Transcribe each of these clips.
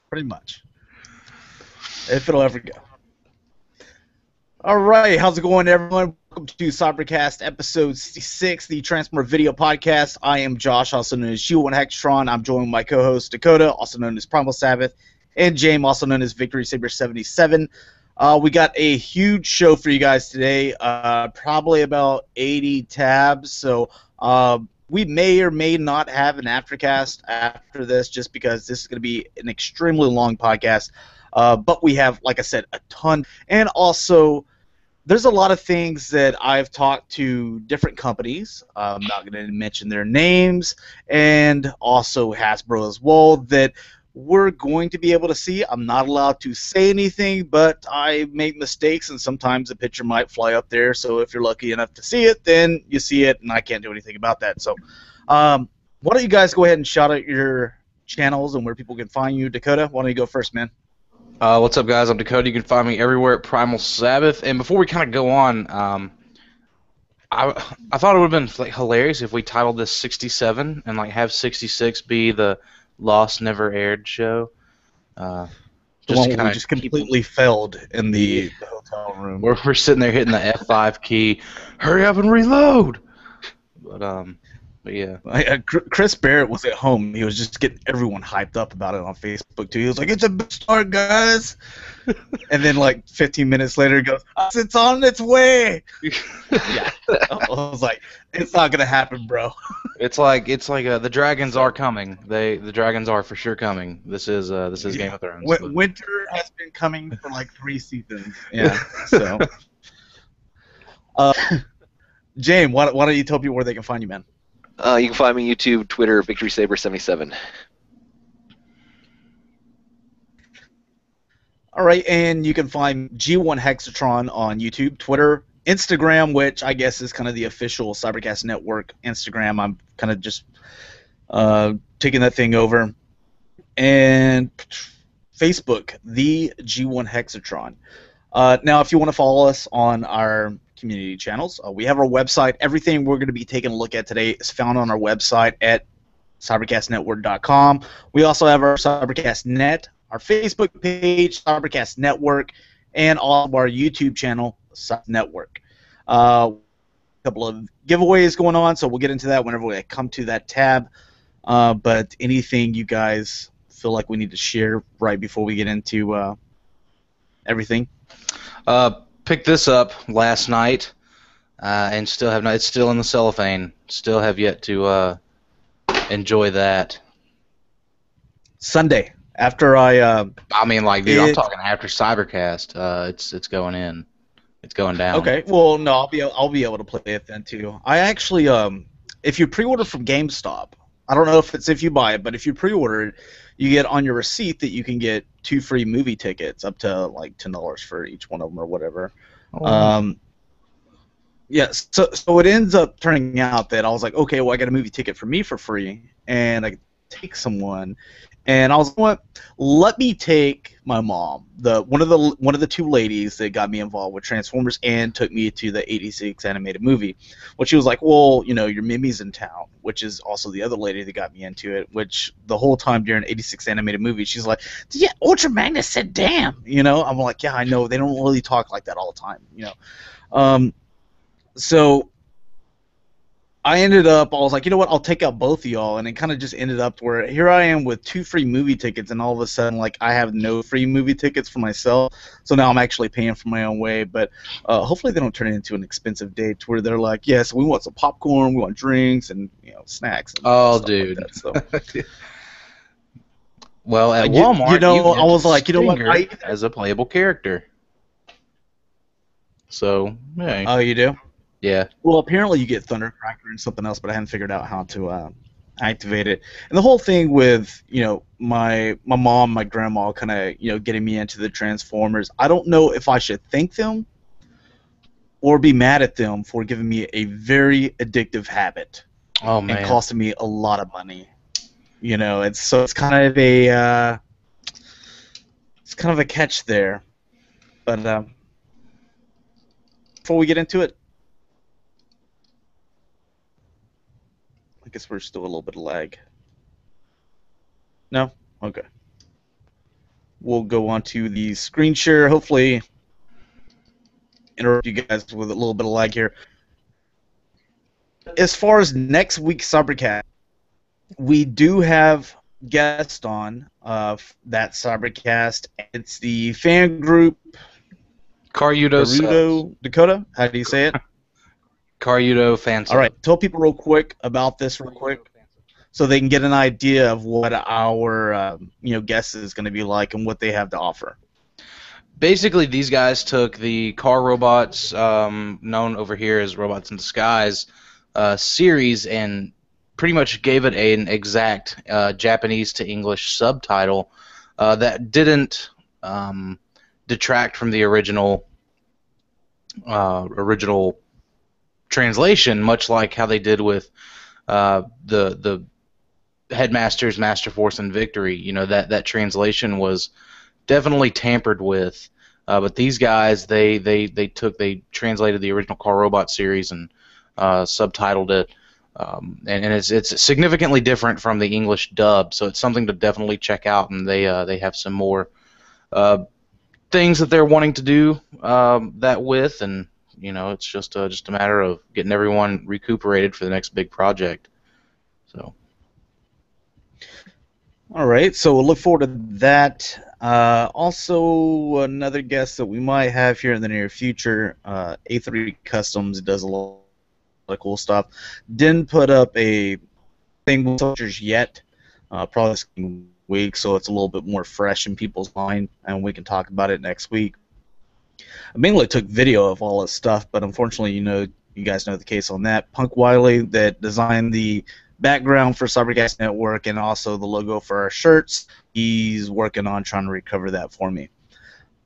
pretty much. If it'll ever go. All right, how's it going, everyone? Welcome to Cybercast Ep66, the Transformer Video Podcast. I am Josh, also known as G1 Hextron. I'm joined by my co-host Dakota, also known as PrimalSabbath, and Jaim, also known as VictorySaber77. We got a huge show for you guys today, probably about 80 tabs, so we may or may not have an aftercast after this, just because this is going to be an extremely long podcast. But we have, like I said, a ton. And also, there's a lot of things that I've talked to different companies. I'm not going to mention their names, and also Hasbro as well, that we're going to be able to see. I'm not allowed to say anything, but I make mistakes, and sometimes a picture might fly up there. So if you're lucky enough to see it, then you see it, and I can't do anything about that. So why don't you guys go ahead and shout out your channels and where people can find you. Dakota, why don't you go first, man? What's up, guys? I'm Dakota. You can find me everywhere at PrimalSabbath. And before we kind of go on, I thought it would have been hilarious if we titled this 67 and have 66 be the Lost Never Aired show. The one where we just completely failed in the hotel room. We're sitting there hitting the F5 key. Hurry up and reload. But yeah. Chris Barrett was at home. He was just getting everyone hyped up about it on Facebook too. He was like, "It's a big start, guys," and then 15 minutes later, he goes, "It's on its way." Yeah, I was like, "It's not gonna happen, bro." It's like the dragons are coming. The dragons are for sure coming. This is Game of Thrones. Winter has been coming for 3 seasons. Yeah. So, James, why don't you tell people where they can find you, man? You can find me on YouTube, Twitter, VictorySaber77. All right, and you can find G1 Hexatron on YouTube, Twitter, Instagram, which I guess is kind of the official Cybercast Network Instagram. I'm kind of just taking that thing over. And Facebook, the G1 Hexatron. Now, if you want to follow us on our community channels, we have our website. Everything we're going to be taking a look at today is found on our website at cybercastnetwork.com. We also have our Cybercast Net, our Facebook page, Cybercast Network, and all of our YouTube channel, Network. A couple of giveaways going on, so we'll get into that whenever we come to that tab. But anything you guys feel like we need to share right before we get into everything? Picked this up last night, and still have not. It's still in the cellophane. Still have yet to enjoy that. Sunday after I. I mean, dude, I'm talking after Cybercast. It's going in. It's going down. Okay. Well, no, I'll be able to play it then too. I actually, if you pre-order from GameStop, I don't know if it's if you buy it, but if you pre-order it, you get on your receipt that you can get 2 free movie tickets, up to $10 for each one of them or whatever. Oh. Yeah, so it ends up turning out that I was like, okay, well, I got a movie ticket for me for free, and I take someone, and I was like, what? Let me take my mom, one of the 2 ladies that got me involved with Transformers and took me to the '86 animated movie. Well, she was like, well, your Mimi's in town, which is also the other lady that got me into it. Which the whole time during '86 animated movie, she's like, yeah, Ultra Magnus said, damn, I'm like, yeah, I know, they don't really talk like that all the time, So I ended up, I was like, you know what, I'll take out both of y'all, and it kind of just ended up where here I am with 2 free movie tickets, and all of a sudden, I have no free movie tickets for myself, so now I'm actually paying for my own way, but hopefully they don't turn it into an expensive date where they're like, yes, we want some popcorn, we want drinks, and, snacks. And oh, dude. Like that, so. Well, at Walmart, I was like, you know what, as a playable character. So, yeah. Oh, you do? Yeah. Well, apparently you get Thundercracker and something else, but I haven't figured out how to activate it. And the whole thing with my mom, my grandma, kind of getting me into the Transformers. I don't know if I should thank them or be mad at them for giving me a very addictive habit. Oh man. And costing me a lot of money. It's kind of a catch there. But before we get into it. I guess we're still a little bit of lag. No? Okay. we'll go on to the screen share. Hopefully, interrupt you guys with a little bit of lag here. As far as next week's Cybercast, we do have guests on that Cybercast. It's the fan group Carudo Dakota. How do you say it? Carudo fan sub. All right, tell people real quick about this real quick, so they can get an idea of what our guest is going to be like and what they have to offer. Basically, these guys took the car robots, known over here as Robots in Disguise, series, and pretty much gave it an exact Japanese to English subtitle that didn't detract from the original translation, much like how they did with the Headmasters, Master Force, and Victory. You know, that translation was definitely tampered with. But these guys, they translated the original Car Robot series and subtitled it, and it's significantly different from the English dub. So it's something to definitely check out. And they have some more things that they're wanting to do that with, and you know, it's just a matter of getting everyone recuperated for the next big project. So. All right, so we'll look forward to that. Also, another guest that we might have here in the near future, A3 Customs does a lot of cool stuff. Didn't put up a thing with soldiers yet, probably this week, so it's a little bit more fresh in people's mind, and we can talk about it next week. I mainly took video of all this stuff, but unfortunately, you guys know the case on that. Punk Wiley that designed the background for Cybercast Network and also the logo for our shirts. He's working on trying to recover that for me.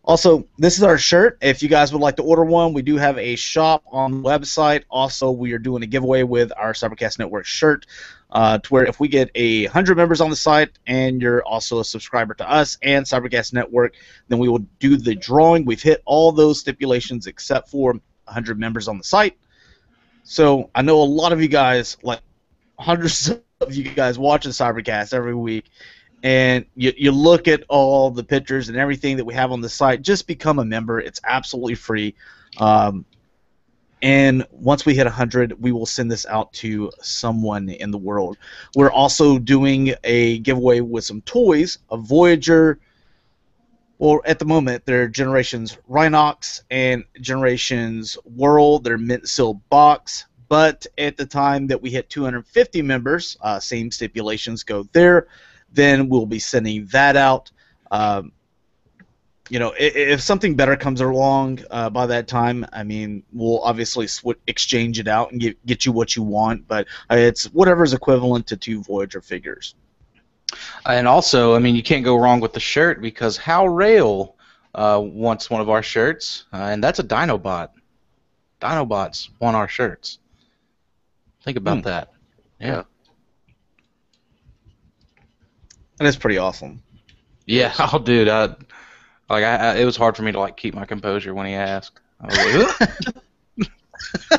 Also, this is our shirt. If you guys would like to order one, we do have a shop on the website. Also, we are doing a giveaway with our Cybercast Network shirt, to where if we get 100 members on the site and you're also a subscriber to us and Cybercast Network, then we will do the drawing. We've hit all those stipulations except for 100 members on the site. So I know a lot of you guys, like hundreds of you guys, watch the Cybercast every week, and you look at all the pictures and everything that we have on the site. Just become a member. It's absolutely free. And once we hit 100, we will send this out to someone in the world. We're also doing a giveaway with some toys, a Voyager. Well, at the moment, they're Generations Rhinox and Generations World. They're mint sealed box. But at the time that we hit 250 members, same stipulations go there. Then we'll be sending that out. If something better comes along by that time, I mean, we'll obviously exchange it out and get you what you want. But it's whatever's equivalent to 2 Voyager figures. And also, I mean, you can't go wrong with the shirt, because Hal Rail wants one of our shirts, and that's a Dinobot. Dinobots want our shirts. Think about that. Yeah. And it's pretty awesome. Yeah. Oh, dude. It was hard for me to keep my composure when he asked. I was like,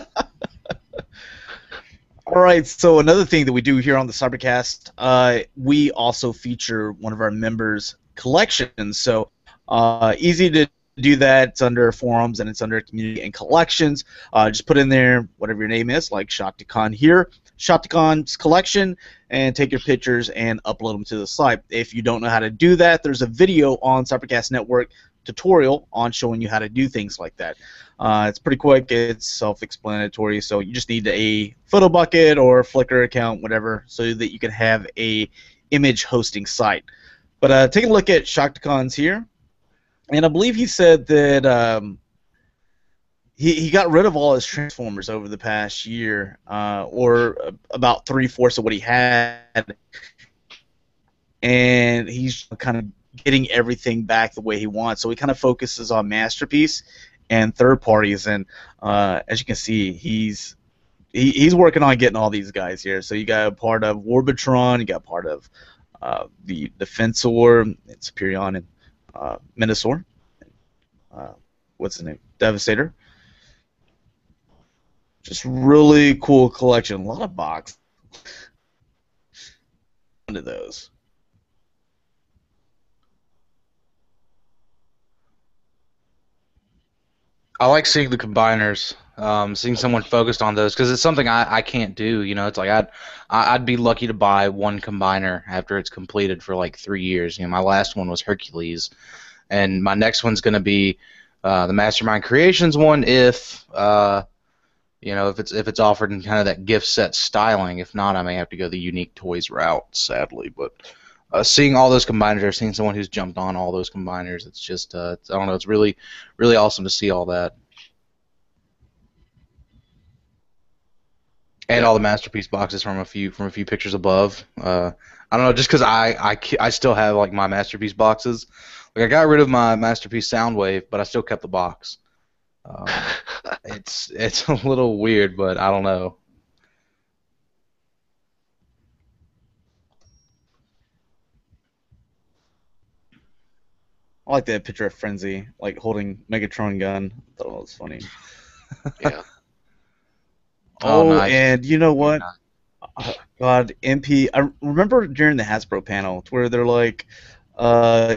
All right. So another thing that we do here on the Cybercast, we also feature one of our members' collections. So easy to do that. It's under forums and it's under community and collections. Just put in there whatever your name is, like Shakticon here, Shakticon's collection, and take your pictures and upload them to the site. If you don't know how to do that, there's a video on Cybercast Network tutorial on showing you how to do things like that. It's pretty quick. It's self-explanatory. So you just need a photo bucket or Flickr account, whatever, so that you can have a image hosting site. But take a look at Shakticon's here. And I believe he said that he got rid of all his Transformers over the past year, or about 3/4 of what he had, and he's kind of getting everything back the way he wants. So he kind of focuses on Masterpiece and third parties, and as you can see, he's working on getting all these guys here. So you got a part of Warbitron, you got part of the Defensor, and Superion, and Minosaur. What's his name? Devastator. Just really cool collection. A lot of box. One of those. I like seeing the combiners, seeing someone focused on those because it's something I can't do. You know, it's like I'd be lucky to buy one combiner after it's completed for like 3 years. You know, my last one was Hercules, and my next one's gonna be the Mastermind Creations one if it's offered in kind of that gift set styling. If not, I may have to go the unique toys route, sadly. But seeing all those combiners, or seeing someone who's jumped on all those combiners, it's just I don't know, it's really really awesome to see all that. And all the masterpiece boxes from a few pictures above. I don't know, just because I still have like my masterpiece boxes. Like I got rid of my masterpiece Soundwave, but I still kept the box. Um, it's a little weird, but I don't know. I like that picture of Frenzy, like holding Megatron gun. I thought it was funny. Yeah. Oh, Nice. and you know what? Oh, God, MP. I remember during the Hasbro panel where they're like, uh,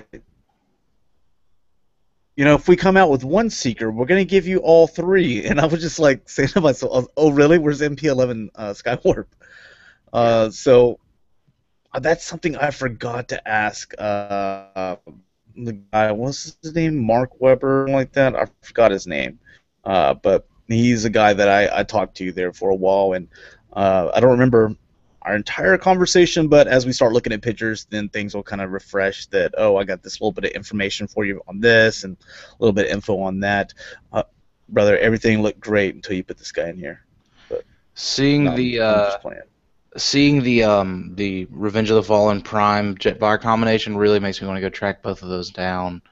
if we come out with one Seeker, we're gonna give you all three. And I was just like saying to myself, "Oh, really? Where's MP11 Skywarp?" So that's something I forgot to ask. The guy, what's his name? Mark Weber, like that. I forgot his name. But he's a guy that I talked to there for a while, and I don't remember our entire conversation, but as we start looking at pictures, then things will kind of refresh that, oh, I got this little bit of information for you on this and a little bit of info on that. Brother, everything looked great until you put this guy in here. But Seeing I'm just playing. Seeing the Revenge of the Fallen Prime Jetfire combination really makes me want to go track both of those down.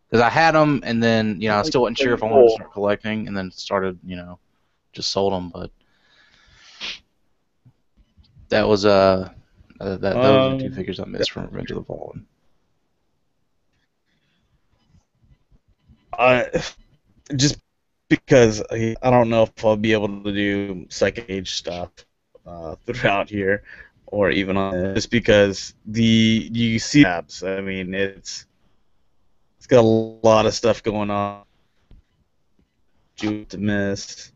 Because I had them, and then I still wasn't sure if I wanted to start collecting, and then started just sold them. But that was those are the two figures I missed from Revenge of the Fallen. Just because I don't know if I'll be able to do Second Age stuff throughout here, or even on just because you see tabs. I mean, it's got a lot of stuff going on. You to miss.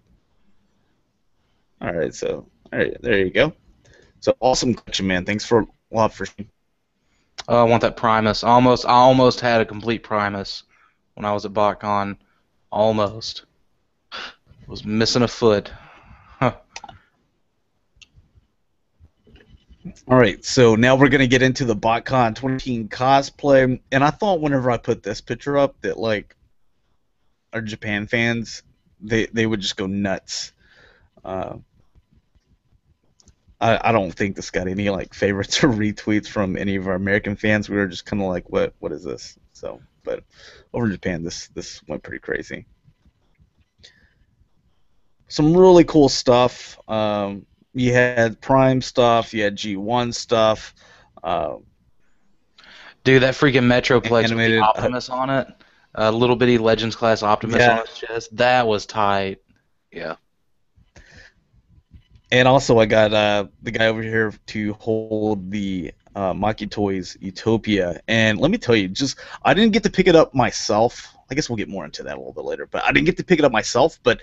All right, there you go. So awesome collection, man. Thanks for a lot for. I want that Primus. I almost had a complete Primus when I was at Botcon. Almost. Was missing a foot. Huh. All right, so now we're gonna get into the Botcon 2018 cosplay, and I thought whenever I put this picture up that like our Japan fans they would just go nuts. I don't think this got any like favorites or retweets from any of our American fans. We were just kind of like, what is this? So, but over in Japan, this went pretty crazy. Some really cool stuff. You had Prime stuff. You had G1 stuff. Dude, that freaking Metroplex Animated, with the Optimus on it. Little bitty Legends class Optimus on his chest. That was tight. Yeah. And also, I got the guy over here to hold the Maki Toys Utopia. And let me tell you, I didn't get to pick it up myself. I guess we'll get more into that a little bit later. But I didn't get to pick it up myself, but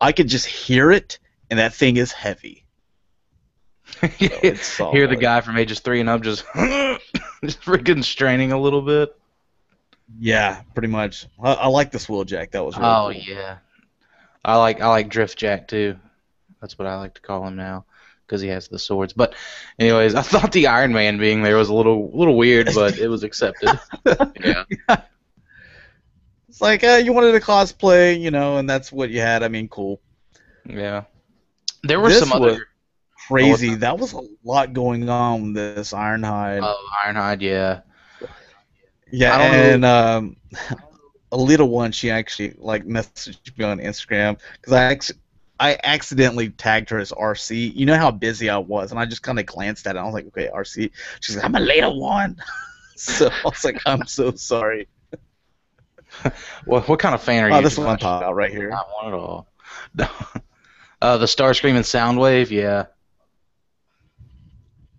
I could just hear it, and that thing is heavy. So Hear the guy from ages 3 and up just freaking straining a little bit. Yeah, pretty much. I like this Wheeljack. That was really cool. Yeah. I like Drift Jack too. That's what I like to call him now, because he has the swords. But anyways, I thought the Iron Man being there was a little weird, but it was accepted. Yeah. It's like, you wanted to cosplay, and that's what you had. I mean, cool. Yeah. There were some other crazy. That was a lot going on with this Ironhide. Oh, Ironhide, yeah. Yeah, and a little one, she actually messaged me on Instagram because I accidentally tagged her as RC. You know how busy I was, and I just kind of glanced at it. I was like, okay, RC. She's like, I'm a little one. So I was like, I'm so sorry. What kind of fan are you? Oh, this is what I'm talking about right here. Not one at all. The Starscream and Soundwave, yeah.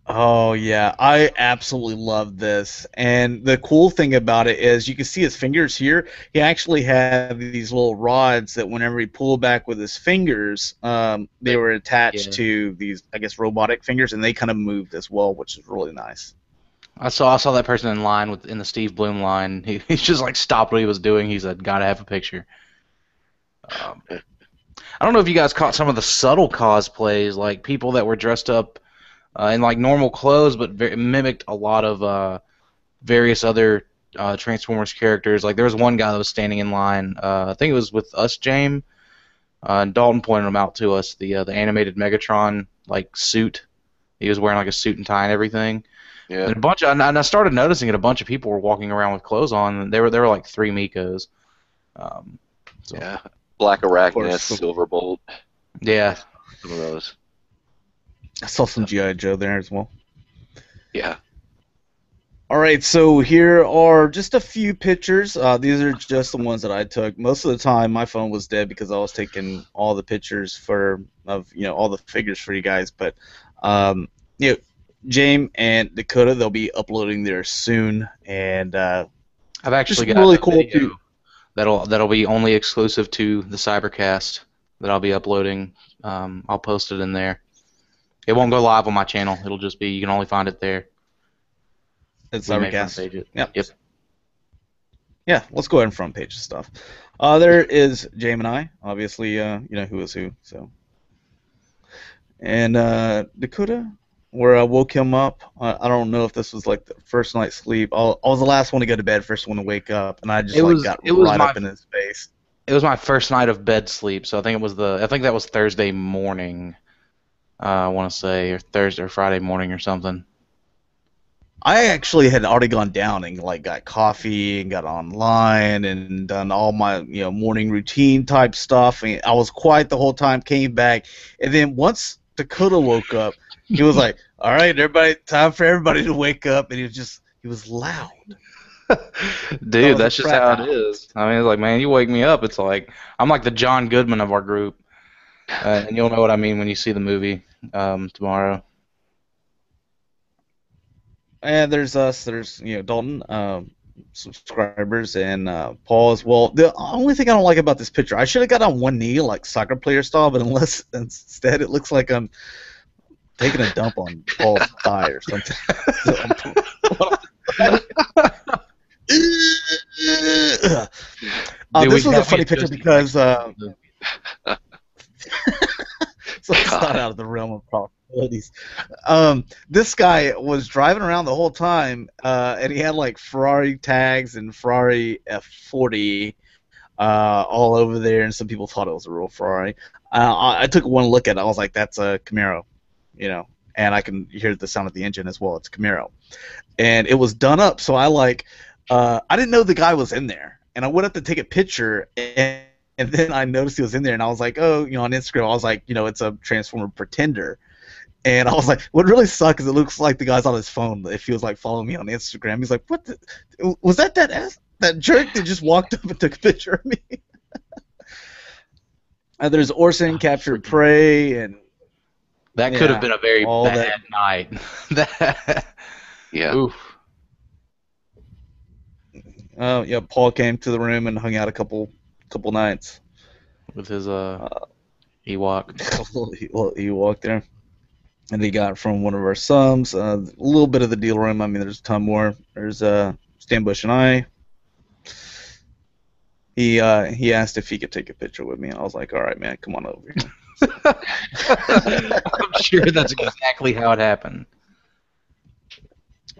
Oh yeah, I absolutely love this. And the cool thing about it is you can see his fingers here. He actually had these little rods that whenever he pulled back with his fingers, they Like, were attached yeah. to these, I guess, robotic fingers, and they kind of moved as well, which is really nice. I saw that person in line in the Steve Bloom line. He just like stopped what he was doing. He said, "Gotta have a picture." Um, I don't know if you guys caught some of the subtle cosplays, like people that were dressed up in like normal clothes, but mimicked a lot of various other Transformers characters. Like there was one guy that was standing in line. I think it was with us, Jaim, and Dalton pointed him out to us. The animated Megatron like suit. He was wearing like a suit and tie and everything. Yeah. And and I started noticing it. A bunch of people were walking around with clothes on. And there were like three Mikos. Um, so Yeah. Black course. Arachnus, Silverbolt, yeah, some of those. I saw some GI Joe there as well. Yeah. All right, so here are just a few pictures. These are just the ones that I took. Most of the time, my phone was dead because I was taking all the pictures of all the figures for you guys. But you know, Jaim and Dakota, they'll be uploading there soon, and I've just actually got really a cool video too. that'll be only exclusive to the Cybercast that I'll be uploading. I'll post it in there. It won't go live on my channel. It'll just be you can only find it there. It's We may front Cybercast. page it. Yep. Yep. Yeah, let's go ahead and front page the stuff. There is Jaim and I, obviously, you know who is who. So, and Dakota, where I woke him up. I don't know if this was like the first night's sleep. I was the last one to go to bed, first one to wake up, and I just got right up in his face. It was my first night of bed sleep, so I think that was Thursday morning. I want to say, or Thursday or Friday morning or something. I actually had already gone down and like got coffee and got online and done all my morning routine type stuff. And I was quiet the whole time. Came back, and then once Dakota woke up, he was like, "All right, everybody, time for everybody to wake up." And he was loud. Dude, that's just how it is. I mean, it's like, man, you wake me up. It's like I'm like the John Goodman of our group, and you'll know what I mean when you see the movie tomorrow. And there's us. There's Dalton, subscribers, and Paul as well. The only thing I don't like about this picture, I should have got on one knee like soccer player style, but instead it looks like I'm taking a dump on Paul's thigh or something. This was a funny picture because so it's not out of the realm of possibilities. This guy was driving around the whole time, and he had like Ferrari tags and Ferrari F40 all over there, and some people thought it was a real Ferrari. I took one look at it. I was like, that's a Camaro, and I can hear the sound of the engine as well. It's a Camaro. And it was done up, so I didn't know the guy was in there, and I went up to take a picture, and then I noticed he was in there, and I was like, oh, on Instagram, I was like, it's a Transformer Pretender. And I was like, what really sucks is it looks like the guy's on his phone. If he was like following me on Instagram, he's like, what was that jerk that just walked up and took a picture of me? There's Orson captured prey, and that could have been a very bad night. Yeah. Oof. Yeah, Paul came to the room and hung out a couple nights with his Ewok. Ewok there, and he got from one of our subs a little bit of the deal room. I mean, there's a ton more. There's Stan Bush and I. He asked if he could take a picture with me, and I was like, all right, man, come on over here. I'm sure that's exactly how it happened.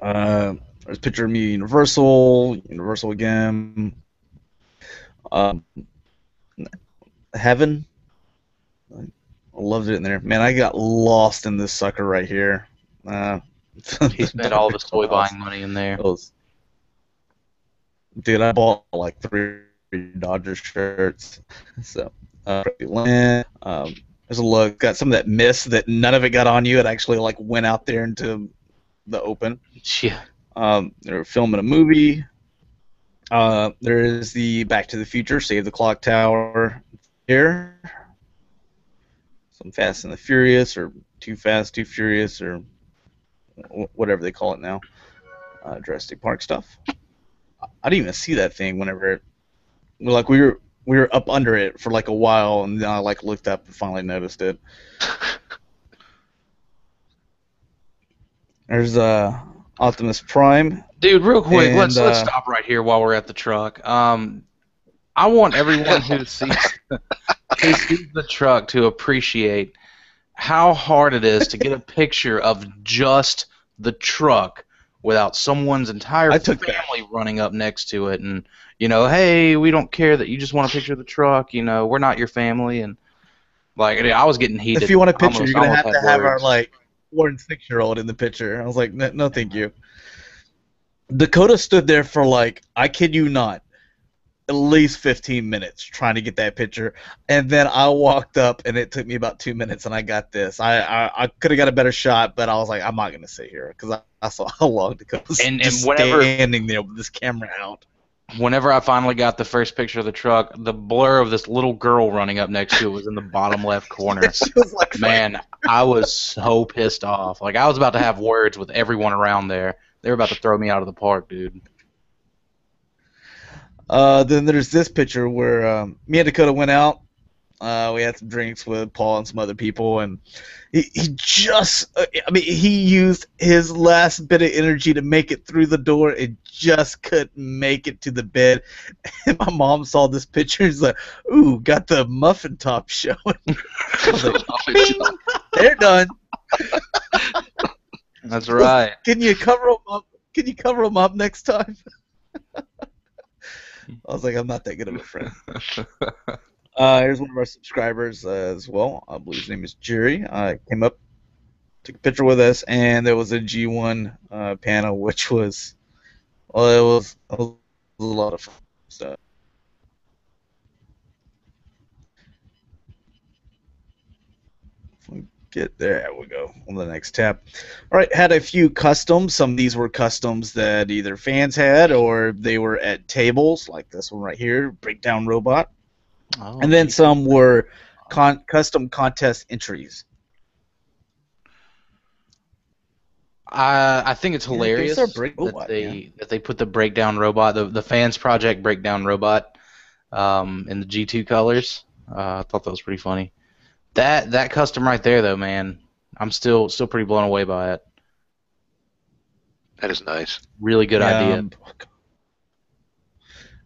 There's a picture of me, Universal again. Heaven. I loved it in there. Man, I got lost in this sucker right here. He spent all of his toy buying money in there. Dude, I bought like 3 Dodgers shirts. So, there's a look. Got some of that mist that none of it got on you. It actually like went out there into the open. Yeah. They're filming a movie. There is the Back to the Future, Save the Clock Tower here. Some Fast and the Furious, or Too Fast, Too Furious, or whatever they call it now, Jurassic Park stuff. I didn't even see that thing whenever we were up under it for like a while, and then I like looked up and finally noticed it. There's Optimus Prime. Dude, real quick, And, let's stop right here while we're at the truck. I want everyone who sees the truck to appreciate how hard it is to get a picture of just the truck without someone's entire family running up next to it and, hey, we don't care that you just want a picture of the truck, we're not your family. And, like, I was getting heated. If you want a picture, you're going to have our, like, 4 and 6-year-old in the picture. I was like, no, thank you. Dakota stood there for, like, I kid you not, at least 15 minutes trying to get that picture, and then I walked up, and it took me about 2 minutes, and I got this. I could have got a better shot, but I was like, I'm not going to sit here, because I saw how long Dakota was just standing there with this camera out. Whenever I finally got the first picture of the truck, the blur of this little girl running up next to it was in the bottom left corner. Like, man, I was so pissed off. Like, I was about to have words with everyone around there. They were about to throw me out of the park, dude. Then there's this picture where me and Dakota went out. We had some drinks with Paul and some other people, and he used his last bit of energy to make it through the door and just couldn't make it to the bed. And my mom saw this picture and was like, ooh, got the muffin top showing. I was like, bing, they're done. That's right. Can you cover them up? Can you cover them up next time? I was like, I'm not that good of a friend. Here's one of our subscribers as well. I believe his name is Jerry. Came up, took a picture with us, and there was a G1 panel, which was, well, it was a lot of fun stuff. Get there we go on the next tab. All right, had a few customs. Some of these were customs that either fans had or they were at tables, like this one right here, Breakdown Robot. Oh, and then some were custom contest entries. I think it's hilarious that they put the Breakdown Robot, the fans project Breakdown Robot, in the G2 colors. I thought that was pretty funny. That custom right there, though, man, I'm still pretty blown away by it. That is nice. Really good idea.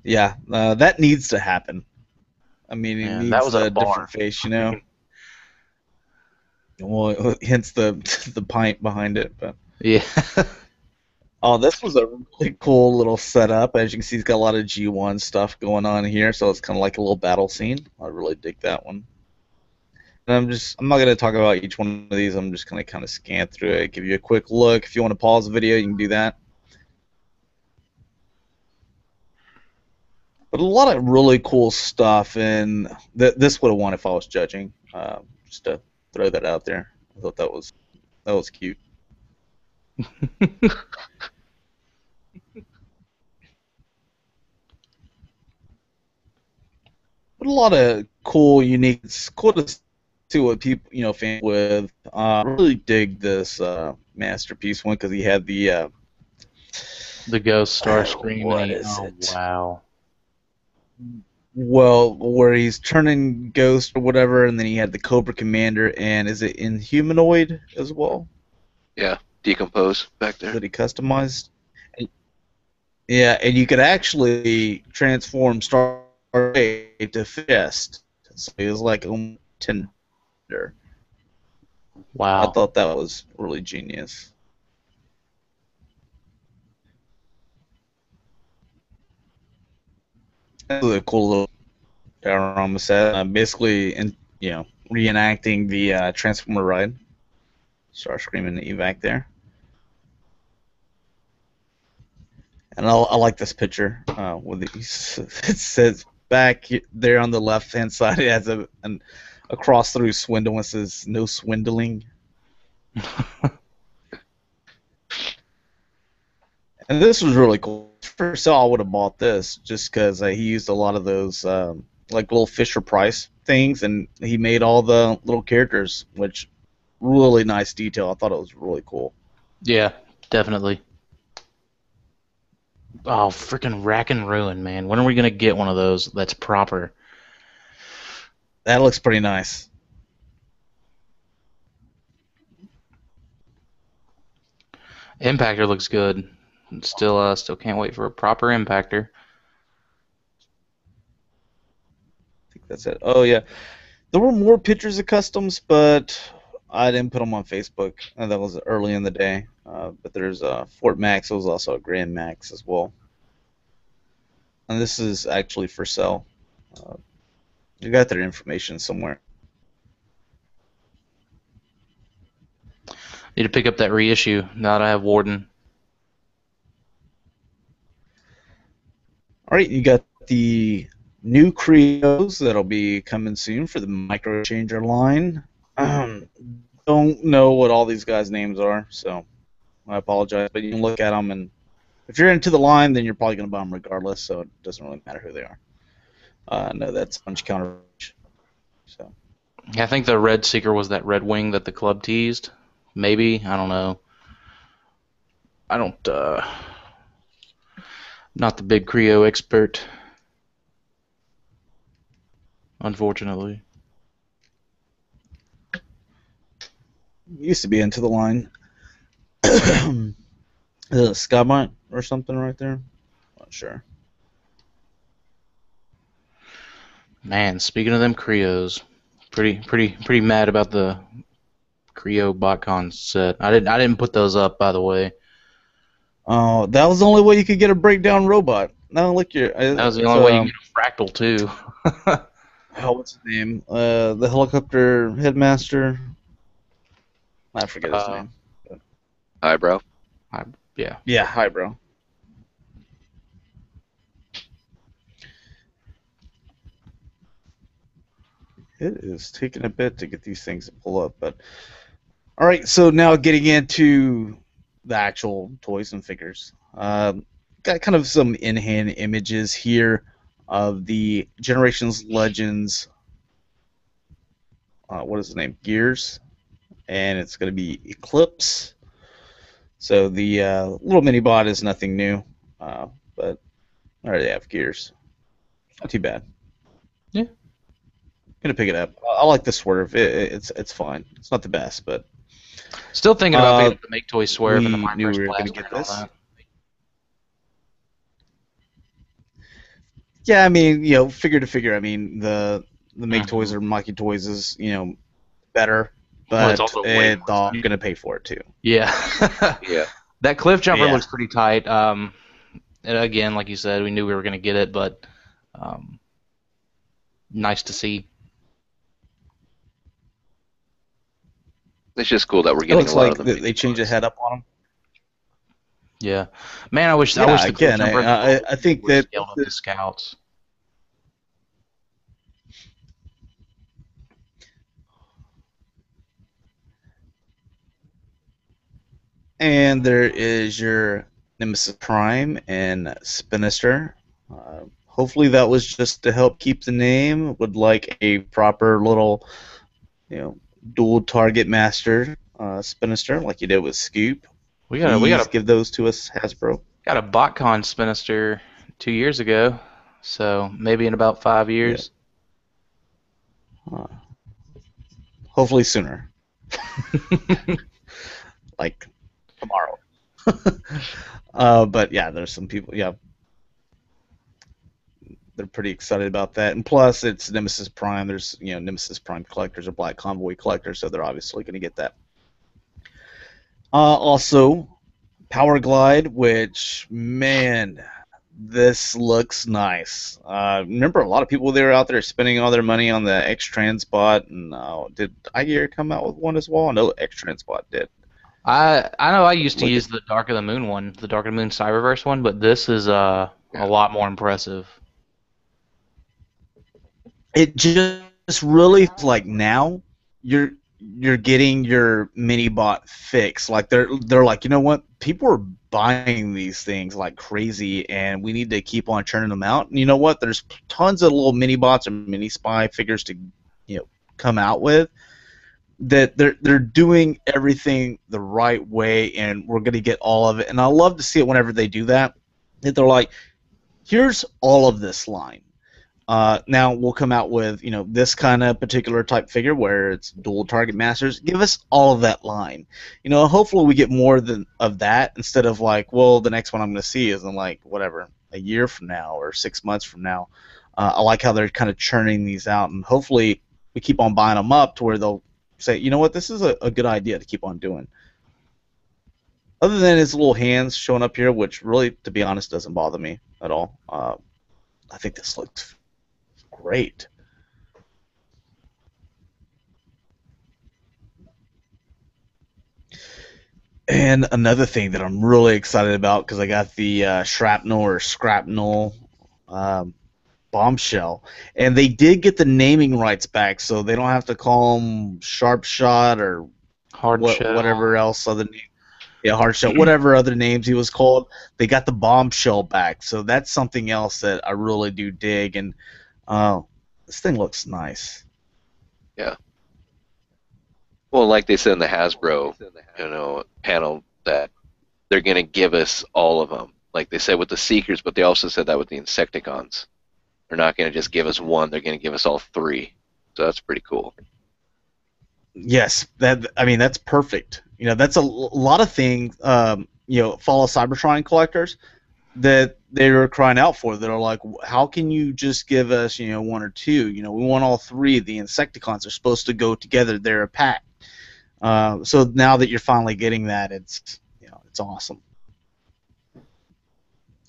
Yeah, that needs to happen. I mean, it needs that was a different face, Well, hence the pint behind it, but yeah. Oh, this was a really cool little setup. As you can see, it's got a lot of G1 stuff going on here, so it's kind of like a little battle scene. I really dig that one. And I'm not going to talk about each one of these. I'm just going to kind of scan through it, give you a quick look. If you want to pause the video, you can do that. But a lot of really cool stuff, and this would have won if I was judging. Just to throw that out there. I thought that was cute. But a lot of cool, unique. It's cool to see what people, fan with. Really dig this masterpiece one because he had the Ghost Star Scream. What is it? Wow. Well, where he's turning Ghost or whatever, and then he had the Cobra Commander, and is it Inhumanoid as well? Yeah, Decompose back there. That he customized. Yeah, and you could actually transform Stargate to Fist. So he was like a tender. Wow. I thought that was really genius. That was a cool little diorama set. Basically, reenacting the Transformer ride. Starscream and the evac there. And I like this picture. It says back there on the left-hand side, it has a cross-through swindle and says, no swindling. And this was really cool. First I would have bought this just because he used a lot of those like little Fisher-Price things, and he made all the little characters, which really nice detail. I thought it was really cool. Yeah, definitely. Oh, freaking Rack and Ruin, man. When are we gonna get one of those that's proper? That looks pretty nice. Impactor looks good. Still can't wait for a proper impactor. I think that's it. Oh yeah, there were more pictures of customs, but I didn't put them on Facebook. And that was early in the day. But there's Fort Max. There was also a Grand Max as well. And this is actually for sale. Uh, you got their information somewhere. Need to pick up that reissue now that I have Warden. All right, you got the new Creos that'll be coming soon for the Microchanger line. Don't know what all these guys' names are, so I apologize. But you can look at them, and if you're into the line, then you're probably going to buy them regardless, so it doesn't really matter who they are. No, that's Punch Counter. So. I think the Red Seeker was that Red Wing that the club teased. Maybe, I don't know. I don't, not the big Creo expert, unfortunately. Used to be into the line. Is it a Skybite or something right there? Not sure. Man, speaking of them Creos, pretty mad about the Creo Botcon set. I didn't put those up, by the way. Oh, that was the only way you could get a breakdown robot. Now look here. That was the only way you could get a fractal too. Oh, what's his name? The helicopter headmaster. I forget his name. Eyebrow. Yeah. Yeah, hi, bro. It is taking a bit to get these things to pull up, but all right. So now getting into the actual toys and figures. Got kind of some in-hand images here of the Generations Legends. What is the name? Gears, and it's going to be Eclipse. So the little mini bot is nothing new, but I already have Gears. Not too bad. Yeah. Gonna pick it up. I like the swerve. It's fine. It's not the best, but Still thinking about picking up the Make Toys Swerve and the we My knew First we were gonna Blast get and all this. that. Yeah, I mean, figure to figure. I mean, the Make Toys or Mikey Toys is better, Well, it's but also way it's all gonna pay for it too. Yeah. Yeah. That cliff jumper Yeah. looks pretty tight. And again, like you said, we knew we were going to get it, but nice to see. It's just cool that we're It getting looks a lot like of them. they changed the head up on them. Yeah, man, I wish Yeah, the again, cliff jumper I think were that scaled up to scouts. and there is your Nemesis Prime and Spinister. Hopefully that was just to help keep the name. Would like a proper little, dual target master Spinister like you did with Scoop. We Please got give those to us, Hasbro. a Botcon Spinister 2 years ago, so maybe in about 5 years. Hopefully sooner. Like tomorrow. But yeah, there's some people. Yeah, they're pretty excited about that. And plus, it's Nemesis Prime. There's Nemesis Prime collectors or Black Convoy collectors, so they're obviously going to get that. Also, Power Glide, which, man, this looks nice. Remember, a lot of people they were out there spending all their money on the X-Trans bot, and did iGear come out with one as well? No, X-Trans bot did. I know I used to use the Dark of the Moon one, the Dark of the Moon Cyberverse one, but this is a lot more impressive. It just really like now you're getting your mini bot fix. Like they're like, you know what? People are buying these things like crazy, and we need to keep on churning them out. And you know what? There's tons of little mini bots and mini spy figures to come out with. that they're doing everything the right way, and we're going to get all of it. And I love to see it whenever they do that. That they're like, here's all of this line. Now we'll come out with this kind of particular type figure where it's dual target masters. Give us all of that line. Hopefully we get more of that instead of like, well, the next one I'm going to see is in like whatever, a year from now or 6 months from now. I like how they're kind of churning these out, and hopefully we keep on buying them up to where they'll say, you know what, this is a good idea to keep on doing. Other than his little hands showing up here, which really, to be honest, doesn't bother me at all. I think this looks great. And another thing that I'm really excited about, because I got the shrapnel or scrapnel bombshell, and they did get the naming rights back, so they don't have to call them sharp shot or whatever else other name. Yeah, hard shell, whatever other names he was called. They got the bombshell back, so that's something else that I really do dig. And this thing looks nice. Yeah. Well, like they said in the Hasbro, panel, that they're going to give us all of them. Like they said with the Seekers, but they also said that with the Insecticons. They're not going to just give us one; they're going to give us all three. So that's pretty cool. Yes, that's perfect. That's a lot of things. Follow Cybertron collectors that they were crying out for. That are like, how can you just give us one or two? We want all three. The Insecticons are supposed to go together. They're a pack. So now that you're finally getting that, it's awesome.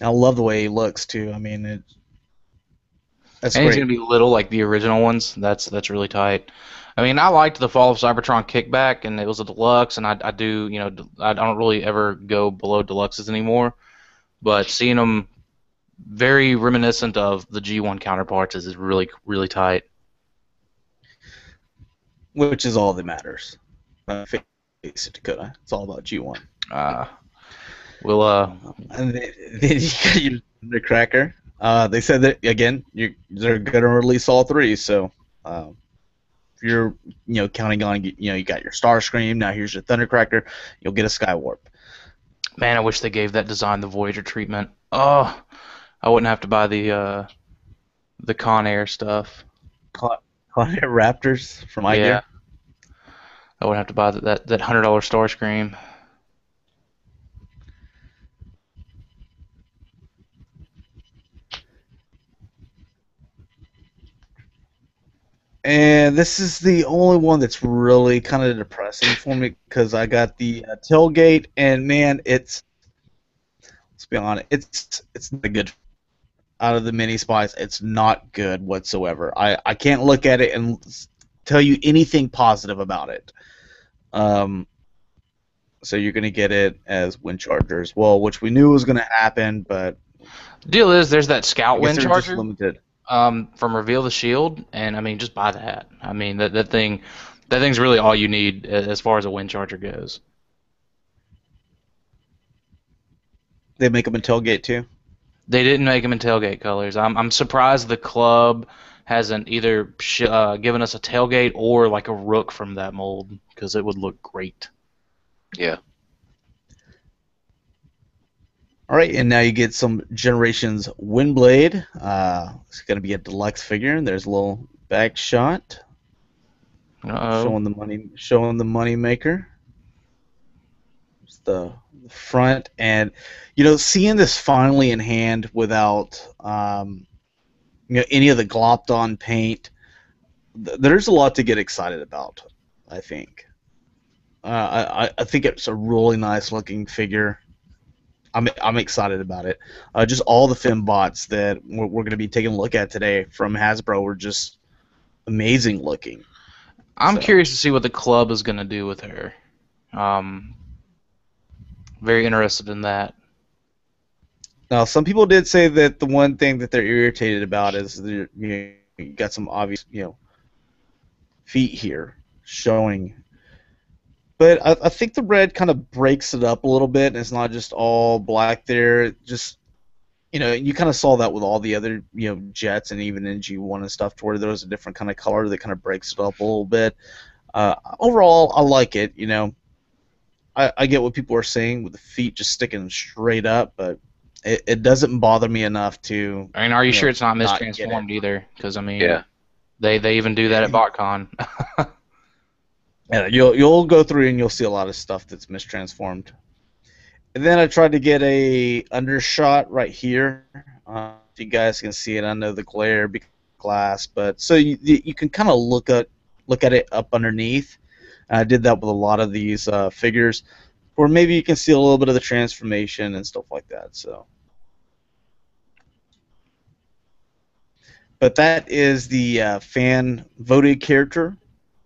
I love the way he looks too. I mean, that's and great. He's gonna be little like the original ones. That's really tight. I mean, I liked the Fall of Cybertron kickback, and it was a deluxe, and I don't really ever go below deluxes anymore. But seeing them very reminiscent of the G1 counterparts is really, really tight. Which is all that matters. Face it, Dakota. It's all about G1. And then you got your Thundercracker. They said that again. They're gonna release all three. So if you're counting on you got your Starscream. Now here's your Thundercracker. You'll get a Skywarp. Man, I wish they gave that design the Voyager treatment. Oh, I wouldn't have to buy the Conair stuff. Conair Raptors from iGear. Yeah. I wouldn't have to buy that $100 Starscream. And this is the only one that's really kind of depressing for me because I got the tailgate, and man, let's be honest, it's not good. Out of the mini spies, it's not good whatsoever. I can't look at it and tell you anything positive about it. So you're gonna get it as Wind Charger as well, which we knew was gonna happen, but the deal is there's that Scout Wind just Charger. Limited. From Reveal the Shield, and I mean, just buy that. I mean, that thing's really all you need as far as a Wind Charger goes. They make them in tailgate too. They didn't make them in tailgate colors. I'm surprised the club hasn't either given us a tailgate or like a Rook from that mold, because it would look great. Yeah. All right, and now you get some Generations Windblade. It's going to be a deluxe figure. There's a little back shot showing the money maker. It's the front, and seeing this finally in hand without any of the glopped on paint. There's a lot to get excited about. I think. I think it's a really nice looking figure. I'm excited about it. Just all the fembots that we're going to be taking a look at today from Hasbro were just amazing looking. I'm curious to see what the club is going to do with her. Very interested in that. Now, some people did say that the one thing that they're irritated about is you got some obvious feet here showing. But I think the red kind of breaks it up a little bit, and it's not just all black there. It just, you kind of saw that with all the other, jets and even in G1 and stuff, to where there was a different kind of color that kind of breaks it up a little bit. Overall, I like it. You know, I get what people are saying with the feet just sticking straight up, but it doesn't bother me enough to, I mean, are you sure it's not not get it. mistransformed either? Because I mean, Yeah. they even do that at Botcon. Yeah, you'll go through and you'll see a lot of stuff that's mistransformed. And then I tried to get a undershot right here. If you guys can see it, I know the glare because of glass, but so you can kind of look at it up underneath. I did that with a lot of these figures, or maybe you can see a little bit of the transformation and stuff like that. So, but that is the fan voted character,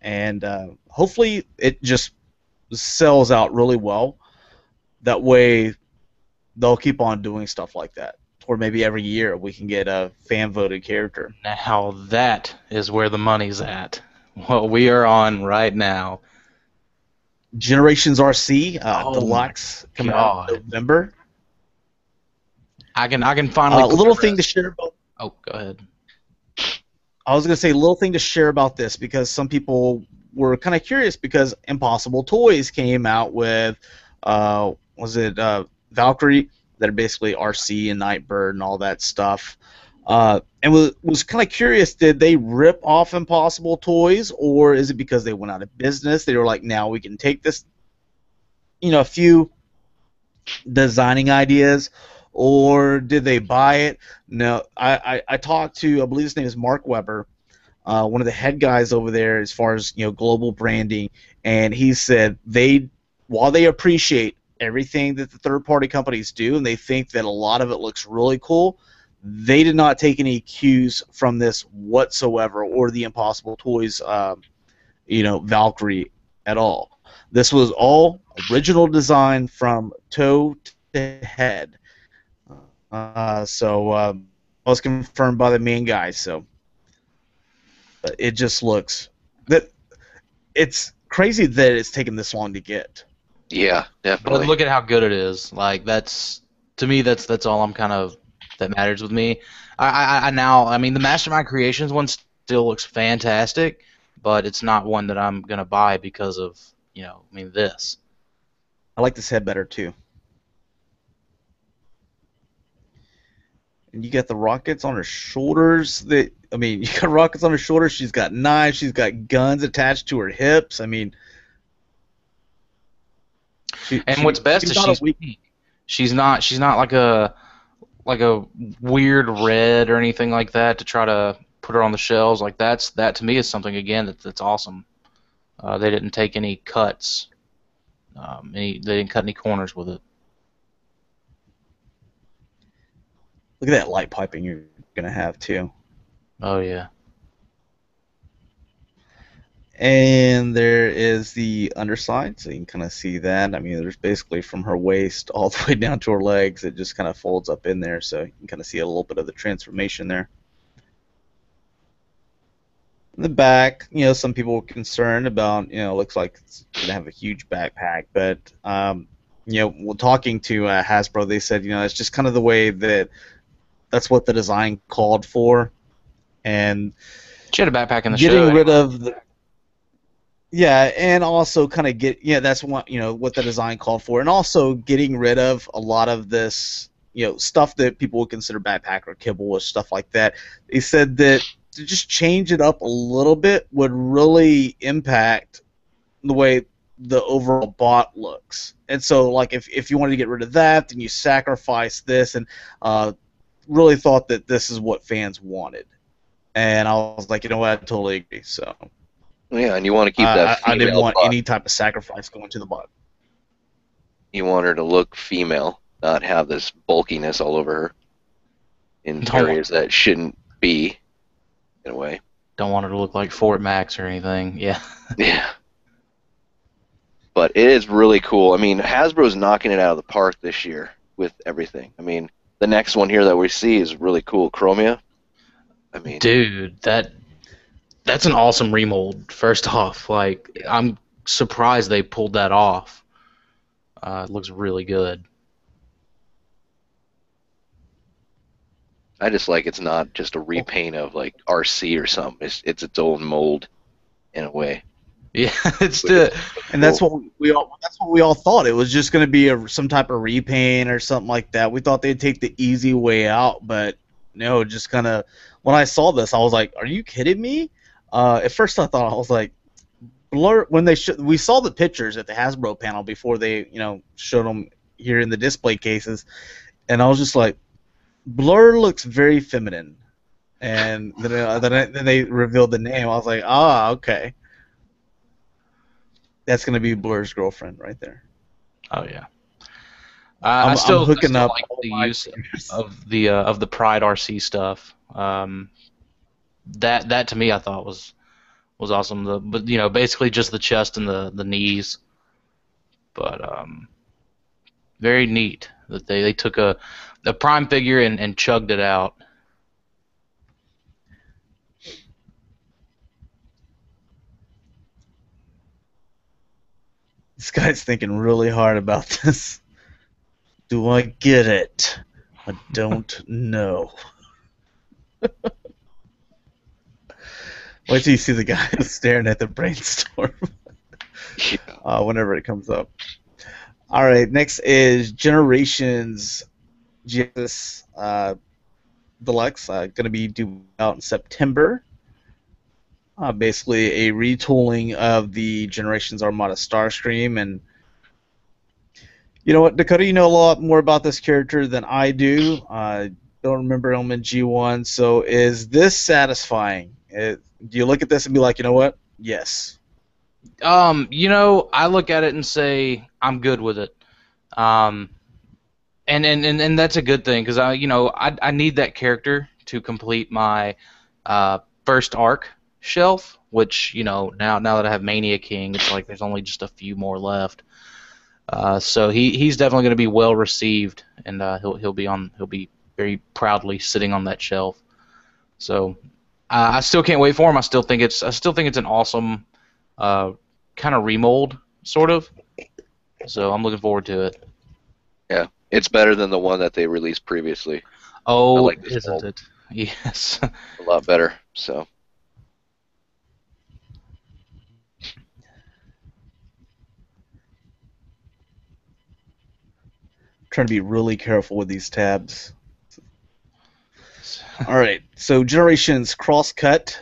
and hopefully it just sells out really well. That way, they'll keep on doing stuff like that. Or maybe every year we can get a fan voted character. Now that is where the money's at. What we are on right now. Generations RC Oh Deluxe my coming out in November. I can finally. A little thing to share about. Oh, go ahead. I was gonna say a little thing to share about this because some people were kind of curious because Impossible Toys came out with was it Valkyrie, that are basically RC and Nightbird and all that stuff. And was kind of curious, did they rip off Impossible Toys, or is it because they went out of business? They were like, now we can take this, a few designing ideas, or did they buy it? No, I talked to, I believe his name is Mark Weber, one of the head guys over there as far as global branding, and he said while they appreciate everything that the third-party companies do, and they think that a lot of it looks really cool, they did not take any cues from this whatsoever, or the Impossible Toys, Valkyrie at all. This was all original design from toe to head. So was confirmed by the main guy. So it just looks that it's crazy that it's taken this long to get. Yeah, definitely. But look at how good it is. Like to me, that's all that matters with me. I mean, the Mastermind Creations one still looks fantastic, but it's not one that I'm gonna buy because of this. I like this head better too. And you got the rockets on her shoulders. You got rockets on her shoulders. She's got knives. She's got guns attached to her hips. I mean, what's best is she's not like a weird red or anything like that to try to put her on the shelves. Like that to me is something again that's awesome. They didn't take any cuts. They didn't cut any corners with it. Look at that light piping you're gonna have too. Oh yeah. And there is the underside, so you can kind of see that. I mean, there's basically from her waist all the way down to her legs. It just kind of folds up in there, so you can kind of see a little bit of the transformation there. In the back, some people were concerned about, looks like it's going to have a huge backpack, but, talking to Hasbro, they said, it's just kind of the way that's what the design called for. And she had a backpack in the getting show. Rid of the... Yeah, and also kind of that's what what the design called for, and also getting rid of a lot of this stuff that people would consider backpack or kibble or stuff like that. They said that to just change it up a little bit would really impact the way the overall bot looks. And so, like, if you wanted to get rid of that, then you sacrifice this, and really thought that this is what fans wanted. And I was like, you know what, I totally agree. So. Yeah, and you want to keep that female I didn't want bot. any type of sacrifice going to the bot. You want her to look female, not have this bulkiness all over her in areas that shouldn't be, in a way. Don't want her to look like Fort Max or anything. Yeah. Yeah. But it is really cool. I mean, Hasbro's knocking it out of the park this year with everything. I mean, the next one here that we see is really cool. Chromia. I mean, dude, that's an awesome remold. First off, like, I'm surprised they pulled that off. It looks really good. I just like it's not just a repaint of like RC or something. It's its own mold in a way. Yeah, it's the And that's what we all thought. It was just going to be some type of repaint or something like that. We thought they'd take the easy way out, but no, just kind of. When I saw this, I was like, "Are you kidding me?" At first, I thought I was like, "Blur." When we saw the pictures at the Hasbro panel before they, showed them here in the display cases, and I was just like, "Blur looks very feminine." And then they revealed the name. I was like, "Ah, okay." That's gonna be Blur's girlfriend right there. oh yeah. I'm hooking up like all the my use fingers. of the Pride RC stuff. That to me I thought was awesome. But basically just the chest and the knees. But very neat that they took a Prime figure and chugged it out. This guy's thinking really hard about this. Do I get it? I don't know. Wait till you see the guy staring at the brainstorm. Whenever it comes up. All right, next is Generations Jesus Deluxe. Going to be due out in September. Basically a retooling of the Generations Armada Starscream. And you know what, Dakota, you know a lot more about this character than I do. Don't remember him in G1. So is this satisfying? Do you look at this and be like, you know what? Yes. I look at it and say I'm good with it. And that's a good thing because I need that character to complete my first arc shelf, which now that I have Mania King, it's like there's only just a few more left. So he's definitely going to be well received, and he'll be very proudly sitting on that shelf. So I still can't wait for him. I still think it's an awesome kind of remold, sort of. So I'm looking forward to it. Yeah, it's better than the one that they released previously. Oh, like this isn't mold. it? Yes. A lot better. So. Trying to be really careful with these tabs. All right, so Generations Crosscut.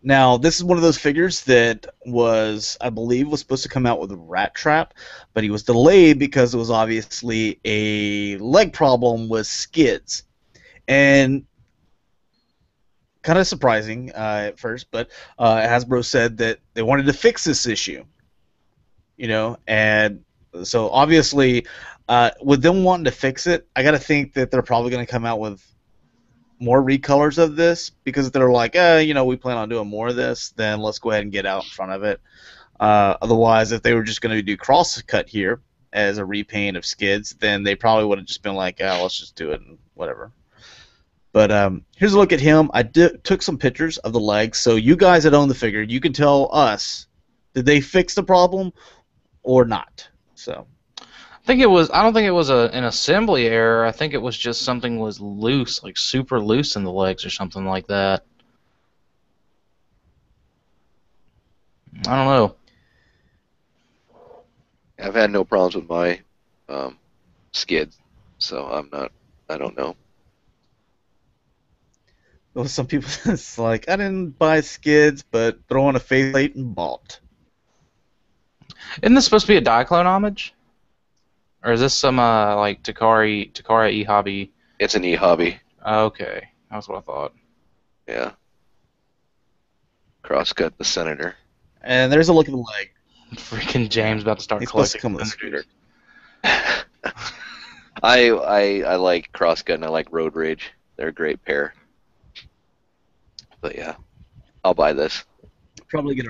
Now, this is one of those figures that I believe, was supposed to come out with a Rat Trap, but he was delayed because it was obviously a leg problem with skids. And kind of surprising at first, but Hasbro said that they wanted to fix this issue. And so obviously, with them wanting to fix it, I got to think that they're probably going to come out with more recolors of this, because they're like, we plan on doing more of this, then let's go ahead and get out in front of it. Otherwise, if they were just going to do crosscut here as a repaint of skids, then they probably would have just been like, let's just do it and whatever. But here's a look at him. I took some pictures of the legs, so you guys that own the figure, you can tell us, did they fix the problem or not? So I don't think it was an assembly error. I think it was just something was loose, like super loose in the legs or something like that. I don't know. I've had no problems with my skids, so I don't know. well, some people, it's like, I didn't buy skids, but throw in a faceplate and bought. Isn't this supposed to be a Diaclone homage? Or is this some like Takara E-Hobby? It's an E-Hobby. Okay, that's what I thought. Yeah. Crosscut the Senator. And there's a look at the leg. Freaking James about to start He's supposed to collecting come with a scooter. I like Crosscut and I like Road Rage. They're a great pair. But yeah, I'll buy this. Probably get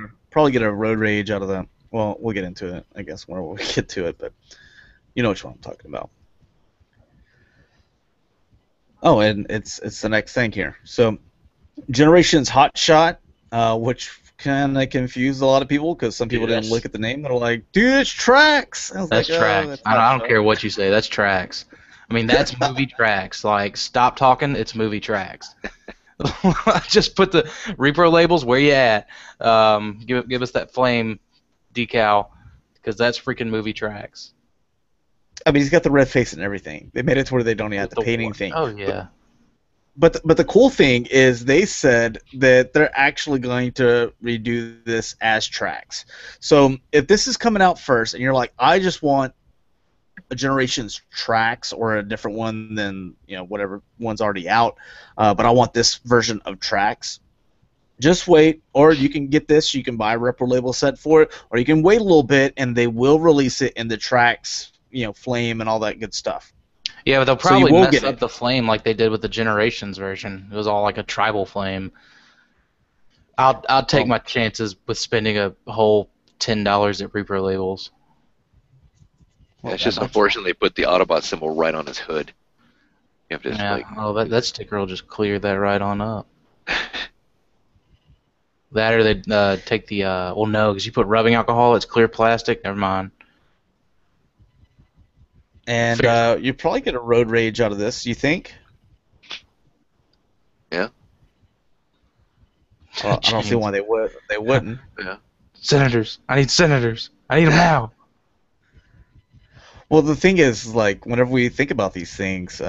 a Road Rage out of that. Well, we'll get into it, I guess, when we get to it, but you know which one I'm talking about. Oh, and it's the next thing here. So, Generations Hot Shot, which kind of confused a lot of people because some people didn't look at the name. They're like, "Dude, it's Trax." I was That's like, Trax. That's I don't care what you say. That's Trax. I mean, that's movie Trax. Like, stop talking. It's movie Trax. Just put the repro labels where you at. Give us that flame decal because that's freaking movie tracks. I mean, he's got the red face and everything. They made it to where they don't even have to paint anything. Oh yeah. But the cool thing is they said that they're actually going to redo this as tracks. So if this is coming out first and you're like, I just want a Generations tracks or a different one than whatever one's already out, but I want this version of tracks, just wait, or you can get this. You can buy a Repro label set for it, or you can wait a little bit and they will release it in the tracks, flame and all that good stuff. Yeah, but they'll probably mess up the flame like they did with the Generations version. It was all like a tribal flame. I'll take my chances with spending a whole $10 at Reaper labels. Well, it's just unfortunately put the Autobot symbol right on his hood. You have to that sticker will just clear that right on up. That or they take the well, no, because you put rubbing alcohol, it's clear plastic. Never mind. And you probably get a road rage out of this, you think? Yeah. Well, I don't see why they wouldn't. Yeah. Senators. I need senators. I need them now. Well, the thing is, like, whenever we think about these things,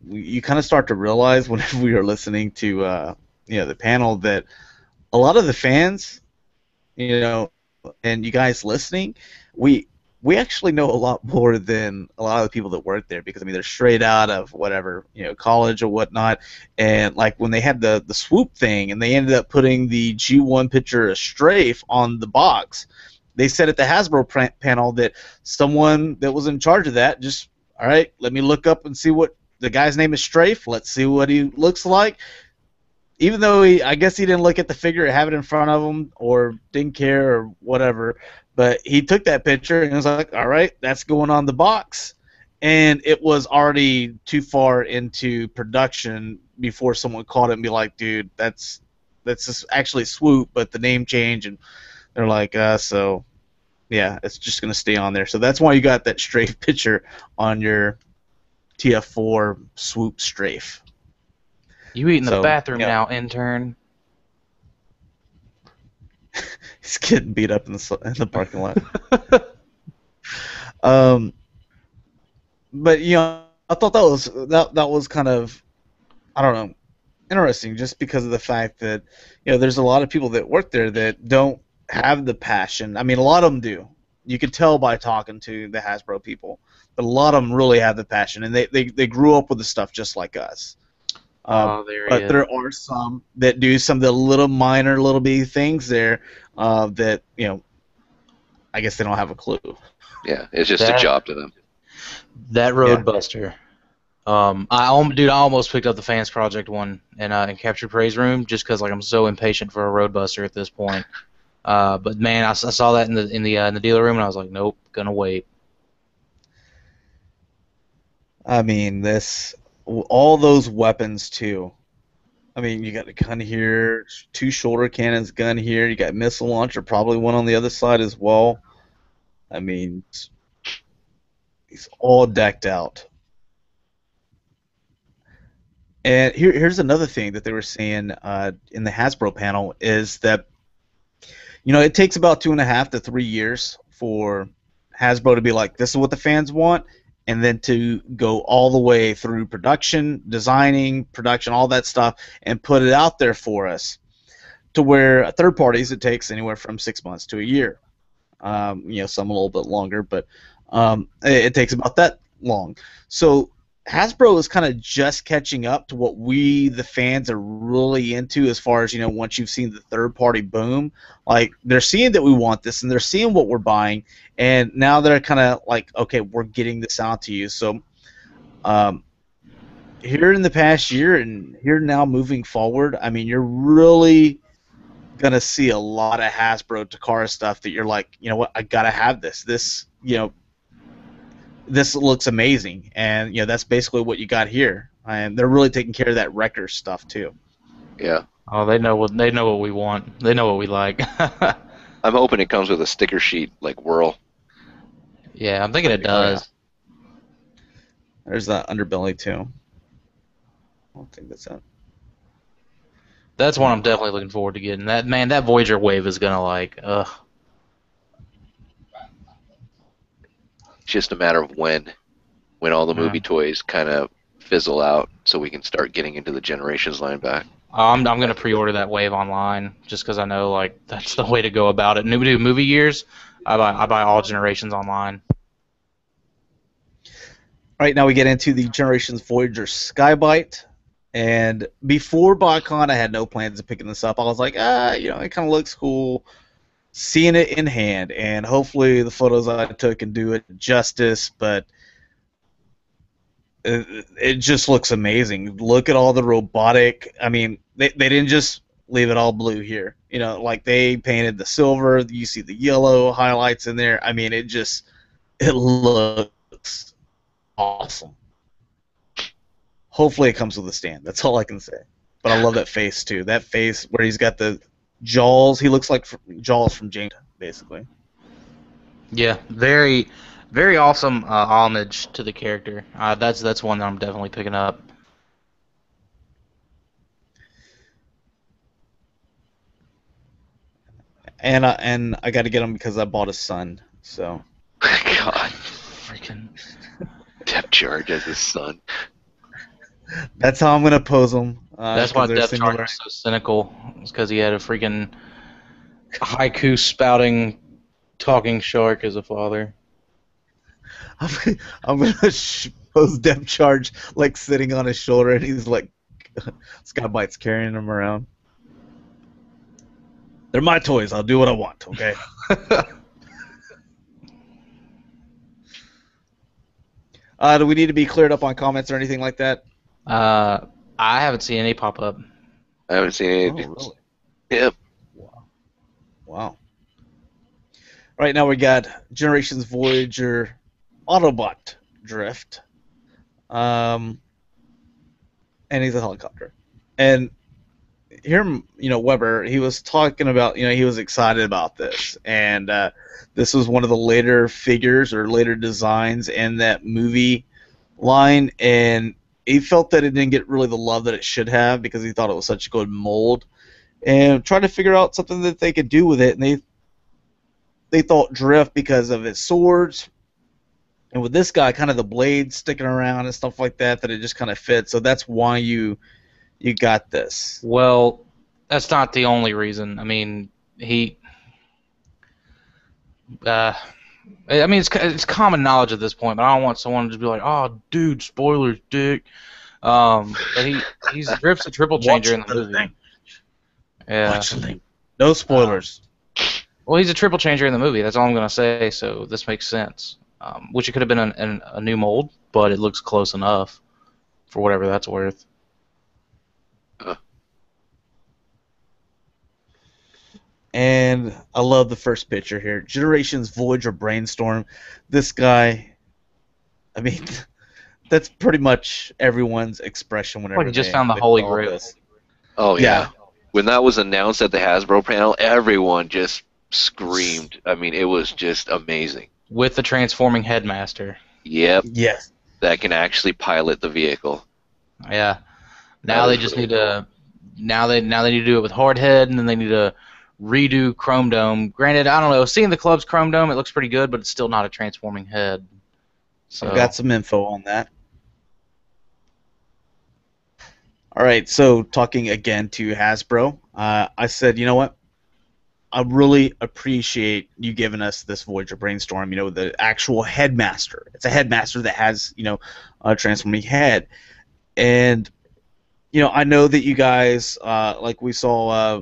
you kind of start to realize whenever we are listening to, the panel that a lot of the fans, and you guys listening, we actually know a lot more than a lot of the people that work there because, I mean, they're straight out of whatever, college or whatnot. And, like, when they had the swoop thing and they ended up putting the G1 picture of Strafe on the box, they said at the Hasbro panel that someone that was in charge of that just, all right, let me look up and see what the guy's name is. Strafe. Let's see what he looks like. Even though I guess he didn't look at the figure or have it in front of him or didn't care or whatever, but he took that picture and was like, all right, that's going on the box. And it was already too far into production before someone caught it and be like, dude, that's just actually Swoop, but the name change. And they're like, so, yeah, it's just going to stay on there. So that's why you got that Strafe picture on your TF4 Swoop Strafe. You eat in the bathroom now, intern. He's getting beat up in the parking lot. But I thought that was kind of, I don't know, interesting, just because of the fact that there's a lot of people that work there that don't have the passion. I mean, a lot of them do. You could tell by talking to the Hasbro people, but a lot of them really have the passion, and they grew up with the stuff just like us. But there are some that do some of the little minor, little bitty things there that I guess they don't have a clue. Yeah, it's just a job to them. That Roadbuster. I almost picked up the Fans Project one and Captured Praise Room just because I'm so impatient for a Roadbuster at this point. But man, I saw that in the dealer room and I was like, nope, gonna wait. I mean, all those weapons too. I mean, you got a gun here, 2 shoulder cannons, gun here. You got missile launcher, probably one on the other side as well. I mean, he's all decked out. And here's another thing that they were saying in the Hasbro panel is that it takes about 2.5 to 3 years for Hasbro to be like, this is what the fans want, and then to go all the way through production, designing, production, all that stuff, and put it out there for us. To where third parties, it takes anywhere from 6 months to a year. Some a little bit longer, but it takes about that long. So Hasbro is kind of just catching up to what we, the fans, are really into as far as, once you've seen the third-party boom. Like, they're seeing that we want this, and they're seeing what we're buying, and now they're kind of like, okay, we're getting this out to you. So here in the past year and here now moving forward, I mean, you're really going to see a lot of Hasbro Takara stuff that you're like, you know what, I got to have this. This looks amazing, and that's basically what you got here. And they're really taking care of that Wrecker stuff too. Yeah. Oh, they know what we want. They know what we like. I'm hoping it comes with a sticker sheet like Whirl. Yeah, I'm thinking it does. Yeah. There's that underbelly too. I don't think that's it. That's one I'm definitely looking forward to getting. That Voyager wave is gonna ugh. It's just a matter of when all the movie toys kind of fizzle out, so we can start getting into the Generations line back. I'm gonna pre-order that wave online just because I know like that's the way to go about it. New movie years, I buy all Generations online. Right now we get into the Generations Voyager Skybite, and before Botcon I had no plans of picking this up. I was like, it kind of looks cool. Seeing it in hand, and hopefully the photos I took can do it justice, but it just looks amazing. Look at all the robotic. I mean, they didn't just leave it all blue here. Like they painted the silver. You see the yellow highlights in there. I mean, it looks awesome. Hopefully it comes with a stand. That's all I can say. But I love that face too. That face where he's got the Jaws. He looks like Jaws from Jaim, basically. Yeah, very, very awesome homage to the character. That's one that I'm definitely picking up. And I got to get him because I bought a son. So. God, Freaking. Depth Charge as his son. That's how I'm gonna pose him. That's why Depth Charge is so cynical. It's because he had a freaking haiku spouting talking shark as a father. I'm gonna pose Depth Charge like sitting on his shoulder, and he's like, Skybite's carrying him around. They're my toys. I'll do what I want. Okay. Do we need to be cleared up on comments or anything like that? I haven't seen any pop up. I haven't seen anything. Oh, really? Yep. Wow. Right now we got Generations Voyager Autobot Drift. And he's a helicopter. And here, Weber, he was talking about, he was excited about this. And this was one of the later figures or later designs in that movie line. And he felt that it didn't get really the love that it should have because he thought it was such a good mold. And tried to figure out something that they could do with it. And they thought Drift because of his swords. And with this guy, kind of the blade sticking around and stuff like that, that it just kind of fits. So that's why you got this. Well, that's not the only reason. I mean, it's common knowledge at this point, but I don't want someone to just be like, "Oh, dude, spoilers, dick." But he's Drift's a triple changer in the movie. Thing. Yeah. Watch the thing. No spoilers. Well, he's a triple changer in the movie. That's all I'm gonna say. So this makes sense. Which it could have been a new mold, but it looks close enough for whatever that's worth. And I love the first picture here. Generations Voyager Brainstorm. This guy, I mean, that's pretty much everyone's expression whenever he just found the Holy Grail. This. Oh, yeah. When that was announced at the Hasbro panel, everyone just screamed. I mean, it was just amazing. With the transforming headmaster. Yep. Yes. That can actually pilot the vehicle. Yeah. Now they just need to. Now they need to do it with Hardhead, and then they need to redo Chrome Dome. Granted, I don't know. Seeing the club's Chrome Dome, it looks pretty good, but it's still not a transforming head. So I've got some info on that. All right, so talking again to Hasbro, I said, you know what? I really appreciate you giving us this Voyager Brainstorm, the actual headmaster. It's a headmaster that has, a transforming head. And, I know that you guys, like we saw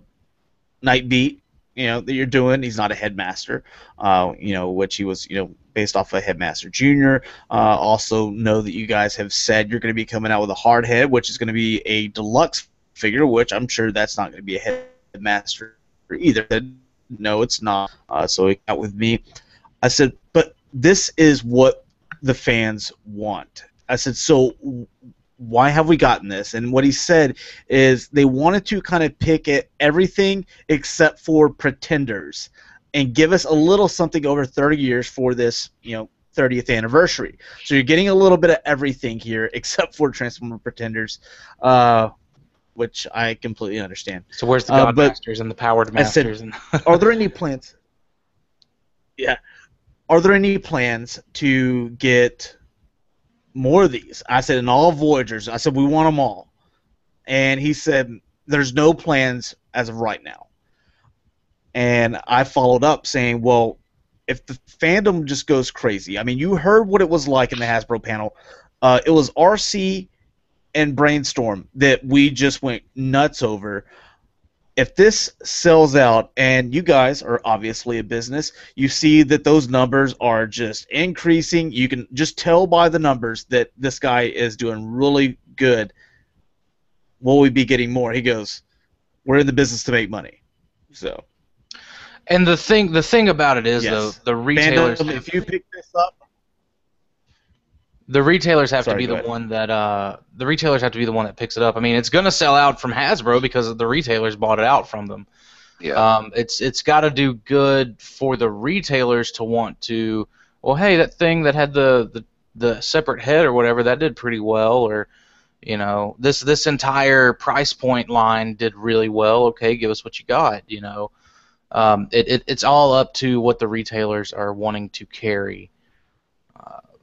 Nightbeat, that you're doing. He's not a headmaster, which he was, based off of Headmaster Jr. Also know that you guys have said you're going to be coming out with a hard head, which is going to be a deluxe figure, which I'm sure that's not going to be a headmaster either. No, it's not. So he got with me. I said, but this is what the fans want. I said, so why have we gotten this? And what he said is they wanted to kind of pick at everything except for Pretenders and give us a little something over 30 years for this, 30th anniversary. So you're getting a little bit of everything here except for Transformer Pretenders, which I completely understand. So where's the God Masters and the Powered Masters? Said, are there any plans? Yeah. are there any plans to get more of these? I said, in all Voyagers. I said, we want them all. And he said, there's no plans as of right now. And I followed up saying, well, if the fandom just goes crazy, I mean, you heard what it was like in the Hasbro panel. It was RC and Brainstorm that we just went nuts over. If this sells out, and you guys are obviously a business, you see that those numbers are just increasing. You can just tell by the numbers that this guy is doing really good. Will we be getting more? He goes, we're in the business to make money. So. And the thing about it is, Yes. though, the retailers. Fandom, if you pick this up, the retailers have to be go the ahead. one that picks it up. I mean, it's going to sell out from Hasbro because the retailers bought it out from them. Yeah. It's got to do good for the retailers to want to. Well, hey, that thing that had the separate head or whatever, that did pretty well. Or, you know, this entire price point line did really well. Okay, give us what you got. You know, it's all up to what the retailers are wanting to carry.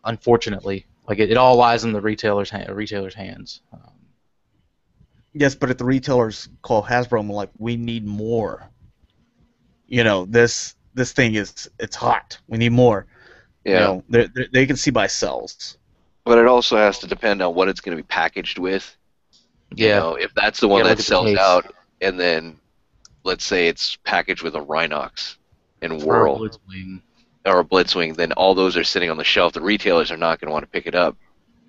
Unfortunately. Like it all lies in the retailer's hands. yes, but if the retailers call Hasbro and like, we need more. You know, this thing it's hot. We need more. Yeah. You know, they can see by sales. But it also has to depend on what it's going to be packaged with. Yeah. You know, if that's the one Yeah, look that at the sells case. out, and then let's say it's packaged with a Rhinox and Or a Whirl Blitzwing. or a Blitzwing, then all those are sitting on the shelf. The retailers are not going to want to pick it up,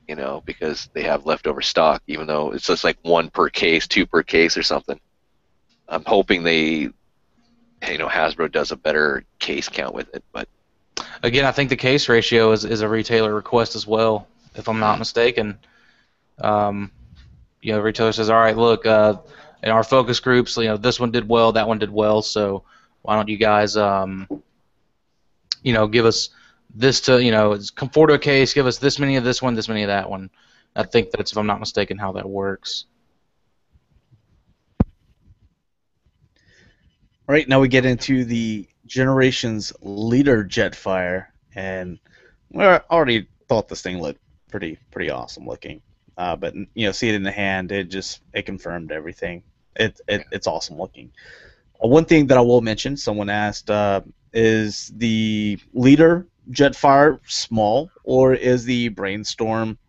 you know, because they have leftover stock, even though it's just like 1 per case, 2 per case or something. I'm hoping Hasbro does a better case count with it, but Again, I think the case ratio is a retailer request as well, if I'm not mistaken. You know, the retailer says, all right, look, in our focus groups, you know, this one did well, that one did well, so why don't you guys, you know, give us this to, you know, come forward to a case, give us this many of this one, this many of that one. I think that's, if I'm not mistaken, how that works. All right, now we get into the Generations Leader Jetfire, and we already thought this thing looked pretty awesome looking. But you know, see it in the hand, it confirmed everything. It's awesome looking. One thing that I will mention, someone asked, is the Leader Jetfire small, or is the Brainstorm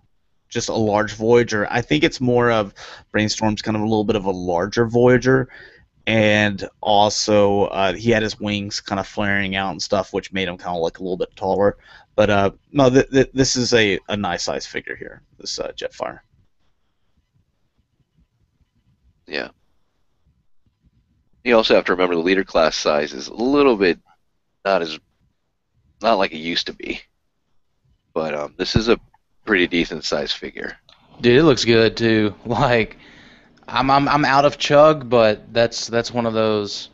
just a large Voyager? I think it's more of Brainstorm's kind of a little bit of a larger Voyager. And also, he had his wings kind of flaring out and stuff, which made him kind of look a little bit taller. But no, this is a nice size figure here, this Jetfire. yeah. You also have to remember the leader class size is a little bit not like it used to be. But this is a pretty decent size figure. Dude, it looks good too. Like, I'm out of chug, but that's one of those.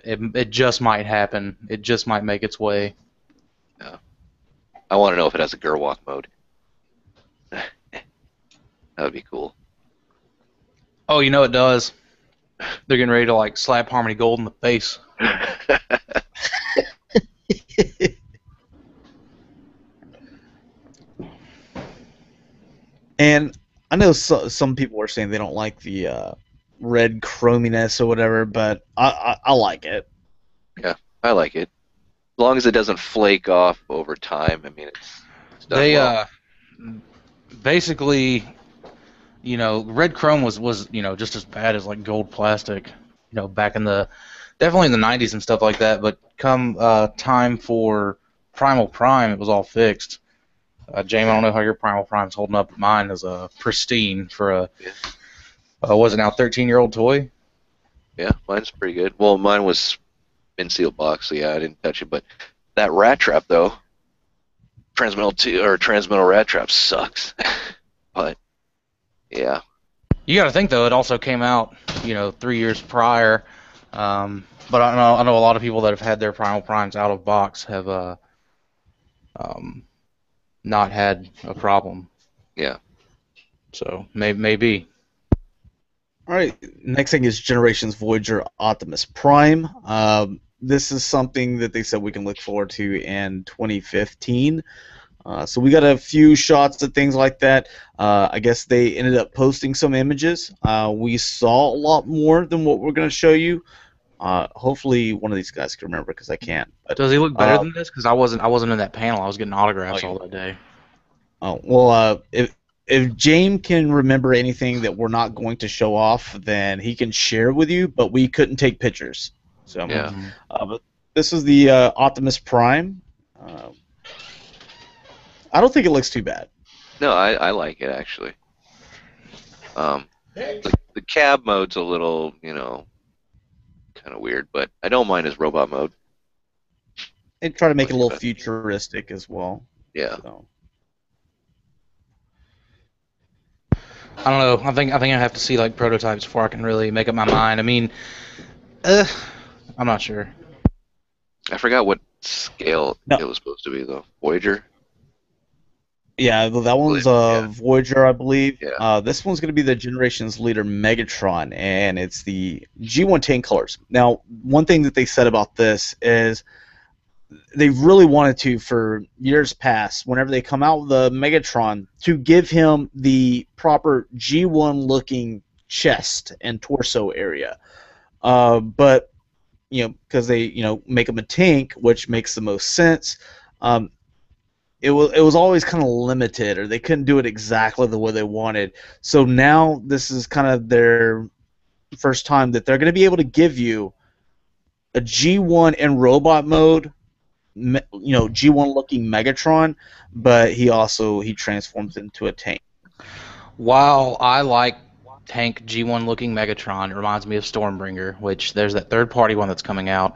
It just might happen. It just might make its way. Yeah. I want to know if it has a Gerwalk mode. That would be cool. Oh, you know it does. They're getting ready to like slap Harmony Gold in the face. And I know some people are saying they don't like the red chrominess or whatever, but I like it. Yeah, I like it. As long as it doesn't flake off over time. I mean, it's done They well. basically, you know, red chrome was you know just as bad as like gold plastic, you know, back in definitely in the 90s and stuff like that. But come time for Primal Prime, it was all fixed. Jaim, I don't know how your Primal Prime's holding up. Mine is pristine for a was it now 13-year-old toy? Yeah, mine's pretty good. Well, mine was in sealed box, so yeah, I didn't touch it. But that rat trap, though, transmetal rat trap sucks. But yeah, You got to think though, it also came out, you know, 3 years prior. But I know a lot of people that have had their Primal Primes out of box have not had a problem. yeah. So maybe. All right, next thing is Generations Voyager Optimus Prime. this is something that they said we can look forward to in 2015. So we got a few shots of things like that. I guess they ended up posting some images. We saw a lot more than what we're going to show you. Hopefully one of these guys can remember because I can't. But, Does he look better than this? Because I wasn't in that panel. I was getting autographs all that day. Oh well, if Jaim can remember anything that we're not going to show off, then he can share with you. But we couldn't take pictures. So Yeah. But this is the Optimus Prime. I don't think it looks too bad. No, I like it actually. The cab mode's a little, kind of weird, but I don't mind his robot mode. They try to make it a little futuristic as well. Yeah. So. I don't know. I think I have to see like prototypes before I can really make up my mind. I mean, I'm not sure. I forgot what scale it was supposed to be though. Voyager. Yeah, that one's Voyager, I believe. Yeah. This one's going to be the Generations Leader Megatron, and it's the G110 colors. Now, one thing that they said about this is they really wanted to, for years past, whenever they come out with the Megatron, to give him the proper G1 looking chest and torso area. But, because they, make him a tank, which makes the most sense, it was always kind of limited, or they couldn't do it exactly the way they wanted. So now this is kind of their first time that they're going to be able to give you a G1 in robot mode, G1 looking Megatron, but he transforms into a tank. While I like tank G1 looking Megatron, it reminds me of Stormbringer, which there's that third party one that's coming out.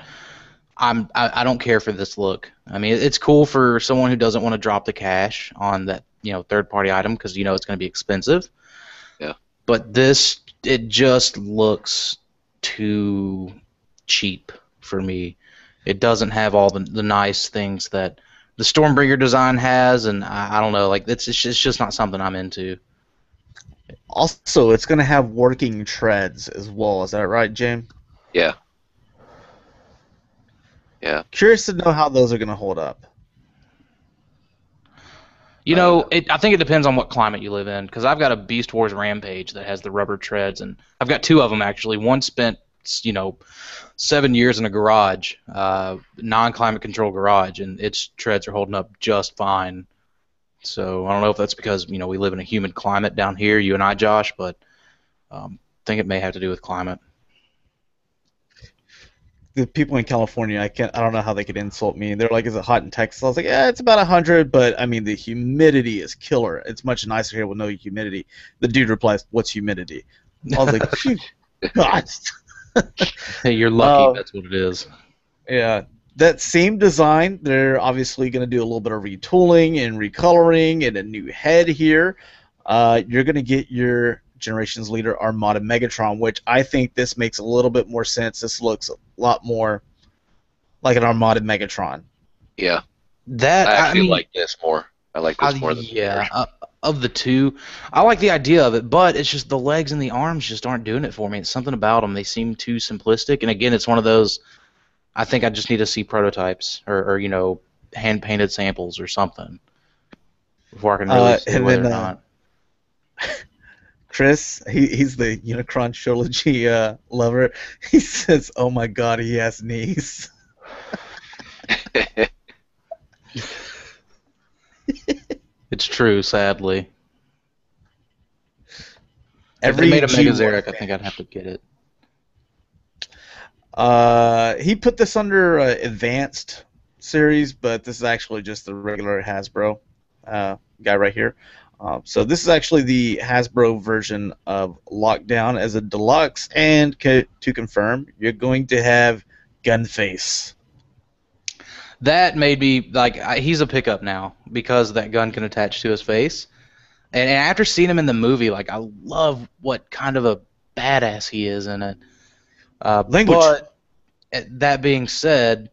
I don't care for this look. I mean, it's cool for someone who doesn't want to drop the cash on that third party item because it's going to be expensive. Yeah. But it just looks too cheap for me. It doesn't have all the nice things that the Stormbringer design has, and I don't know, like it's just not something I'm into. Also, it's going to have working treads as well. Is that right, Jaim? Yeah. Yeah. Curious to know how those are going to hold up. I think it depends on what climate you live in, because I've got a Beast Wars Rampage that has the rubber treads, and I've got two of them actually. One spent 7 years in a garage, non-climate control garage, and its treads are holding up just fine. So I don't know if that's because we live in a humid climate down here, you and I, Josh, but I think it may have to do with climate. The people in California, I don't know how they could insult me. They're like, "Is it hot in Texas?" I was like, "Yeah, it's about 100, but I mean the humidity is killer. It's much nicer here with no humidity." The dude replies, "What's humidity?" I was like, "Phew, God." Hey, you're lucky. That's what it is. Yeah, that same design. They're obviously going to do a little bit of retooling and recoloring and a new head here. You're going to get your Generations Leader Armada Megatron, which I think this makes a little bit more sense. This looks a lot more like an Armada Megatron. Yeah. I actually like this more. I like this more than the of the two. I like the idea of it, but it's just the legs and the arms just aren't doing it for me. It's something about them. They seem too simplistic. And again, it's one of those, I think I just need to see prototypes or hand-painted samples or something before I can really see whether or not. Chris, he's the Unicron trilogy lover. He says, "Oh my God, he has knees." It's true, sadly. If Every they made a Megazeric, I think I'd have to get it. He put this under Advanced series, but this is actually just the regular Hasbro guy right here. So this is actually the Hasbro version of Lockdown as a deluxe, and to confirm, you're going to have Gunface. That made me like he's a pickup now because that gun can attach to his face. And after seeing him in the movie, like I love what kind of a badass he is in it. Language. But that being said,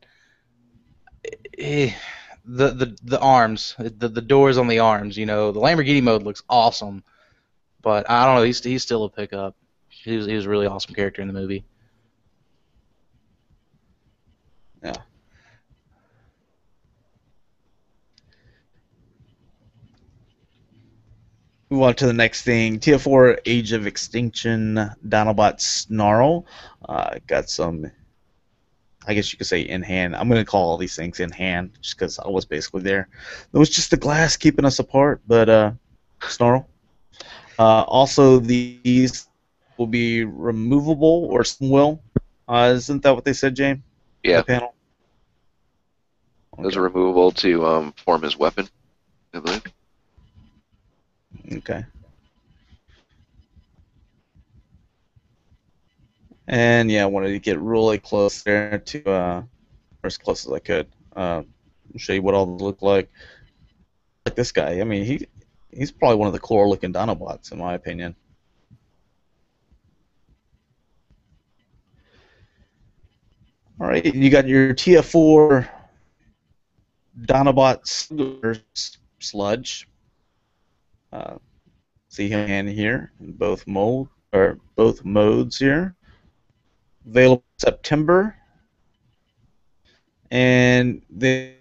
the arms, the doors on the arms, the Lamborghini mode looks awesome, but I don't know, he's still a pickup. He was a really awesome character in the movie. Yeah. Move on to the next thing. TF4 Age of Extinction Dinobot Snarl. Got some, I guess you could say, in hand. I'm going to call all these things in hand just because I was basically there. It was just the glass keeping us apart, but Snarl. Also, these will be removable, or some will. Isn't that what they said, James? Yeah, The panel? those Okay. are removable to form his weapon, I believe. Okay. And yeah, I wanted to get really close there to, or as close as I could. Show you what all those look like. Like this guy. I mean, he's probably one of the cooler looking Dinobots in my opinion. All right, you got your TF4 Dinobot sludge. See him in here in both modes here. Available September, and they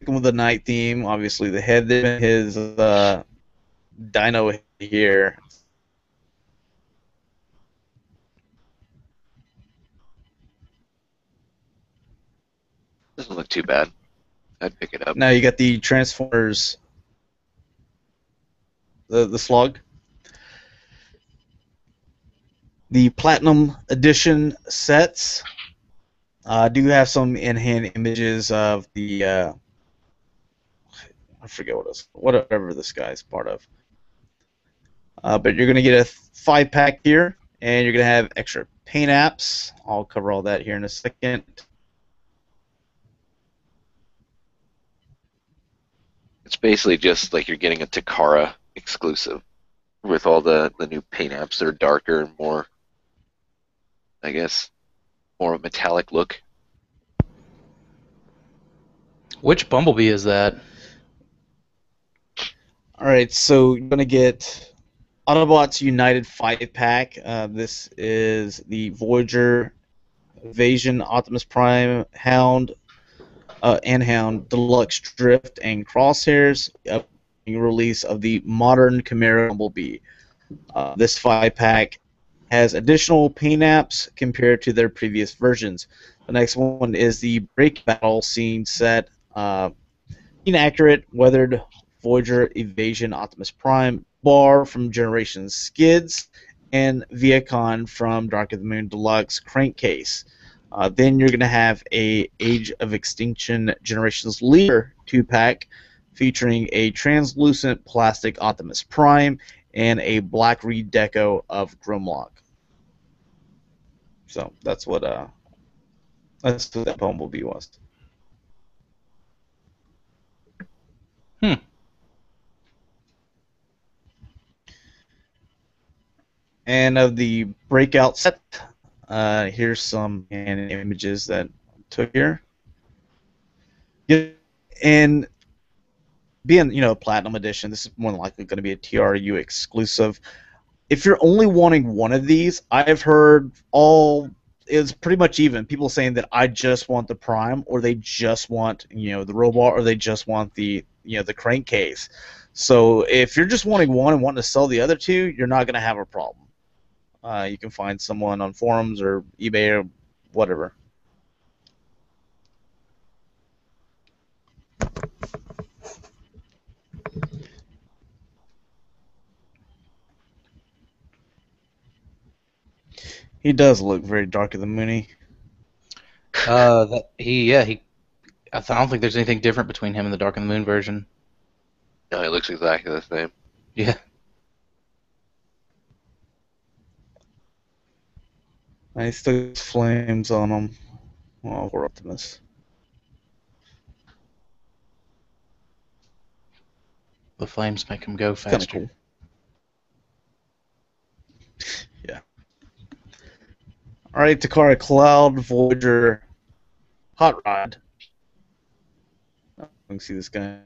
with the night theme. Obviously, the head there, his dino here. Doesn't look too bad. I'd pick it up. Now you got the Transformers, the slug. The Platinum Edition sets do have some in-hand images of the I forget whatever this guy's part of. But you're gonna get a 5-pack here, and you're gonna have extra paint apps. I'll cover all that here in a second. It's basically just like you're getting a Takara exclusive with all the new paint apps that are darker and more, I guess, more of a metallic look. Which Bumblebee is that? All right, so you're gonna get Autobots United 5-pack. This is the Voyager, Invasion, Optimus Prime, Hound, and Hound, Deluxe Drift, and Crosshairs. Upcoming release of the modern Camaro Bumblebee. This 5-pack has additional paint apps compared to their previous versions. The next one is the Break Battle Scene set. Inaccurate, weathered Voyager, Evasion, Optimus Prime, Bar from Generations Skids, and Viacon from Dark of the Moon Deluxe Crankcase. Then you're going to have a Age of Extinction Generations Leader 2-pack featuring a translucent plastic Optimus Prime and a black redeco of Grimlock. So that's what that Bumblebee was. And of the breakout set, here's some images that I took here. And being, Platinum Edition, this is more than likely going to be a TRU exclusive. If you're only wanting one of these, I've heard it's pretty much even. People saying that I just want the Prime, or they just want, the robot, or they just want the crankcase. So if you're just wanting one and wanting to sell the other two, you're not going to have a problem. You can find someone on forums or eBay or whatever. He does look very Dark of the Moony. I don't think there's anything different between him and the Dark of the Moon version. No, it looks exactly the same. Yeah. I still got flames on him. Oh, we're Optimus. The flames make him go It's kind of faster. cool. Yeah. All right, Takara Cloud Voyager Hot Rod. You can see this guy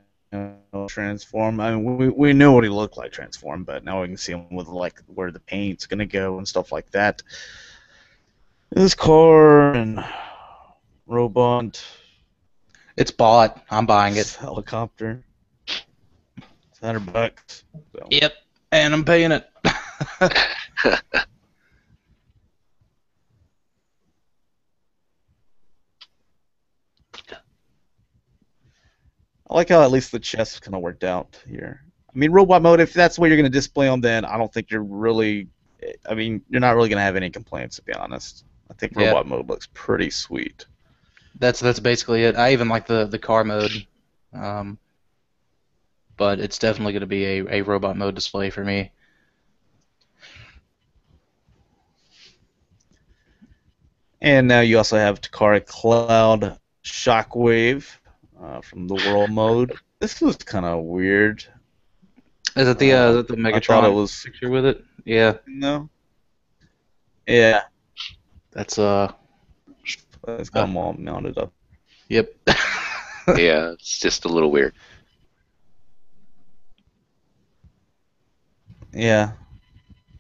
transform. I mean, we knew what he looked like transform, but now we can see him with like where the paint's gonna go and stuff like that. This car and robot. It's bought. I'm buying it. Helicopter. It's $100. So. Yep, and I'm paying it. I like how at least the chest kind of worked out here. I mean, robot mode, if that's what you're going to display on, then I don't think you're really... I mean, you're not really going to have any complaints, to be honest. I think robot mode looks pretty sweet. That's basically it. I even like the car mode. But it's definitely going to be a robot mode display for me. And now you also have Takara Cloud Shockwave from the world mode. This was kind of weird. Is it the Megatron I thought it was picture with it? Yeah. No. Yeah. That's It's got them all mounted up. Yep. Yeah, it's just a little weird. Yeah.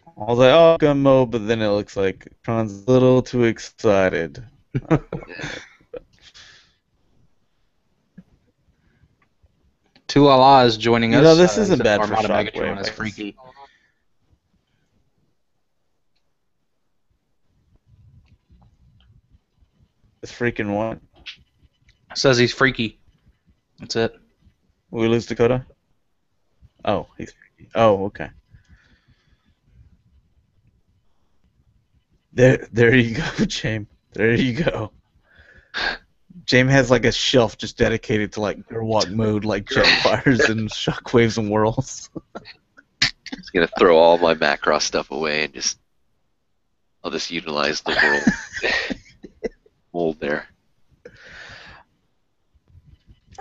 I was like, oh, gun mode, but then it looks like Tron's a little too excited. Tulala is joining us. This isn't bad for Megatron Shockwave. is freaky. It's freaking what? Says he's freaky. That's it. We lose Dakota? Oh, he's freaky. Oh, okay. There you go, Jaim. There you go. Jaim has like a shelf just dedicated to like airwalk mode, like jet fires and shockwaves and whirls. Just gonna throw all my Macross stuff away and I'll just utilize the world mold there.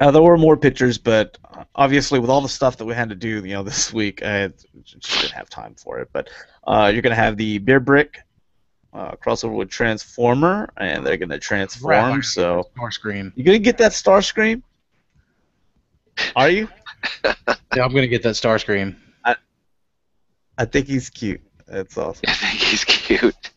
There were more pictures, but obviously with all the stuff that we had to do, this week, I just didn't have time for it. But you're gonna have the beer brick crossover with Transformer, and they're gonna transform. Right, so Starscream. you gonna get that Starscream? Are you? Yeah, I'm gonna get that Starscream. I think he's cute. That's awesome. I think he's cute.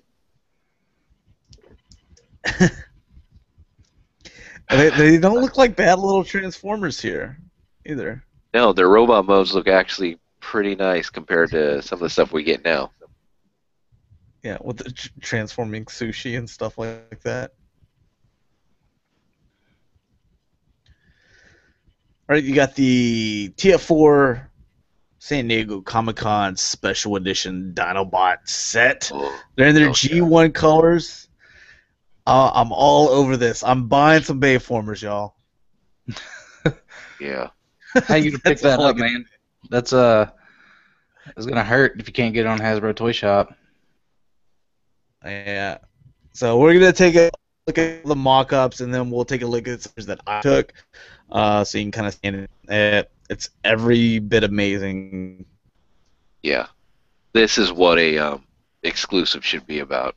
They don't look like bad little Transformers here, either. No, their robot modes look actually pretty nice compared to some of the stuff we get now. Yeah, with the transforming sushi and stuff like that. All right, you got the TF4 San Diego Comic-Con Special Edition Dinobot set. They're in their G1 colors. I'm all over this. I'm buying some Bayformers, y'all. Yeah. How you gonna pick that up, man? That's it's gonna hurt if you can't get it on Hasbro Toy Shop. Yeah. So we're gonna take a look at the mock-ups, and then we'll take a look at some that I took, so you can kind of see it. It's every bit amazing. Yeah. This is what a exclusive should be about.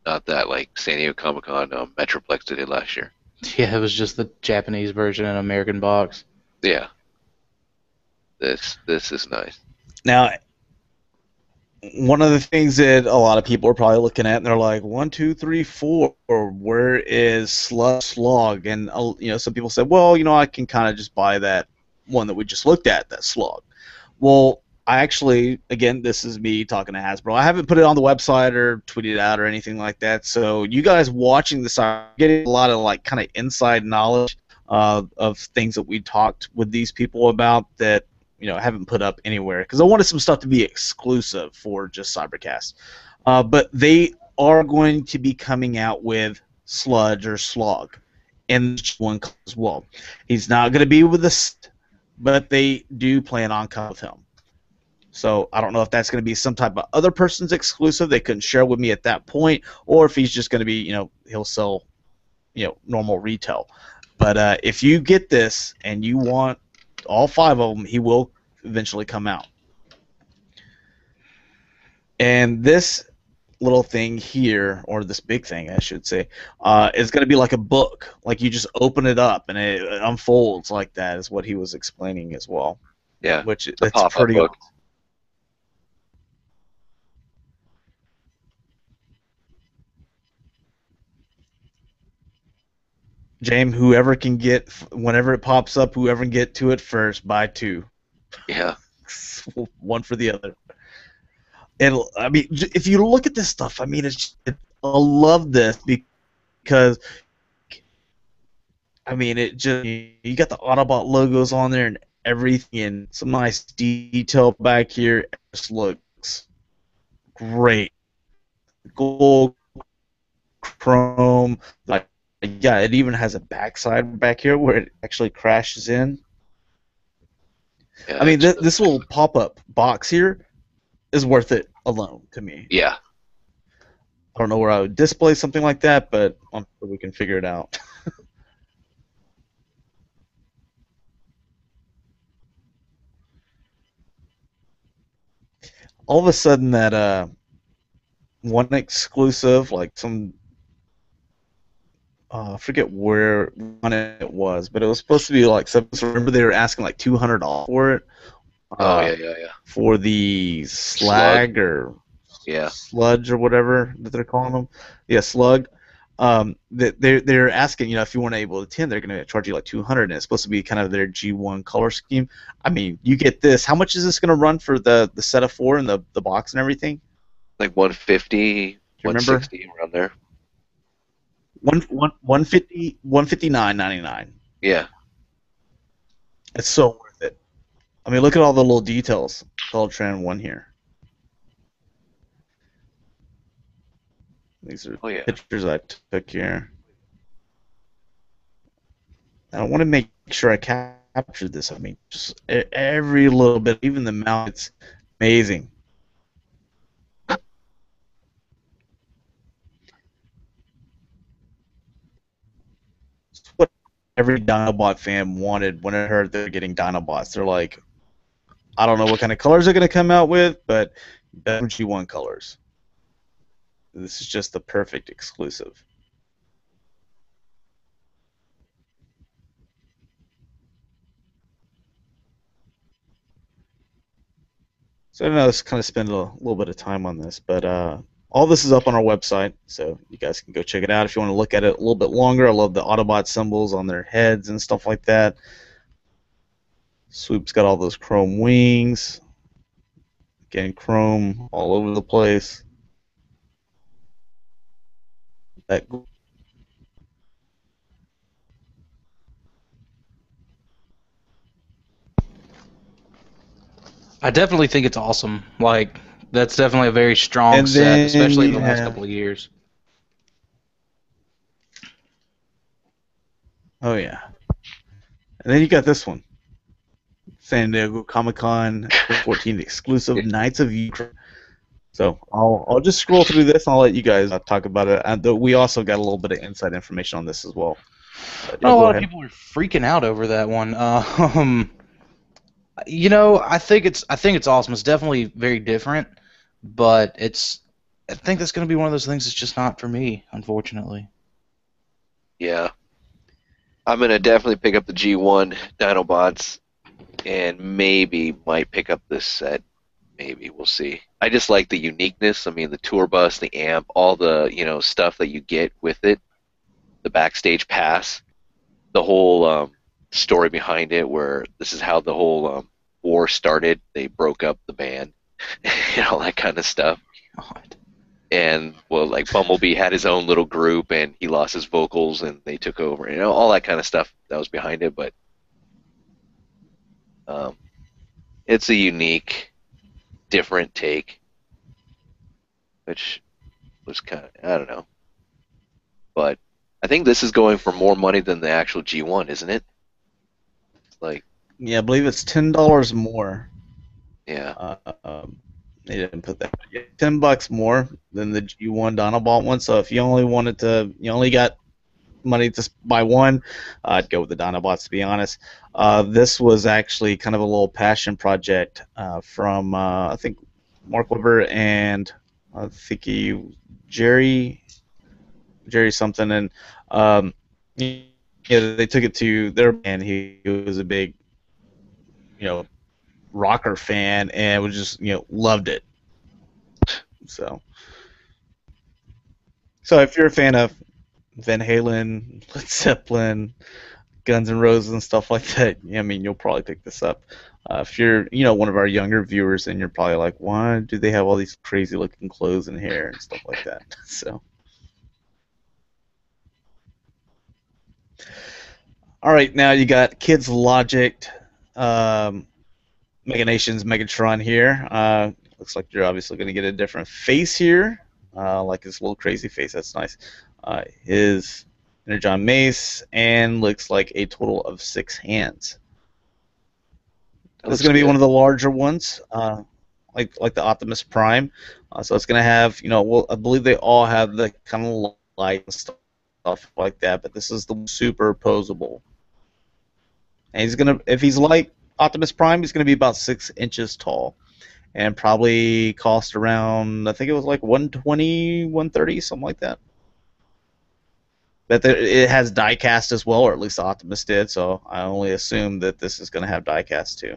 Not that like San Diego Comic-Con Metroplex did last year. Yeah, it was just the Japanese version in an American box. Yeah. This is nice. Now, one of the things that a lot of people are probably looking at, and they're like, 1, 2, 3, 4, or where is Slug? And some people said, well, I can kind of just buy that one that we just looked at, that Slug. Well, I actually, again, this is me talking to Hasbro. I haven't put it on the website or tweeted it out or anything like that. So you guys watching this are getting a lot of like kind of inside knowledge of things that we talked with these people about that haven't put up anywhere, because I wanted some stuff to be exclusive for just Cybercast. But they are going to be coming out with Sludge or Slog in one as well. He's not going to be with us, but they do plan on coming with him. So I don't know if that's going to be some type of other person's exclusive they couldn't share with me at that point, or if he's just going to be, he'll sell, normal retail. But if you get this and you want all 5 of them, he will eventually come out. And this little thing here, or this big thing, I should say, is going to be like a book. Like you just open it up and it unfolds like that, is what he was explaining as well. Yeah, which that's pretty book. awesome. Jaim, whoever can get, whenever it pops up, whoever can get to it first, buy 2. Yeah. One for the other. And I mean, if you look at this stuff, I mean, I love this because, I mean, it just, you got the Autobot logos on there and everything, and some nice detail back here. It just looks great. Gold, chrome, like, yeah, it even has a backside back here where it actually crashes in. Yeah, I mean, this little pop-up box here is worth it alone to me. Yeah. I don't know where I would display something like that, but I'm sure we can figure it out. All of a sudden, that one exclusive, like some, I forget where one it was, but it was supposed to be like, remember they were asking like $200 for it. Oh yeah. For the slag or sludge or whatever that they're calling them. Yeah, slug. They're asking, if you weren't able to attend, they're going to charge you like $200, and it's supposed to be kind of their G1 color scheme. I mean, you get this. How much is this going to run for the set of 4 and the box and everything? Like 150, 160 around there. 159.99. Yeah. It's so worth it. I mean, look at all the little details. Color Trend 1 here. These are pictures I took here. I want to make sure I captured this. I mean, just every little bit, even the mouth, it's amazing. It's what every Dinobot fan wanted when it heard they're getting Dinobots. They're like, I don't know what kind of colors they're going to come out with, but G1 colors. This is just the perfect exclusive. So I know I kind of spend a little bit of time on this, but all this is up on our website, so you guys can go check it out if you want to look at it a little bit longer. I love the Autobot symbols on their heads and stuff like that. Swoop's got all those chrome wings. Again, chrome all over the place. That I definitely think it's awesome. Like, that's definitely a very strong set, especially in the last couple of years. Oh, yeah. And then you got this one. San Diego Comic-Con 14 exclusive Knights of Ukraine. So I'll just scroll through this and I'll let you guys talk about it. And we also got a little bit of inside information on this as well. But, yeah, a lot of people are freaking out over that one. I think it's awesome. It's definitely very different, but I think that's going to be one of those things that's just not for me, unfortunately. Yeah. I'm going to definitely pick up the G1 Dinobots and maybe might pick up this set. Maybe. We'll see. I just like the uniqueness. I mean, the tour bus, the amp, all the, stuff that you get with it, the backstage pass, the whole story behind it where this is how the whole war started. They broke up the band, all that kind of stuff. God. And, well, like Bumblebee had his own little group and he lost his vocals and they took over, all that kind of stuff that was behind it. But it's a unique, different take, which was kind of, I don't know. But I think this is going for more money than the actual G1, isn't it? Like, yeah, I believe it's $10 more. Yeah. They didn't put that. $10 more than the G1 Dinobot one. So if you only got money to buy one, I'd go with the Dinobots, to be honest. This was actually kind of a little passion project from I think Mark Weber and I think Jerry something, and they took it to their band. He was a big rocker fan and was just loved it. So if you're a fan of Van Halen, Led Zeppelin, Guns N' Roses, and stuff like that, I mean, you'll probably pick this up. If you're, one of our younger viewers, then you're probably like, why do they have all these crazy looking clothes and hair and stuff like that? So, all right, now you got Kids Logic, Mega Nations, Megatron here. Looks like you're obviously going to get a different face here, like his little crazy face. That's nice. His Energon Mace, and looks like a total of 6 hands. This is going to be one of the larger ones, like the Optimus Prime. So it's going to have, well, I believe they all have the kind of light and stuff like that, but this is the superposable. And he's going to, if he's like Optimus Prime, he's going to be about 6 inches tall, and probably cost around, I think it was like 120, 130, something like that. But it has die-cast as well, or at least Optimus did, so I only assume that this is going to have die-cast too.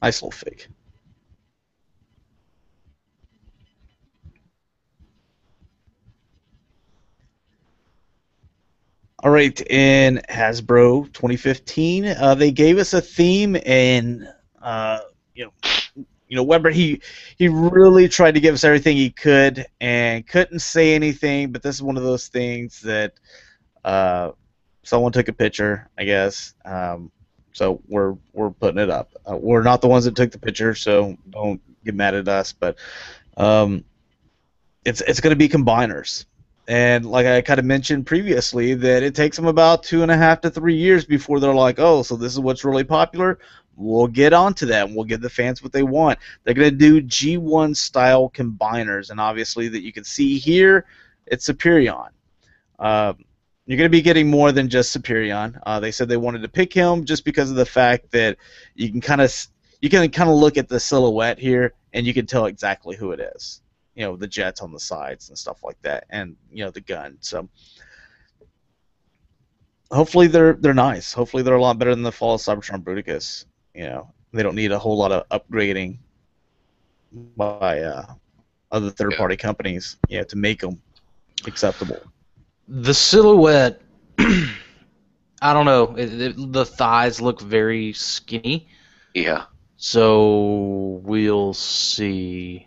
Nice little fig. All right, in Hasbro 2015, they gave us a theme, and Weber, he really tried to give us everything he could and couldn't say anything. But this is one of those things that someone took a picture, I guess. So we're putting it up. We're not the ones that took the picture, so don't get mad at us. But it's going to be combiners. And like I kind of mentioned previously, that it takes them about 2.5 to 3 years before they're like, oh, so this is what's really popular. We'll get onto that, and we'll give the fans what they want. They're going to do G1 style combiners, and obviously that you can see here, it's Superion. You're going to be getting more than just Superion. They said they wanted to pick him just because of the fact that you can kind of look at the silhouette here, and you can tell exactly who it is. The jets on the sides and stuff like that, and the gun. So hopefully they're nice. Hopefully they're a lot better than the Fall of Cybertron Bruticus. They don't need a whole lot of upgrading by other third-party companies, to make them acceptable. The silhouette, I don't know. The thighs look very skinny. Yeah. So we'll see.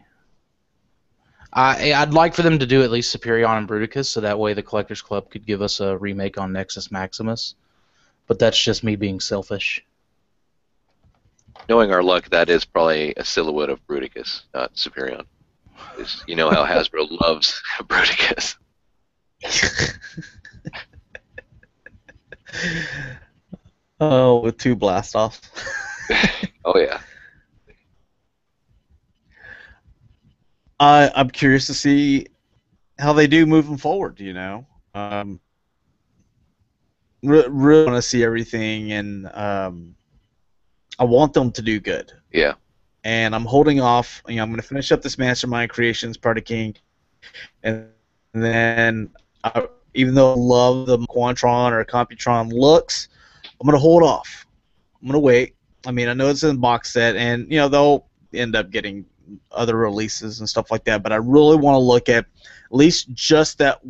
I'd like for them to do at least Superion and Bruticus, so that way the Collectors Club could give us a remake on Nexus Maximus. But that's just me being selfish. Knowing our luck, that is probably a silhouette of Bruticus, not Superion. You know how Hasbro loves Bruticus. Oh, with 2 blast-offs. Oh, yeah. I'm curious to see how they do moving forward. Really want to see everything, and I want them to do good. Yeah. And I'm holding off. I'm going to finish up this Mastermind Creations Party King, and then even though I love the Quantron or Computron looks, I'm going to hold off. I'm going to wait. I mean, I know it's in the box set, and they'll end up getting other releases and stuff like that, but I really want to look at least just that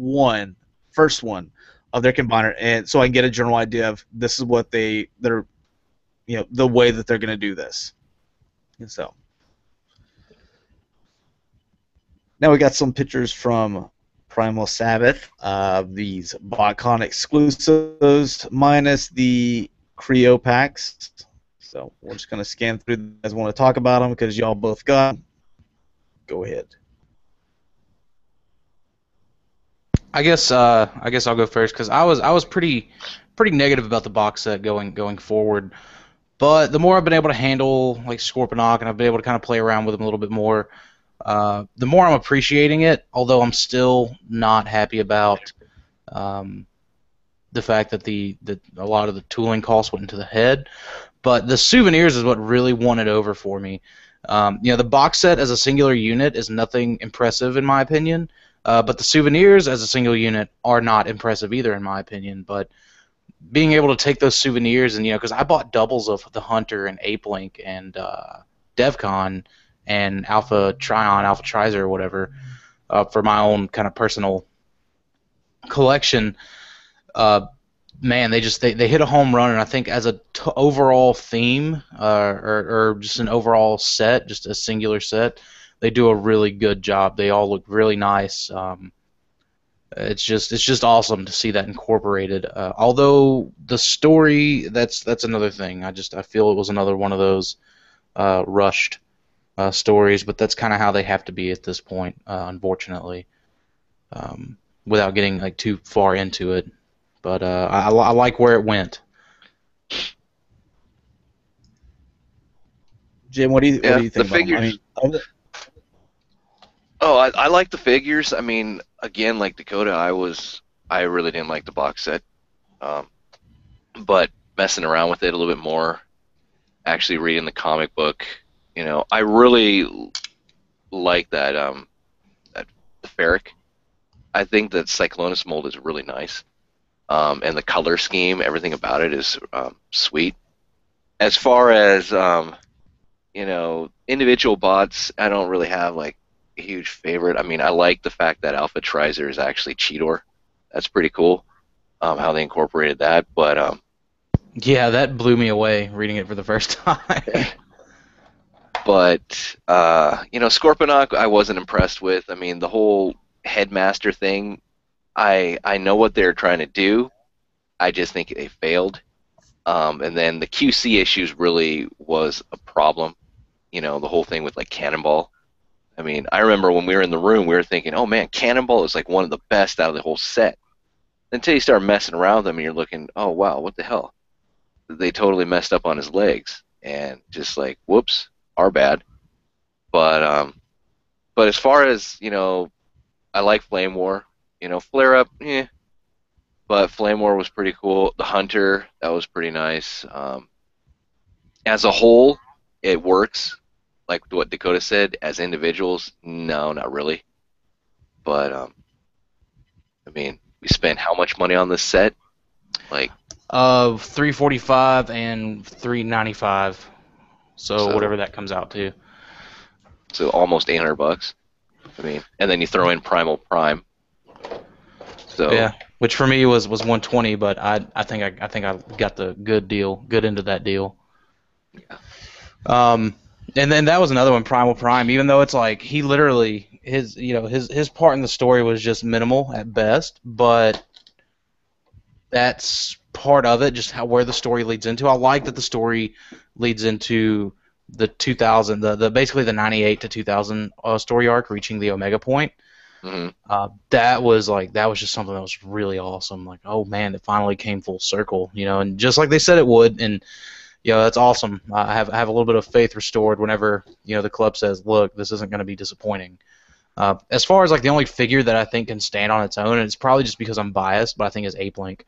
first one of their combiner, and so I can get a general idea of this is what they're the way that they're going to do this. And so now we got some pictures from PrimalSabbath, these Botcon exclusives minus the Creo packs. So we're just going to scan through. You guys want to talk about them because y'all both got them. Go ahead. I guess I'll go first because I was pretty negative about the box set going forward. But the more I've been able to handle like Scorponok, and I've been able to kind of play around with them a little bit more, the more I'm appreciating it. Although I'm still not happy about the fact that a lot of the tooling costs went into the head. But the souvenirs is what really won it over for me. The box set as a singular unit is nothing impressive in my opinion, but the souvenirs as a single unit are not impressive either in my opinion. But being able to take those souvenirs and, because I bought doubles of the Hunter and Ape Link and DevCon and Alpha Trion, Alpha Trizer or whatever for my own kind of personal collection. Man, they hit a home run, and I think as a overall theme or just an overall set, just a singular set, they do a really good job. They all look really nice. It's just awesome to see that incorporated. Although the story, that's another thing. I feel it was another one of those rushed stories, but that's kind of how they have to be at this point, unfortunately. Without getting like too far into it, but I like where it went. Jim, what do you think the about figures? them? I like the figures. I mean, again, like Dakota, I really didn't like the box set, but messing around with it a little bit more, actually reading the comic book, I really like that that Ferric. I think that Cyclonus mold is really nice, and the color scheme, everything about it is sweet. As far as individual bots, I don't really have like a huge favorite. I mean, I like the fact that Alpha Trizer is actually Cheetor. That's pretty cool, how they incorporated that. But yeah, that blew me away reading it for the first time. But Scorponok, I wasn't impressed with. I mean, the whole headmaster thing, I know what they're trying to do. I just think they failed. And then the QC issues really was a problem. The whole thing with like Cannonball. I mean, I remember when we were in the room, we were thinking, oh man, Cannonball is like one of the best out of the whole set. Until you start messing around with them and you're looking, oh wow, what the hell? They totally messed up on his legs. And just like, whoops, our bad. But as far as, I like Flame War. Flare Up, but Flame War was pretty cool. The Hunter, that was pretty nice. As a whole, it works. Like what Dakota said, as individuals, no, not really. But I mean, we spent how much money on this set? Like $345 and $395. So whatever that comes out to. So almost $800. I mean, and then you throw in Primal Prime. So yeah, which for me was $120, but I think I got the good end of that deal. Yeah. And then that was another one, Primal Prime. Even though it's like he literally his part in the story was just minimal at best, but that's part of it, just where the story leads into. I like that the story leads into the 2000, the basically the 98 to 2000 story arc, reaching the Omega point. Mm-hmm. That was just something that was really awesome. Like, oh man, it finally came full circle, and just like they said it would, and that's awesome. I have a little bit of faith restored whenever the club says, look, this isn't going to be disappointing. As far as like the only figure that I think can stand on its own, and it's probably just because I'm biased, but I think is Ape Link.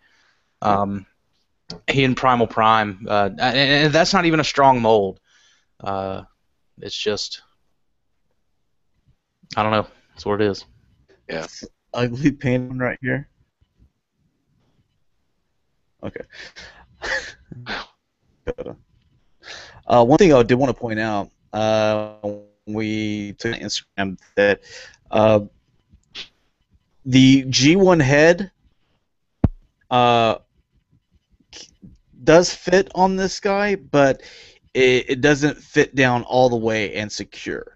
He and Primal Prime, and that's not even a strong mold. It's just, I don't know. That's what it is. Yeah. Ugly paint one right here. Okay. One thing I did want to point out, we took on Instagram that the G1 head does fit on this guy, but it doesn't fit down all the way and secure.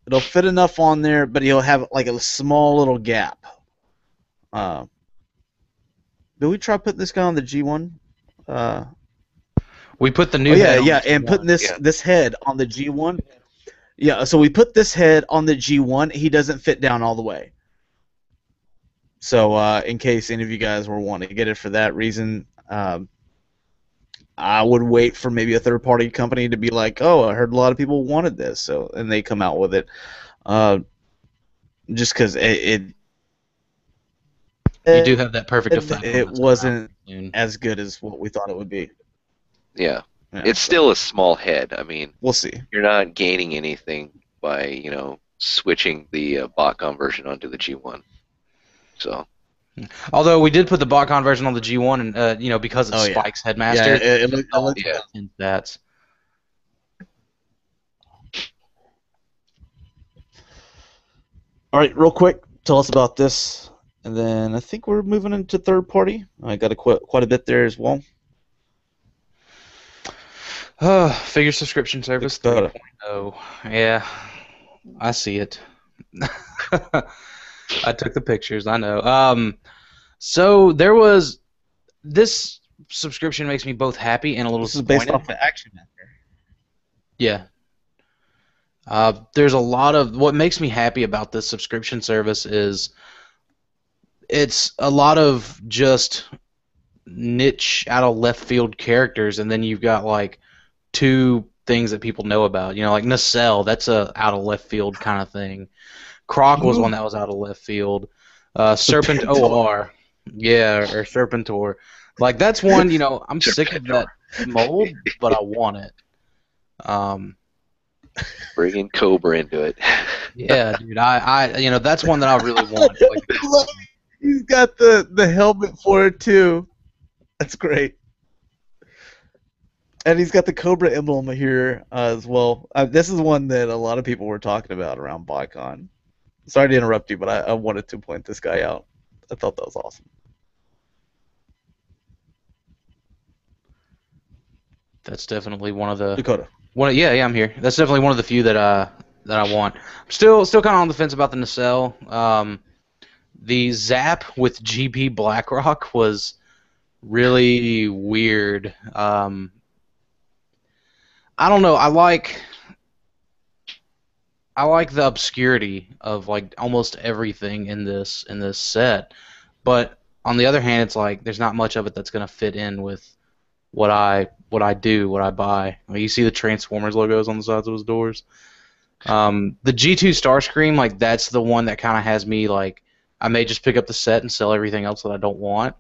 It'll fit enough on there, but he'll have like a small little gap. Did we try putting this guy on the G1? We put the new head on yeah, the and G1. putting this head on the G1. Yeah, so we put this head on the G1. He doesn't fit down all the way. So in case any of you guys were wanting to get it for that reason, I would wait for maybe a third-party company to be like, oh, I heard a lot of people wanted this, and they come out with it. Just because you do have that perfect effect. It wasn't as good as what we thought it would be. Yeah. It's still a small head. I mean, we'll see. You're not gaining anything by switching the Botcon version onto the G1. So Although we did put the Botcon version on the G1, and you know, because it's Oh, yeah. Spike's Headmaster, Yeah, it looks Yeah. in stats. All right, real quick, tell us about this, and then I think we're moving into third party. I got quite a bit there as well. Figure subscription service Dakota. 3.0. Yeah, I see it. I took the pictures. I know. So there was this subscription makes me both happy and a little This is based disappointed. off of Action Master. Yeah. There's a lot of what makes me happy about this subscription service is it's a lot of just niche out of left field characters, and then you've got like two things that people know about. You know, like Nacelle, that's a out of left field kind of thing. Croc was one that was out of left field. Serpent OR, yeah, or Serpentor. Like that's one. You know, I'm sick of that mold, but I want it. Bringing Cobra into it. Yeah, dude. You know, that's one that I really want. Like, He's got the helmet for it too. That's great. And he's got the Cobra emblem here as well. This is one that a lot of people were talking about around Botcon. Sorry to interrupt you, but I wanted to point this guy out. I thought that was awesome. that's definitely one of the Dakota. Yeah, I'm here. That's definitely one of the few that I want. I'm still kind of on the fence about the Nacelle. The Zap with GB Blackrock was really weird. I don't know. I like the obscurity of like almost everything in this set, but on the other hand, it's like there's not much of it that's gonna fit in with what I do, what I buy. Like, you see the Transformers logos on the sides of his doors. The G2 Starscream, like that's the one that kind of has me like I may just pick up the set and sell everything else that I don't want.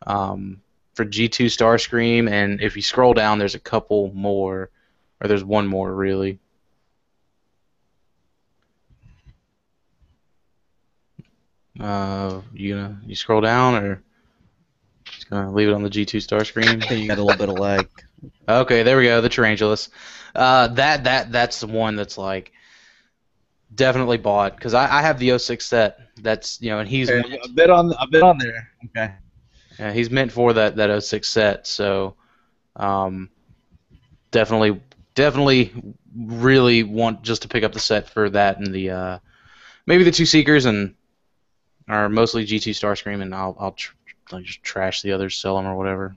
For G2 Starscream, and if you scroll down, there's a couple more, or there's one more really. You scroll down, or just gonna leave it on the G2 Starscream? I think you got a little bit of lag. Okay, there we go. The Tarantulas. That's the one that's like definitely bought because I have the '06 set. That's and he's Okay, a bit on there. Okay. he's meant for that '06 set. So definitely really want just to pick up the set for that and the maybe the two Seekers and or mostly G2 Starscream, and I'll like just trash the others, sell them or whatever.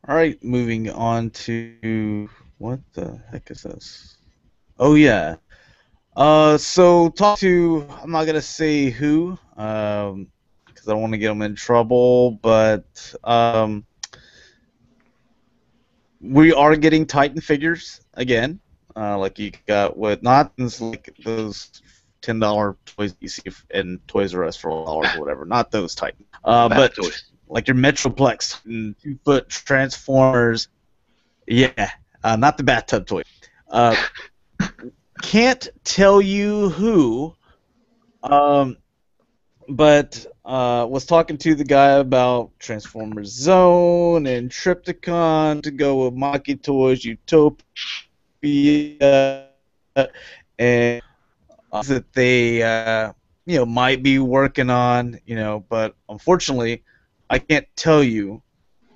All right, moving on to what the heck is this? Oh yeah. So talk to I'm not gonna say who, because I don't want to get them in trouble, but we are getting Titan figures again. Like you got not like those $10 toys you see in Toys R Us for $1 or whatever. Not those Titan. But toys. like your Metroplex 2-foot Transformers. Yeah, not the bathtub toy. Can't tell you who, but was talking to the guy about Transformers Zone and Triptychon to go with Maki Toys, Utopia, and that they might be working on, but unfortunately I can't tell you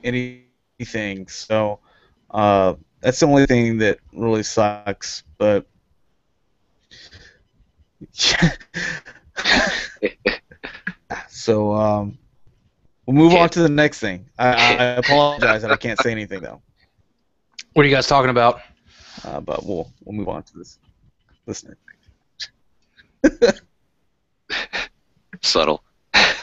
anything. So that's the only thing that really sucks. But so we'll move on to the next thing. I apologize that I can't say anything though. What are you guys talking about? But we'll move on to this listener thing. Subtle. I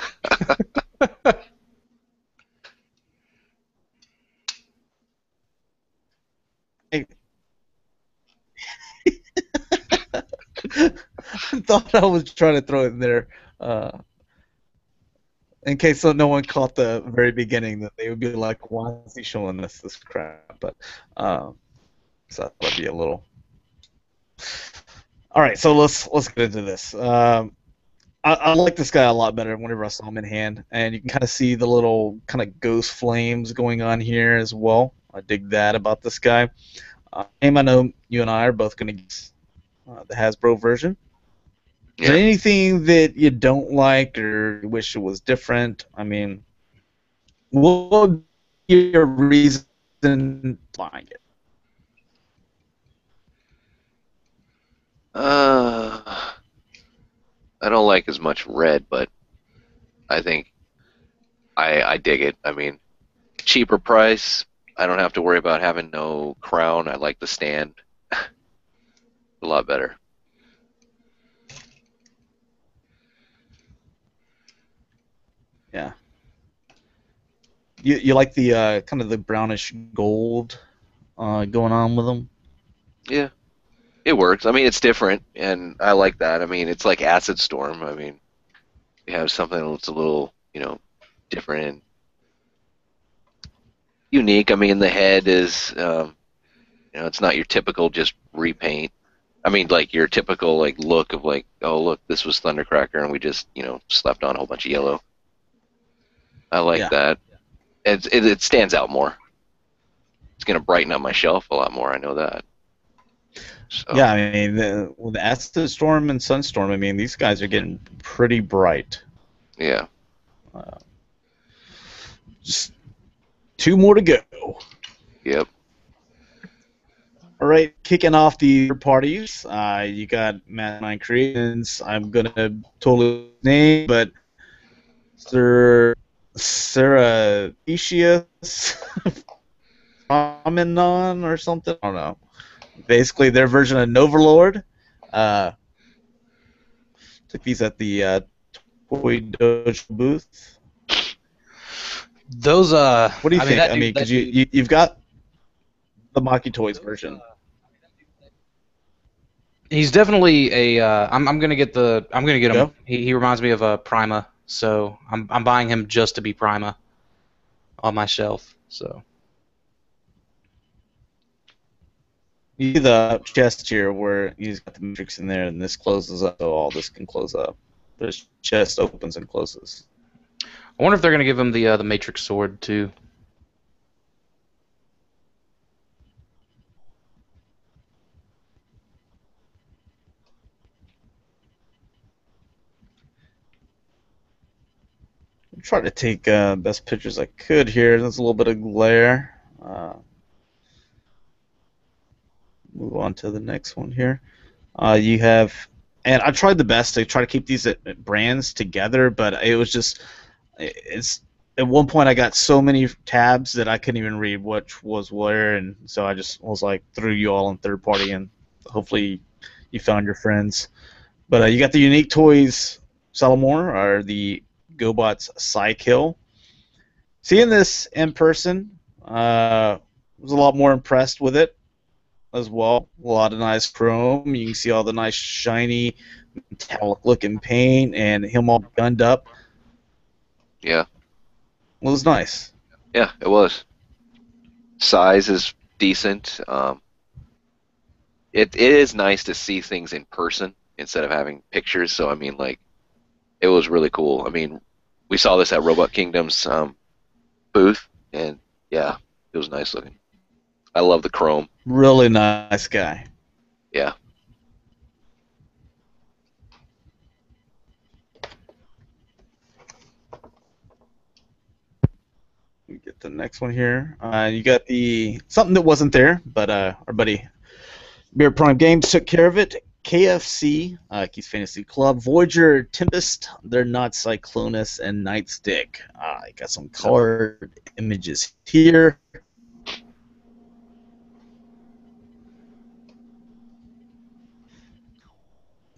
thought I was trying to throw it in there in case no one caught the very beginning, that they would be like, why is he showing us this crap? But so that would be a little All right, so let's get into this. I like this guy a lot better whenever I saw him in hand, and you can kind of see the little kind of ghost flames going on here as well. I dig that about this guy. Aim, I know you and I are both going to get the Hasbro version. Is there anything that you don't like or you wish it was different? I mean, what would be your reason behind it? I don't like as much red, but I think I dig it. I mean, cheaper price. I don't have to worry about having no crown. I like the stand. A lot better. Yeah. You like the kind of the brownish gold going on with them? Yeah, it works. I mean, it's different, and I like that. I mean, it's like Acid Storm. I mean, you have something that's a little, different and unique. I mean, the head is, it's not your typical just repaint. I mean, like your typical like look of like, oh look, this was Thundercracker, and we just slapped on a whole bunch of yellow. I like that. It stands out more. It's gonna brighten up my shelf a lot more. I know that. So. Yeah, I mean, with Acid Storm and Sunstorm, I mean, these guys are getting pretty bright. Yeah. Just 2 more to go. Yep. All right, kicking off the parties, you got Mastermind Creations. I'm gonna totally name, but Sarah Promenon or something. I don't know. Basically, their version of Noverlord. Took these at the Toy Dojo booth. Those What do you think? I mean, because you've got the Maki Toys version. He's definitely a. I'm gonna get him. Yeah. He reminds me of a Prima, so I'm buying him just to be Prima on my shelf. So. You see the chest here where he's got the matrix in there, and this closes up, so all this can close up. This chest opens and closes. I wonder if they're gonna give him the matrix sword too. I'm trying to take best pictures I could here. There's a little bit of glare. Move on to the next one here. You have, and I tried the best to try to keep these brands together, but it was just, it's at one point I got so many tabs that I couldn't even read which was where, and so I just was like threw you all in third party, and hopefully you found your friends. But you got the Unique Toys Salamore, or the GoBots Psykill. Seeing this in person, was a lot more impressed with it as well. A lot of nice chrome. You can see all the nice shiny metallic looking paint and him all gunned up. Yeah. It was nice. Yeah, it was. Size is decent. It is nice to see things in person instead of having pictures. So I mean, like, it was really cool. I mean, we saw this at Robot Kingdom's booth, and yeah, it was nice looking. I love the chrome. Really nice guy. Yeah. We get the next one here. You got the something that wasn't there, but our buddy Beer Prime Games took care of it. KFC, Keith's Fantasy Club, Voyager, Tempest, they're not Cyclonus, and Nightstick. I got some colored images here.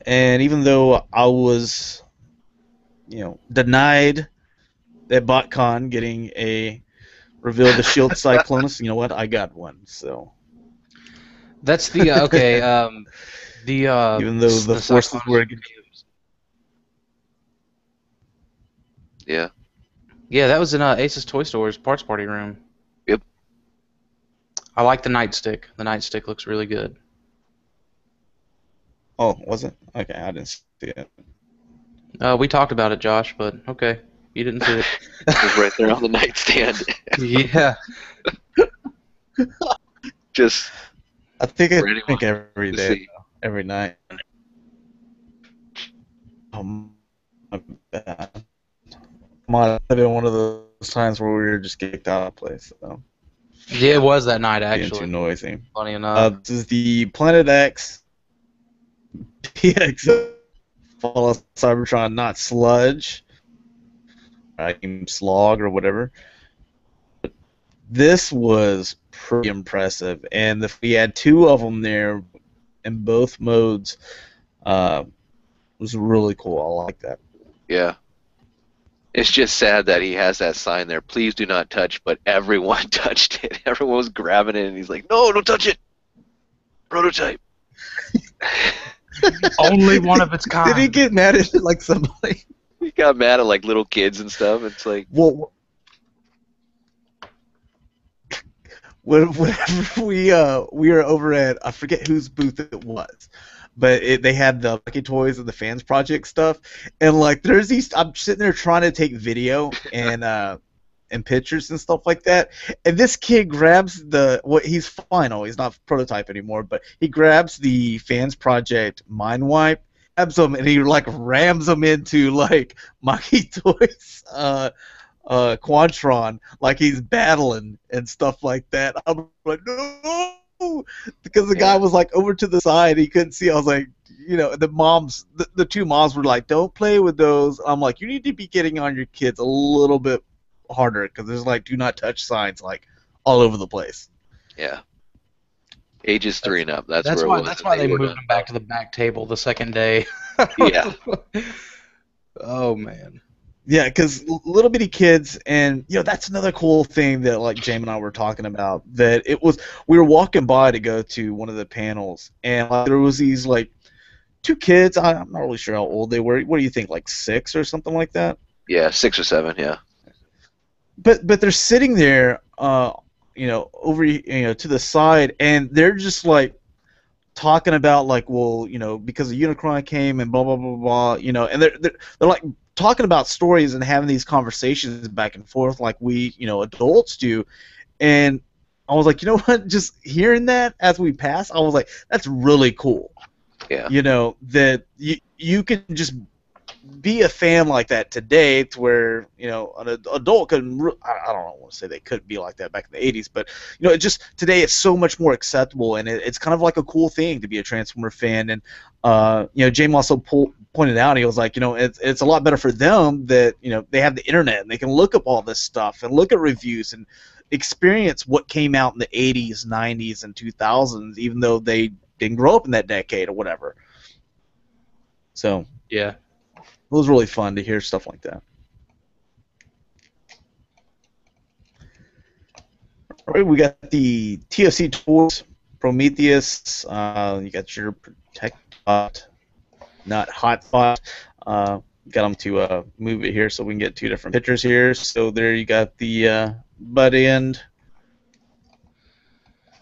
And even though I was, denied at Botcon getting a reveal the Shield Cyclonus, you know what? I got one. So that's the okay. Even though the forces were. Yeah. Yeah, that was in Ace's Toy Store's parts party room. Yep. I like the Nightstick. The Nightstick looks really good. Oh, was it? Okay, I didn't see it. We talked about it, Josh, but okay, you didn't see it. It was right there on the nightstand. Yeah. Just I think I for anyone drink every to day, see. every night. My bad. Might have been one of those times where we were just kicked out of the place. So. Yeah, it was that night, Being actually. too noisy. Funny enough. This is the Planet X PX follow Cybertron, not Sludge, Slog or whatever. This was pretty impressive, and if we had two of them there in both modes, was really cool. I like that. Yeah. It's just sad that he has that sign there, please do not touch, but everyone touched it. Everyone was grabbing it, and he's like, no, don't touch it. Prototype. Only one of its kind. Did he get mad at like somebody? He got mad at like little kids and stuff. It's like, well, whenever we were over at, I forget whose booth it was, but they had the Lucky Toys and the Fans Project stuff, and like there's these, I'm sitting there trying to take video and pictures and stuff like that, and this kid grabs he's final, he's not prototype anymore, but he grabs the Fans Project Mind Wipe, grabs him, and he like rams him into like Lucky Toys Quantron, like he's battling and stuff like that. I'm like, no, because the guy was like over to the side, he couldn't see. I was like, the two moms were like, don't play with those. I'm like, you need to be getting on your kids a little bit harder, because there's like do not touch signs like all over the place. yeah. Ages 3 and up. That's where why, it was. that's why they moved him back to the back table the second day. Yeah. Oh, man. Yeah, because little bitty kids, and that's another cool thing that like Jaim and I were talking about. That we were walking by to go to one of the panels, and there was these like two kids. I'm not really sure how old they were. What do you think, like 6 or something like that? Yeah, 6 or 7. Yeah. But they're sitting there, over to the side, and they're just like talking about like, well, because the Unicron came and blah blah blah blah, and they're like talking about stories and having these conversations back and forth like we, adults do. And I was like, you know what? Just hearing that as we pass, I was like, that's really cool. Yeah. That you can just be a fan like that today, to where an adult couldn't. I don't want to say they couldn't be like that back in the 80s, but it just today it's so much more acceptable, and it's kind of like a cool thing to be a Transformer fan. And Jaim also pointed out, he was like, it's a lot better for them that they have the internet and they can look up all this stuff and look at reviews and experience what came out in the 80s, 90s, and 2000s, even though they didn't grow up in that decade or whatever. So yeah. It was really fun to hear stuff like that. All right, we got the TFC toys, Prometheus. You got your Protect Bot, not Hotbot. Got them to move it here so we can get two different pictures here. So there you got the butt end,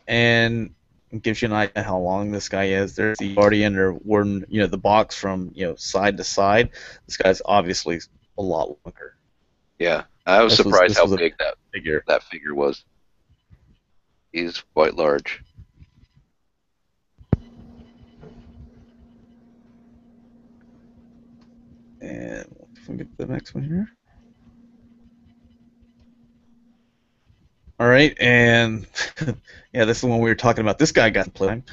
and it gives you an idea how long this guy is. There's the Guardian, or Warden, the box from side to side. This guy's obviously a lot longer. Yeah, I was surprised how big that figure was. He's quite large. And if we get the next one here. All right, and yeah, this is the one we were talking about. This guy got played,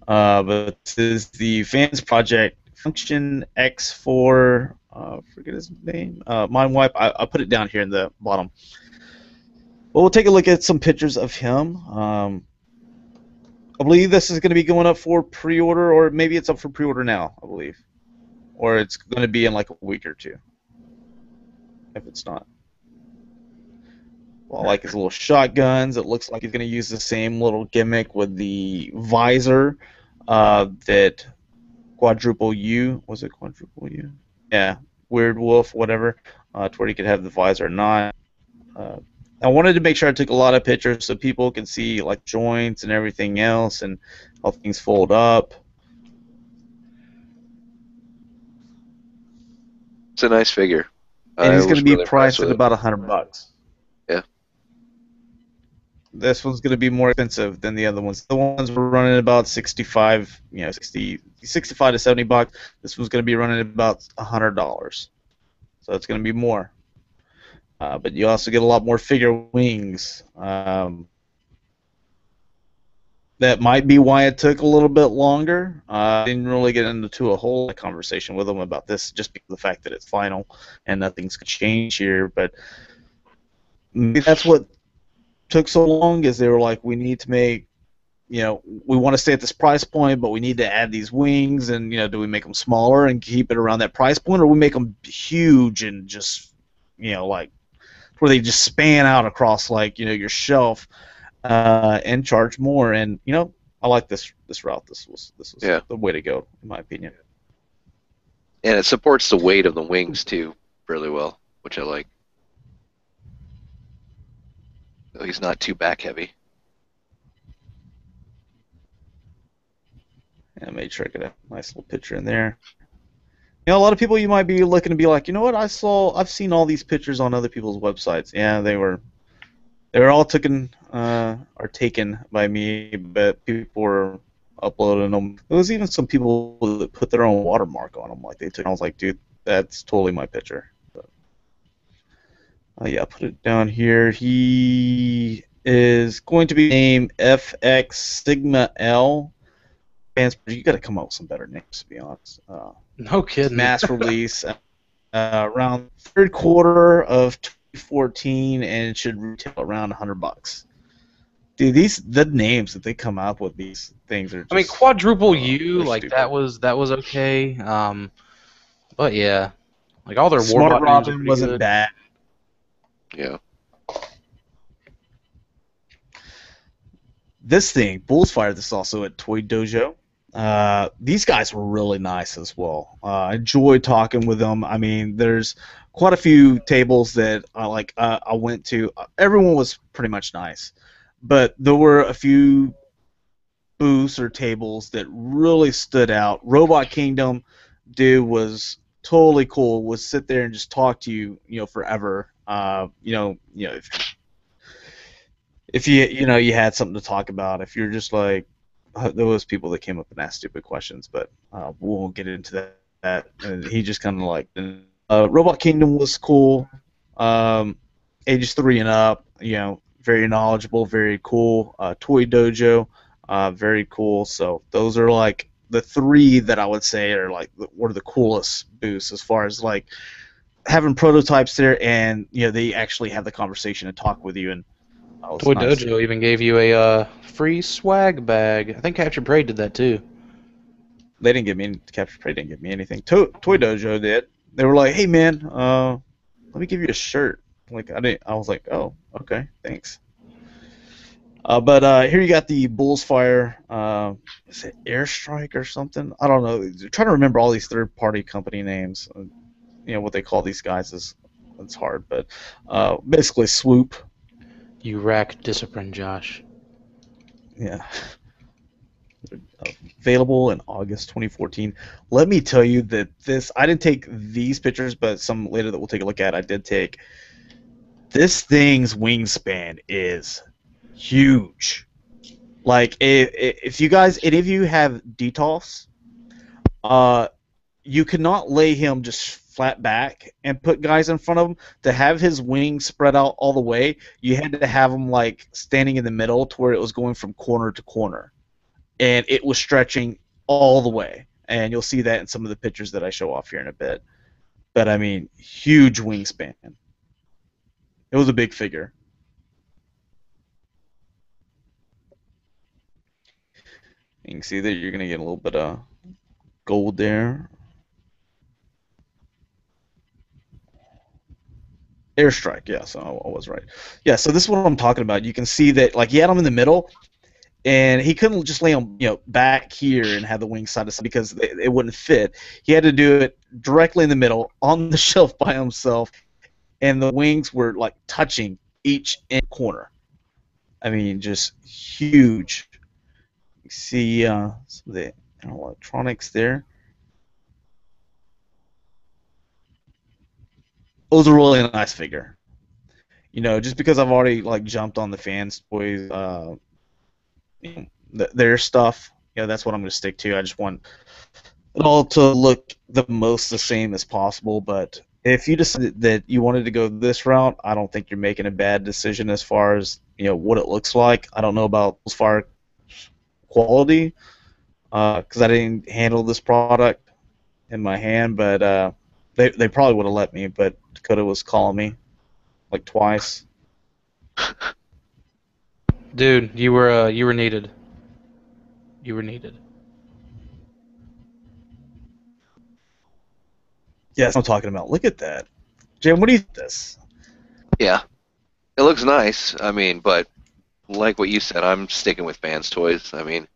but this is the Fans Project Function X4. Forget his name. Mind Wipe. I put it down here in the bottom. Well, we'll take a look at some pictures of him. I believe this is going to be going up for pre-order, or maybe it's up for pre-order now, I believe. Or it's going to be in like a week or two, if it's not. Well, I like his little shotguns. It looks like he's going to use the same little gimmick with the visor that Quadruple U, was it Quadruple U? Yeah, Weird Wolf, whatever, to where he could have the visor or not. I wanted to make sure I took a lot of pictures so people can see like joints and everything else and how things fold up. It's a nice figure. And he's going to be really priced at impressed with about $100. Yeah. This one's going to be more expensive than the other ones. The ones were running about 65, 65 to $70. This one's going to be running about $100. So it's going to be more. But you also get a lot more figure wings. That might be why it took a little bit longer. I didn't really get into a whole conversation with them about this, just because of the fact that it's final and nothing's going to change here. But maybe that's what took so long, is they were like, we need to make, we want to stay at this price point, but we need to add these wings, and do we make them smaller and keep it around that price point, or we make them huge and just, like where they just span out across your shelf, and charge more. And I like this route. This was Yeah. the way to go, in my opinion. And it supports the weight of the wings too really well, which I like. So he's not too back heavy. And I made sure I got a nice little picture in there. A lot of people, you might be looking to be like, you know what? I've seen all these pictures on other people's websites. Yeah, they were all taken by me, but people were uploading them. There was even some people that put their own watermark on them, like they took. I was like, dude, that's totally my picture. But, yeah, put it down here. He is going to be named FX Sigma L. You got to come up with some better names, to be honest. No kidding. Mass release around third quarter of 2014, and it should retail around $100. Dude, the names that they come up with, these things are just, I mean, quadruple U, like stupid. that was okay. But yeah, like all their Smart Warbot names are Robin pretty wasn't good. bad. Yeah. This thing, Bullsfire, this is also at Toy Dojo. These guys were really nice as well. I enjoyed talking with them. I mean, there's quite a few tables that I went to. Everyone was pretty much nice, but there were a few booths or tables that really stood out. Robot Kingdom, dude, was totally cool. Would sit there and just talk to you, forever. If you had something to talk about. If you're just like, there was people that came up and asked stupid questions, but we won't get into that. And he just kind of like, Robot Kingdom was cool. Ages 3 and up, very knowledgeable, very cool. Toy Dojo, very cool. So those are like the 3 that I would say are like one of the coolest booths as far as like having prototypes there, and they actually have the conversation and talk with you. And Toy nice. Dojo even gave you a free swag bag. I think Capture Prey did that too. They didn't give me Capture Prey didn't give me anything. Toy Dojo did. They were like, "Hey man, let me give you a shirt." Like I was like, "Oh, okay, thanks." But here you got the Bullsfire. Is it Airstrike or something? I don't know. I'm trying to remember all these third-party company names. What they call these guys it's hard, but basically Swoop. You rack discipline, Josh. Yeah. Available in August 2014. Let me tell you that I didn't take these pictures, but some later that we'll take a look at, I did take. This thing's wingspan is huge. Like, if you guys, any of you have DTOFs, you cannot lay him just flat back and put guys in front of him. To have his wings spread out all the way, you had to have him like standing in the middle to where it was going from corner to corner, and it was stretching all the way. And you'll see that in some of the pictures that I show off here in a bit. But I mean, huge wingspan. It was a big figure. You can see that you're going to get a little bit of gold there. Airstrike, yeah, so I was right. Yeah, so this is what I'm talking about. You can see that, like, he had him in the middle, and he couldn't just lay him, back here and have the wings side to side because it wouldn't fit. He had to do it directly in the middle on the shelf by himself, and the wings were like touching each corner. I mean, just huge. You see some of the electronics there. was a really nice figure. You know, just because I've already like jumped on the fans toys, their stuff. You know, that's what I'm going to stick to. I just want it all to look the most the same as possible. But if you decided that you wanted to go this route, I don't think you're making a bad decision as far as what it looks like. I don't know about as far as quality because I didn't handle this product in my hand, but they probably would have let me. But Dakota was calling me like twice. Dude, you were needed. You were needed. Yes, I'm talking about. Look at that, Jim. What do you think of this? Yeah, it looks nice. I mean, but like what you said, I'm sticking with fans toys. I mean,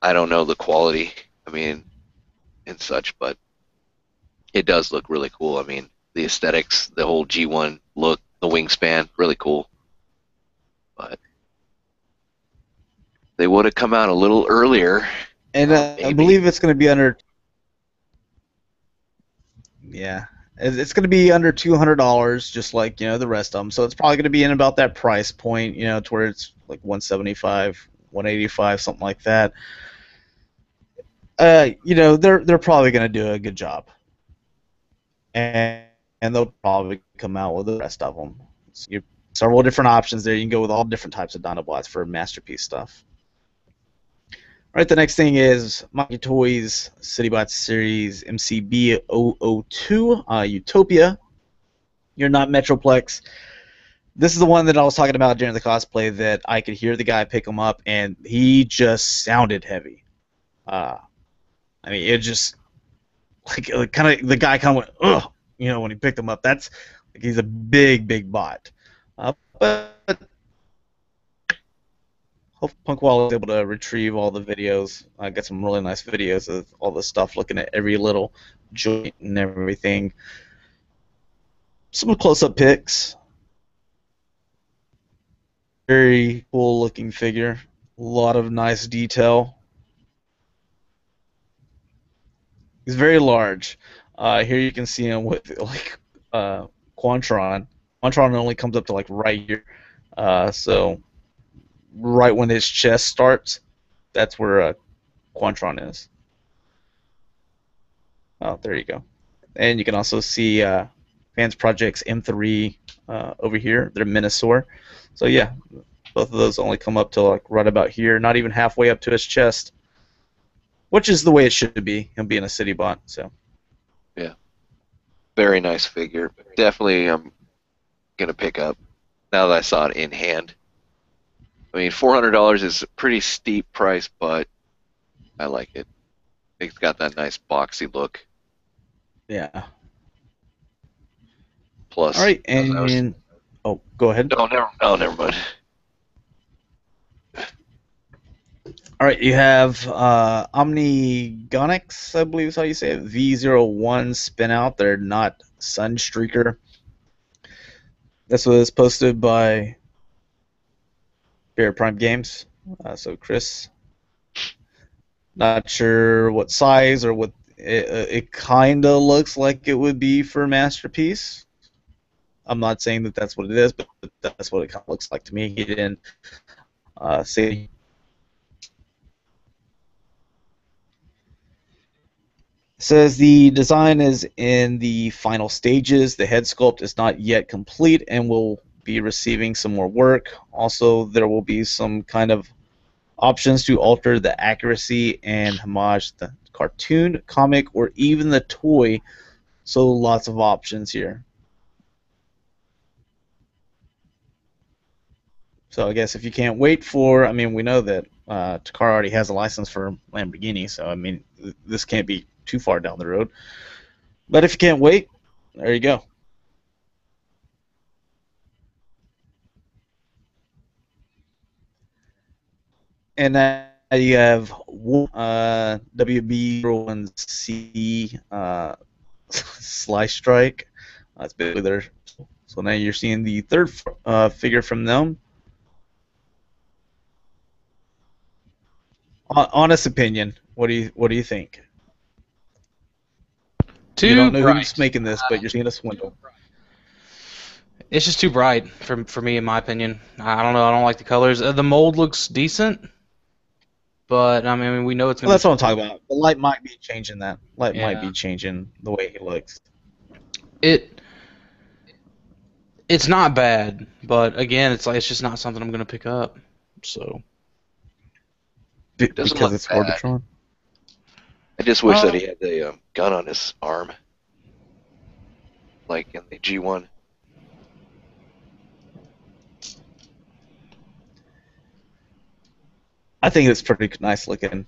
I don't know the quality. I mean, and such, but it does look really cool. I mean, the aesthetics, the whole G1 look, the wingspan, really cool. But they would have come out a little earlier. And I believe it's going to be under. Yeah, it's going to be under $200, just like the rest of them. So it's probably going to be in about that price point, to where it's like 175, 185, something like that. They're probably going to do a good job, and they'll probably come out with the rest of them. So you several different options there. You can go with all different types of Dinobots for masterpiece stuff. All right, the next thing is Monkey Toys CityBot Series MCB002 Utopia. You're not Metroplex. This is the one that I was talking about during the cosplay that I could hear the guy pick him up, and he just sounded heavy. I mean, it just like kind of the guy kind of went ugh, when he picked him up. That's like he's a big bot. But hope Punkwall was able to retrieve all the videos. I got some really nice videos of all the stuff, looking at every little joint and everything. Some close-up pics. Very cool-looking figure. A lot of nice detail. He's very large. Here you can see him with like Quantron. Quantron only comes up to like right here. So right when his chest starts, that's where Quantron is. Oh, there you go. And you can also see Fans Projects M3 over here. They're Minosaur. So yeah, both of those only come up to like right about here, not even halfway up to his chest, which is the way it should be. Him being a city bot. So yeah, very nice figure. Definitely, I'm gonna pick up now that I saw it in hand. I mean, $400 is a pretty steep price, but I like it. It's got that nice boxy look. yeah. Plus, all right, and oh, go ahead. Never mind. All right, you have Omnigonics, I believe is how you say it. V01 spin out. They're not Sunstreaker. This was posted by Bear Prime Games. So Chris, not sure what size or what it kind of looks like it would be for Masterpiece. I'm not saying that that's what it is, but that's what it kind of looks like to me. He didn't say. Says the design is in the final stages. The head sculpt is not yet complete and will be receiving some more work. Also, there will be some kind of options to alter the accuracy and homage the cartoon, comic, or even the toy. So lots of options here. So I guess if you can't wait for, I mean, we know that Takara already has a license for Lamborghini, so I mean, this can't be too far down the road. But if you can't wait, there you go. And now you have WB01C Slice Strike. That's basically their. So now you're seeing the third figure from them. Honest opinion, what do you think? You don't know bright. who's making this, but you're seeing a swindle. It's just too bright for me, in my opinion. I don't know. I don't like the colors. The mold looks decent, but I mean, we know it's Well, gonna that's what I'm talking about. The light might be changing that. Light might Yeah. be changing the way he looks. It's not bad, but again, it's just not something I'm gonna pick up. So Doesn't Because look it's bad. Orbitron. I just wish that he had the gun on his arm, like in the G1. I think it's pretty nice looking.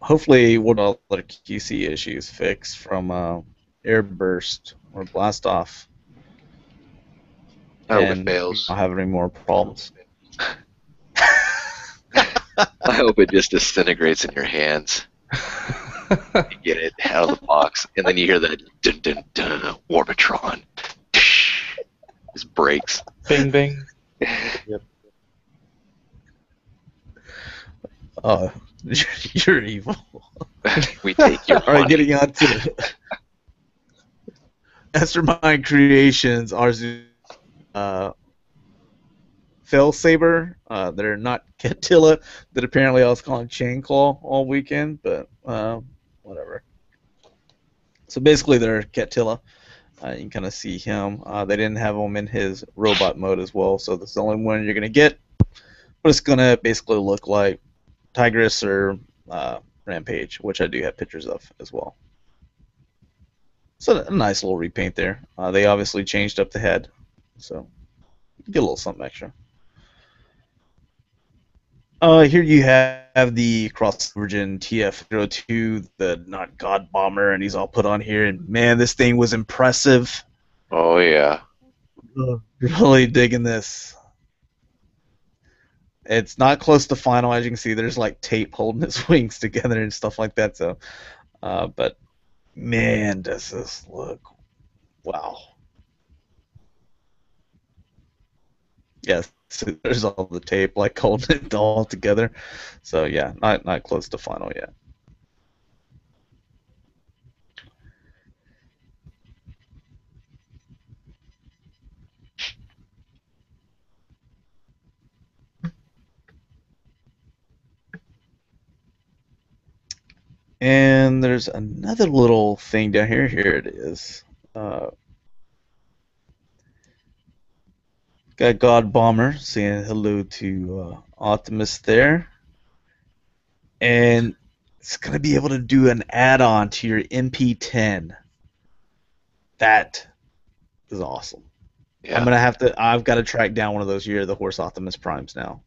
Hopefully, what all the QC issues fixed from airburst or blast off. I hope it And fails. not have any more problems. I hope it just disintegrates in your hands. You get it out of the box, and then you hear that dun dun dun Orbitron. Just breaks. bing bing. Oh, you're evil. We take your All right, money. getting on to Mastermind Creations, ours Fell Saber. They're not Catilla, that apparently I was calling Chain Claw all weekend, but whatever. So basically, they're Catilla. You can kind of see him. They didn't have him in his robot mode as well, so that's the only one you're gonna get. But it's gonna basically look like Tigress or Rampage, which I do have pictures of as well. So a nice little repaint there. They obviously changed up the head, so get a little something extra. Here you have the cross version TF2, the not God Bomber, and he's all put on here. And man, this thing was impressive. Oh yeah. Really digging this. It's not close to final, as you can see. There's like tape holding his wings together and stuff like that. So, but man, does this look wow. Yes, so there's all the tape like holding it all together. So yeah, not close to final yet. And there's another little thing down here. Here it is. Got God Bomber saying hello to Optimus there. And it's going to be able to do an add-on to your MP10. That is awesome. Yeah. I'm going to have to, I've got to track down one of those Year of the Horse Optimus Primes now.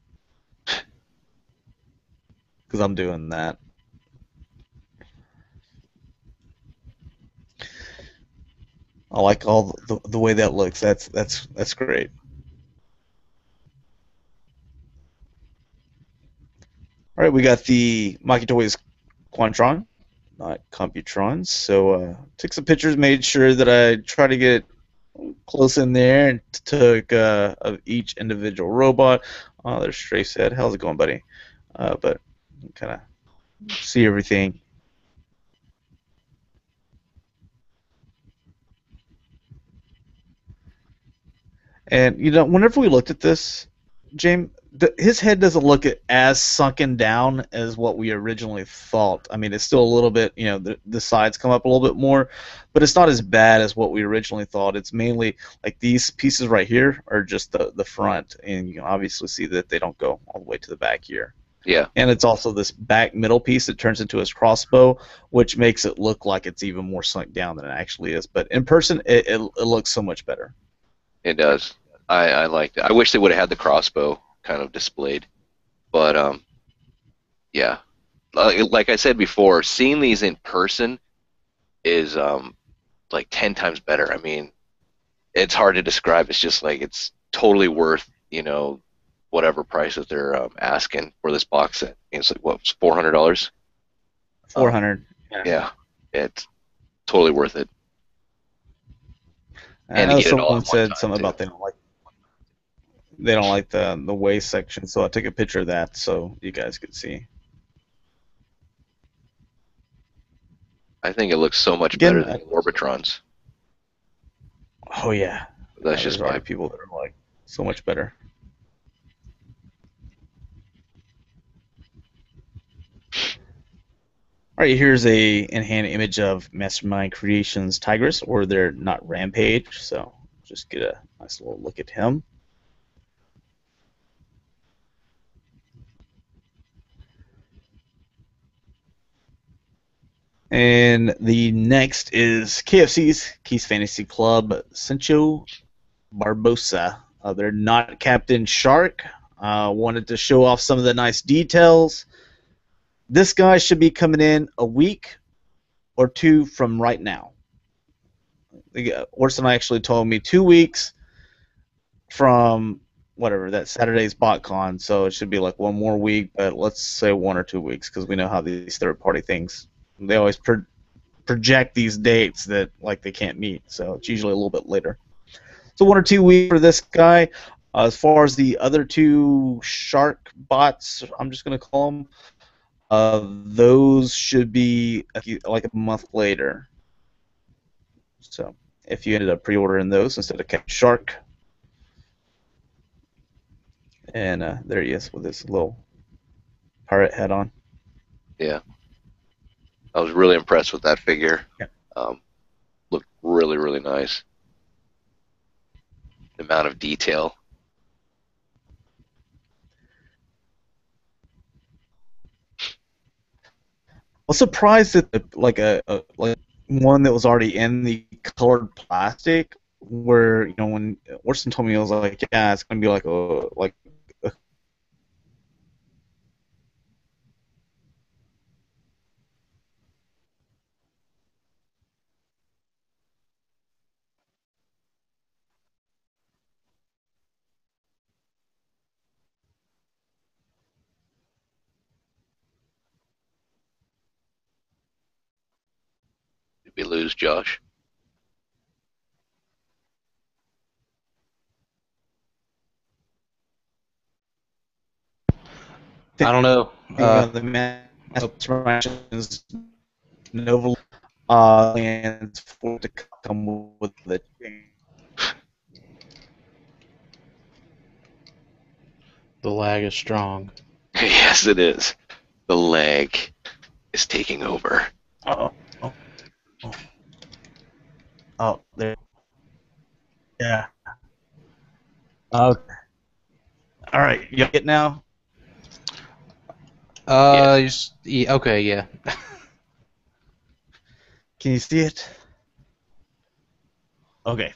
Because I'm doing that. I like all the way that looks. That's great. All right, we got the Maki Toys Quantron, not Computrons. So took some pictures, made sure that I try to get close in there, and took of each individual robot. Oh, there's Stray Said. How's it going, buddy? But kind of see everything. And you know, whenever we looked at this, James, his head doesn't look as sunken down as what we originally thought. I mean, it's still a little bit, you know, the sides come up a little bit more, but it's not as bad as what we originally thought. It's mainly like these pieces right here are just the front, and you can obviously see that they don't go all the way to the back here. Yeah. And it's also this back middle piece that turns into his crossbow, which makes it look like it's even more sunk down than it actually is. But in person, it looks so much better. It does. I liked it. I wish they would have had the crossbow kind of displayed, but yeah, like I said before, seeing these in person is like 10 times better. I mean, it's hard to describe. It's just like it's totally worth, you know, whatever price that they're asking for this box set. It's like what, $400? 400. Yeah, it's totally worth it. I And know to get it all someone at one said time, something too. about they don't like the waist section, so I took a picture of that so you guys could see. I think it looks so much Again, better than the Orbitrons. oh yeah, That's just there's my already people that are like so much better. All right, here's a in-hand image of Mastermind Creations Tigress, or they're not Rampage. So just get a nice little look at him. And the next is KFC's Keys Fantasy Club Sancho Barbosa. They're not Captain Shark. Wanted to show off some of the nice details. This guy should be coming in a week or two from right now. Orson actually told me 2 weeks from whatever that Saturday's Botcon, so it should be like one more week, but let's say 1 or 2 weeks because we know how these third-party things, they always project these dates that like they can't meet, so it's usually a little bit later. So 1 or 2 weeks for this guy. As far as the other two shark bots, I'm just going to call them, those should be like a month later. So if you ended up pre-ordering those instead of Captain Shark. And there he is with his little pirate hat on. Yeah. I was really impressed with that figure. Yeah. Looked really, really nice. The amount of detail. I was surprised that like like one that was already in the colored plastic, where when Orson told me, I was like, yeah, it's gonna be like a Did we lose Josh? I don't know. the Masterminds Nova lands for to come with the. The lag is strong. Yes, it is. The lag is taking over. Oh, there. Yeah. Okay. All right, you get it now. Okay, yeah. Can you see it? Okay.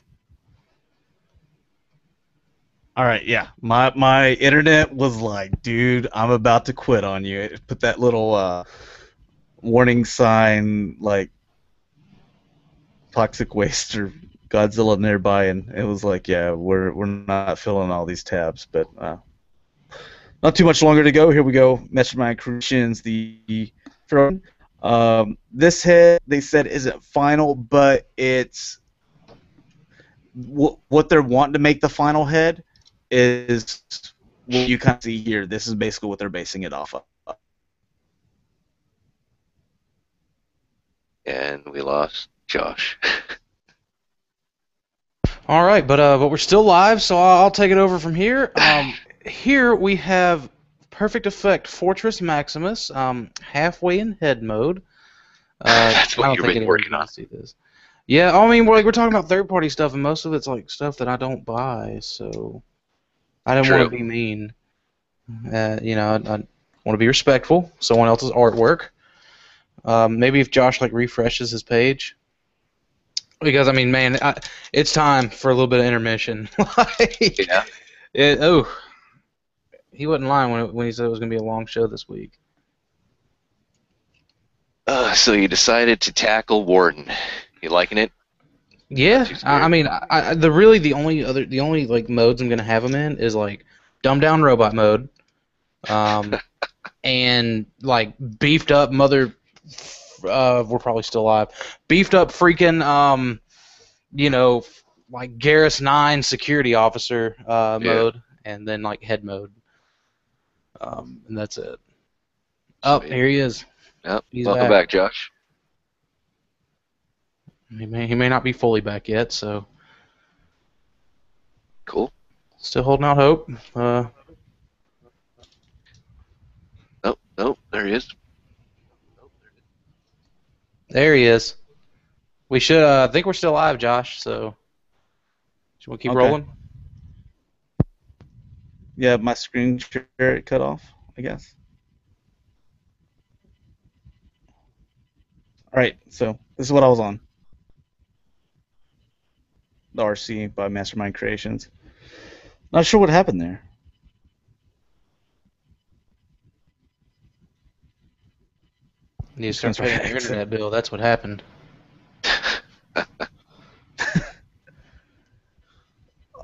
All right, yeah. My internet was like, dude, I'm about to quit on you. It put that little warning sign, like toxic waste or Godzilla nearby, and it was like, yeah, we're not filling all these tabs, but not too much longer to go. Here we go. Mastermind Creations, the this head they said isn't final, but it's what they're wanting to make the final head is what you kind of see here. This is basically what they're basing it off of. And we lost Josh. All right, but we're still live, so I'll take it over from here. Here we have Perfect Effect Fortress Maximus, halfway in head mode. That's what I don't you've think been anyone's working gonna on. see this. Yeah, I mean, we're talking about third-party stuff, and most of it's like stuff that I don't buy, so I didn't want to be mean. I want to be respectful. Someone else's artwork. Maybe if Josh refreshes his page, because I mean, man, it's time for a little bit of intermission. Yeah. He wasn't lying when he said it was gonna be a long show this week. So you decided to tackle Warden. You liking it? Yeah, I mean, the only modes I'm gonna have him in is like dumbed down robot mode, and like beefed up mother. We're probably still alive. Beefed up freaking like Garrus 9 security officer mode, and then like head mode, and that's it. Oh, here he is. Yep. He's Welcome back, Josh. He may not be fully back yet, so Cool. still holding out hope. Nope, there he is. There he is. We should. I think we're still live, Josh. So, should we keep rolling? Yeah, my screen share cut off, I guess. All right, so this is what I was on. The RC by Mastermind Creations. Not sure what happened there. You need to start paying your internet bill. That's what happened.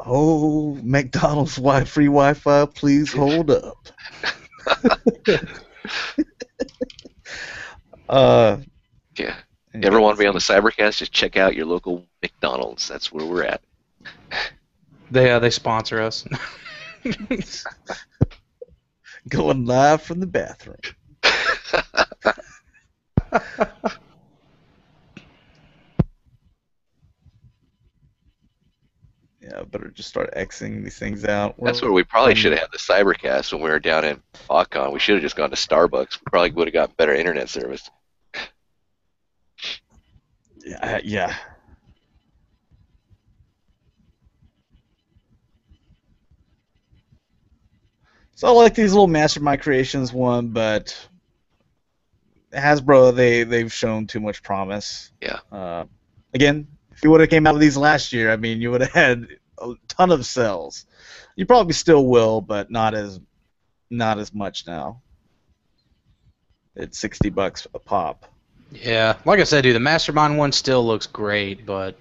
Oh, McDonald's free Wi-Fi, please hold up. Yeah. You ever want to be on the Cybercast? Just check out your local McDonald's. That's where we're at. They sponsor us. Going live from the bathroom. Yeah, I better just start Xing these things out. That's where we probably should have had the Cybercast when we were down in Botcon. We should have just gone to Starbucks. We probably would have gotten better internet service. Yeah. So I like these little Mastermind Creations one, but Hasbro they've shown too much promise. Yeah. Again, if you would have came out of these last year, I mean, you would have had a ton of sales. You probably still will, but not as much now. It's $60 a pop. Yeah, like I said, dude, the Mastermind one still looks great, but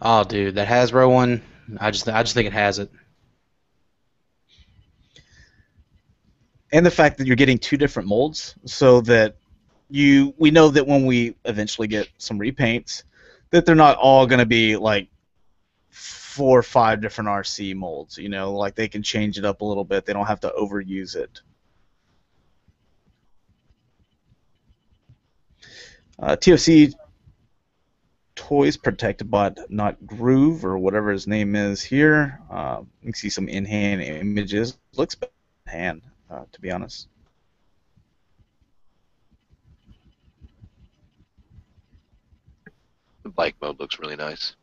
oh, dude, that Hasbro one, I just think it has it. And the fact that you're getting two different molds, so that we know that when we eventually get some repaints, that they're not all going to be like 4 or 5 different RC molds. You know, like they can change it up a little bit. They don't have to overuse it. TFC toys protected but not groove or whatever his name is here. You can see some in-hand images. Looks better in hand, to be honest. The bike mode looks really nice.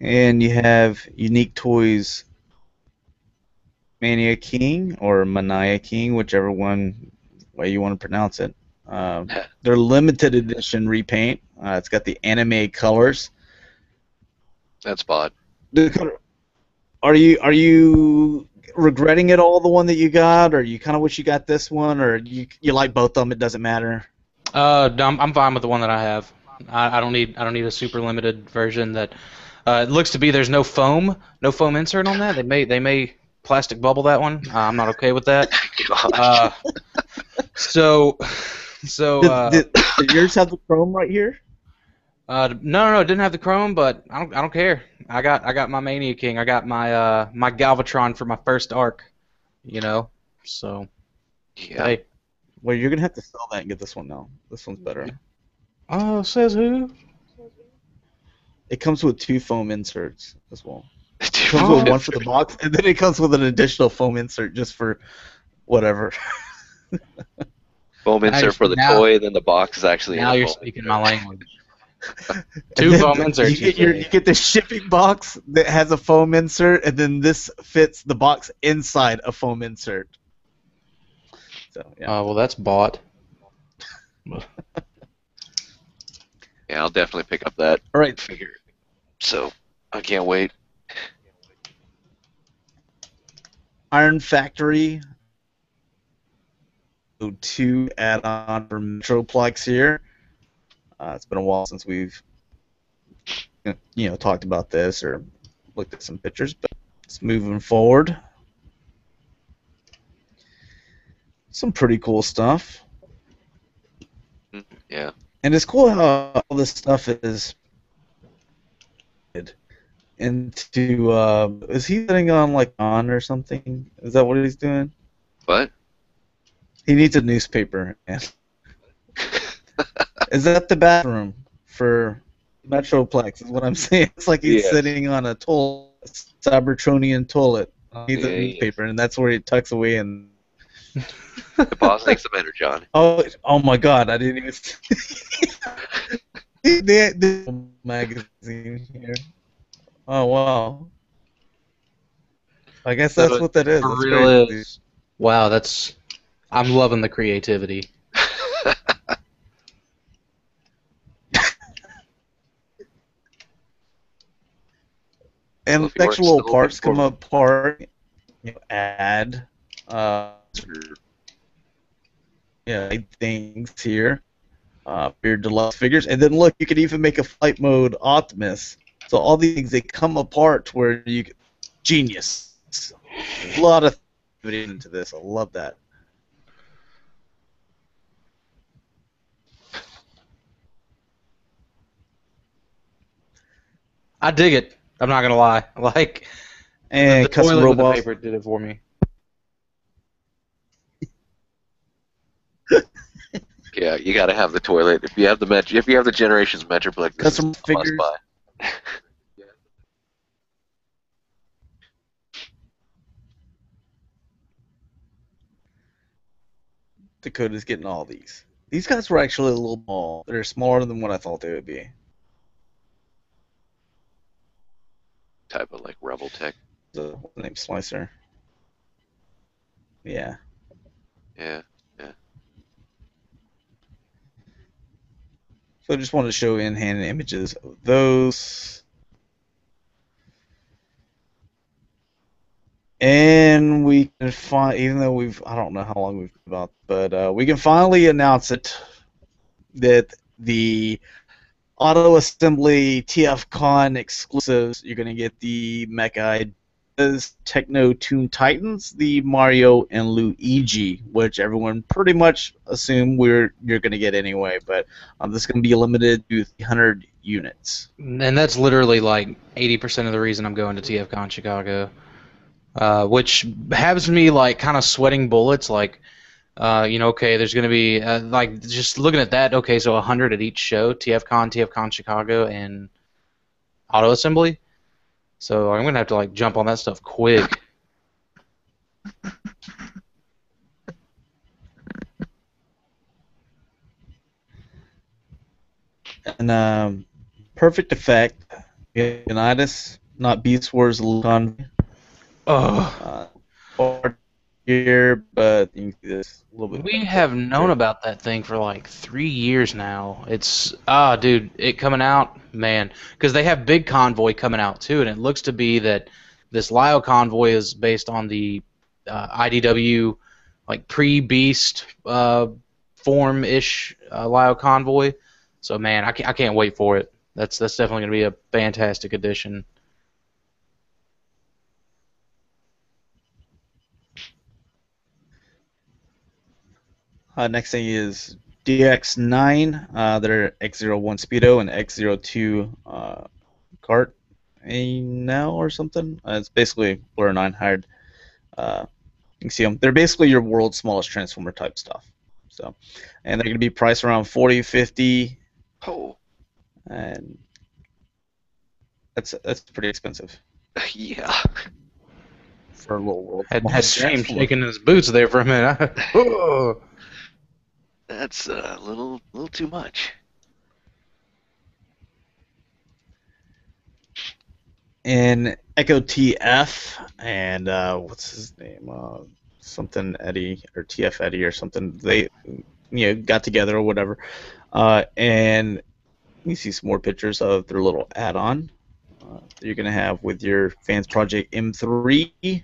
And you have Unique Toys Mania King or Mania King, whichever way you want to pronounce it. They're limited edition repaint. It's got the anime colors. That's bot. Are you regretting it all, the one that you got, or you kind of wish you got this one, or you like both of them? It doesn't matter. I'm fine with the one that I have. I don't need a super limited version that. It looks to be there's no foam insert on that. They may plastic bubble that one. I'm not okay with that. Did yours have the chrome right here? No, it didn't have the chrome, but I don't care. I got my Mania King. I got my my Galvatron for my first arc. You know, so yeah. Hey. Well, you're gonna have to sell that and get this one now. This one's better. Oh, says who? It comes with 2 foam inserts as well. It comes with one for the box, and then it comes with an additional foam insert just for whatever. Foam insert for the toy, then the box is actually. Now you're speaking my language. 2 foam inserts. You get the shipping box that has a foam insert, and then this fits the box inside a foam insert. So yeah. Well, that's bought. Yeah, I'll definitely pick up that All right. figure. So I can't wait. Iron Factory 2 add-on for Metroplex here. It's been a while since we've talked about this or looked at some pictures, but it's moving forward. Some pretty cool stuff. Yeah. And it's cool how all this stuff is into is he putting on like on or something? Is that what he's doing? What? He needs a newspaper. Is that the bathroom for Metroplex? Is what I'm saying. It's like he's Yes. sitting on a Cybertronian toilet. He's a Yeah, newspaper, and that's where he tucks away. And The boss takes the better, John. oh my God! I didn't even. the magazine here. Oh wow! I guess that's So what that is. for That's real crazy. is. Wow, I'm loving the creativity. And Well, if you actual weren't little still parts come looking apart. Add. for- Things here. For your deluxe figures, and then look, you could even make a flight mode Optimus. So all these things, they come apart where you genius. A lot of activity into this. I love that. I dig it. I'm not gonna lie. Like And the custom toilet with the robots. paper did it for me. Yeah, you gotta have the toilet. If you have the Generations Metroplex, this Custom is a figures. must-buy. Dakota's getting all these. These guys were actually a little small. They're smaller than what I thought they would be. Type of like Rebel Tech. What's the name? Slicer. Yeah. Yeah. So I just wanted to show in-hand images of those. And we can find, even though I don't know how long we've been about, but we can finally announce it that the Auto Assembly TFCon exclusives, you're going to get the Mecha Ideas Techno Toon Titans, the Mario and Luigi, which everyone pretty much assumed you're going to get anyway, but this is going to be limited to 300 units. And that's literally like 80% of the reason I'm going to TFCon Chicago. Which has me like kind of sweating bullets. Like, okay, there's gonna be like just looking at that. Okay, so 100 at each show: TFCon Chicago, and Auto Assembly. So I'm gonna have to like jump on that stuff quick. And Perfect Effect, Unitas, not Beast Wars Convoy. Oh, Here, but you can see this a little bit. we have known about that thing for like 3 years now. It's dude, it coming out, man, because they have Big Convoy coming out too, and it looks to be that this Lio Convoy is based on the IDW like pre-Beast form-ish Lio Convoy. So man, I can't wait for it. That's definitely gonna be a fantastic addition. Next thing is DX9. They're X01 Speedo and X02 Cart now or something. It's basically Blur 9 hired. You can see them. They're basically your world's smallest transformer type stuff. So, and they're going to be priced around 40, 50, Oh. and that's pretty expensive Yeah. for a little world. Had smallest Jaim transformer. shaking his boots there for a minute. Oh. That's a little too much. And Echo TF and what's his name? Something Eddie or TF Eddie or something. They got together or whatever. And you see some more pictures of their little add-on that you're gonna have with your Fans Project M3.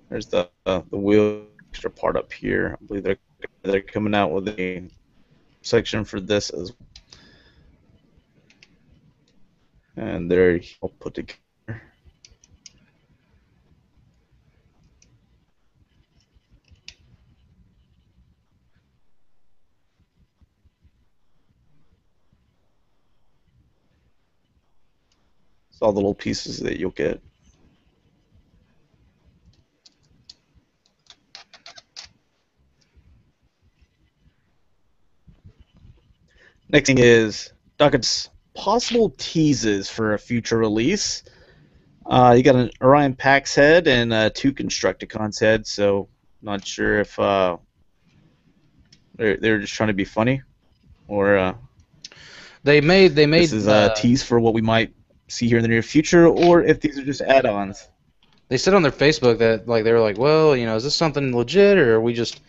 There's the wheel extra part up here. I believe they're coming out with a section for this as well. And they're all put together. It's all the little pieces that you'll get. Next thing is Dakota's possible teases for a future release. You got an Orion Pax head and 2 Constructicons heads, so not sure if they're just trying to be funny, or They made this is a tease for what we might see here in the near future, or if these are just add-ons. They said on their Facebook that they were like, well, is this something legit, or are we just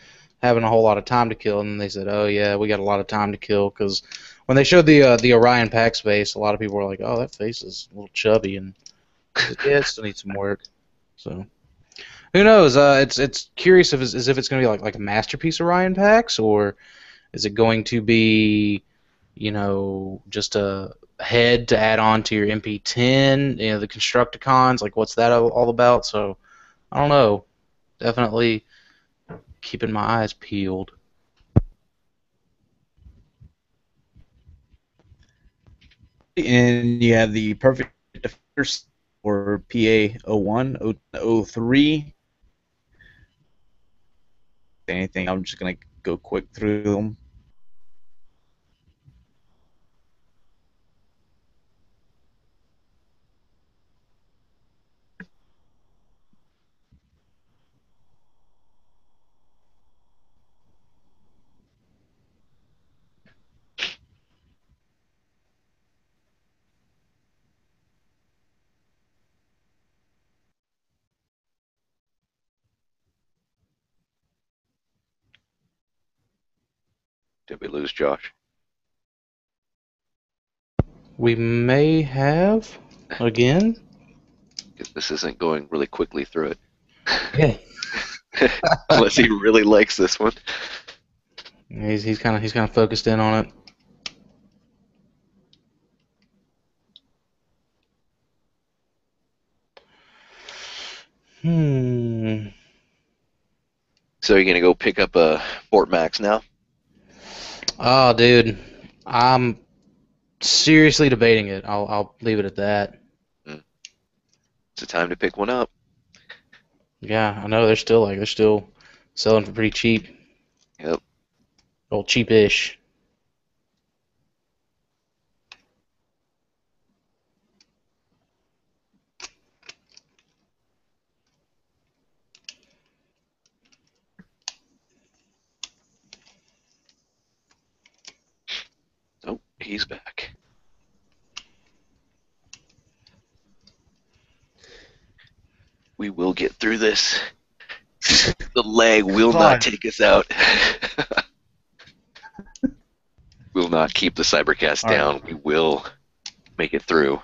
having a whole lot of time to kill? And they said, oh yeah, we got a lot of time to kill, because when they showed the Orion Pax face, a lot of people were like, oh, that face is a little chubby, and yeah, it still needs some work. So who knows? It's curious if it's going to be like a masterpiece Orion Pax, or is it going to be just a head to add on to your MP10, the Constructicons, what's that all about? So I don't know. Definitely keeping my eyes peeled. And you have the Perfect Defenders or PA01, 03. Anything, I'm just going to go quick through them. Did we lose Josh? We may have again. This isn't going really quickly through it. Yeah. Unless he really likes this one. He's kind of focused in on it. So you're gonna go pick up a Fort Max now? Oh, dude, I'm seriously debating it. I'll leave it at that. It's a time to pick one up. Yeah, I know they're still selling for pretty cheap. Yep. Old cheap-ish. Oh, he's back. We will get through this. The lag will not take us out. We'll not keep the Cybercast down. Right. We will make it through.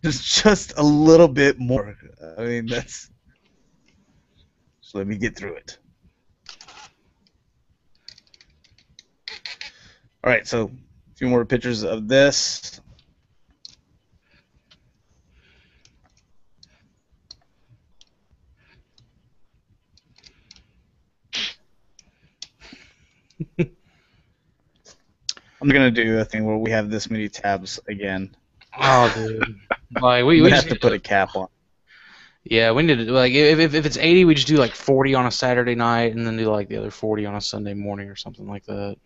There's just a little bit more. I mean, that's... So let me get through it. Alright, so a few more pictures of this. I'm gonna do a thing where we have this many tabs again. Oh, dude! We have to put a cap on. Yeah, we need to if it's 80, we just do 40 on a Saturday night, and then do the other 40 on a Sunday morning or something like that.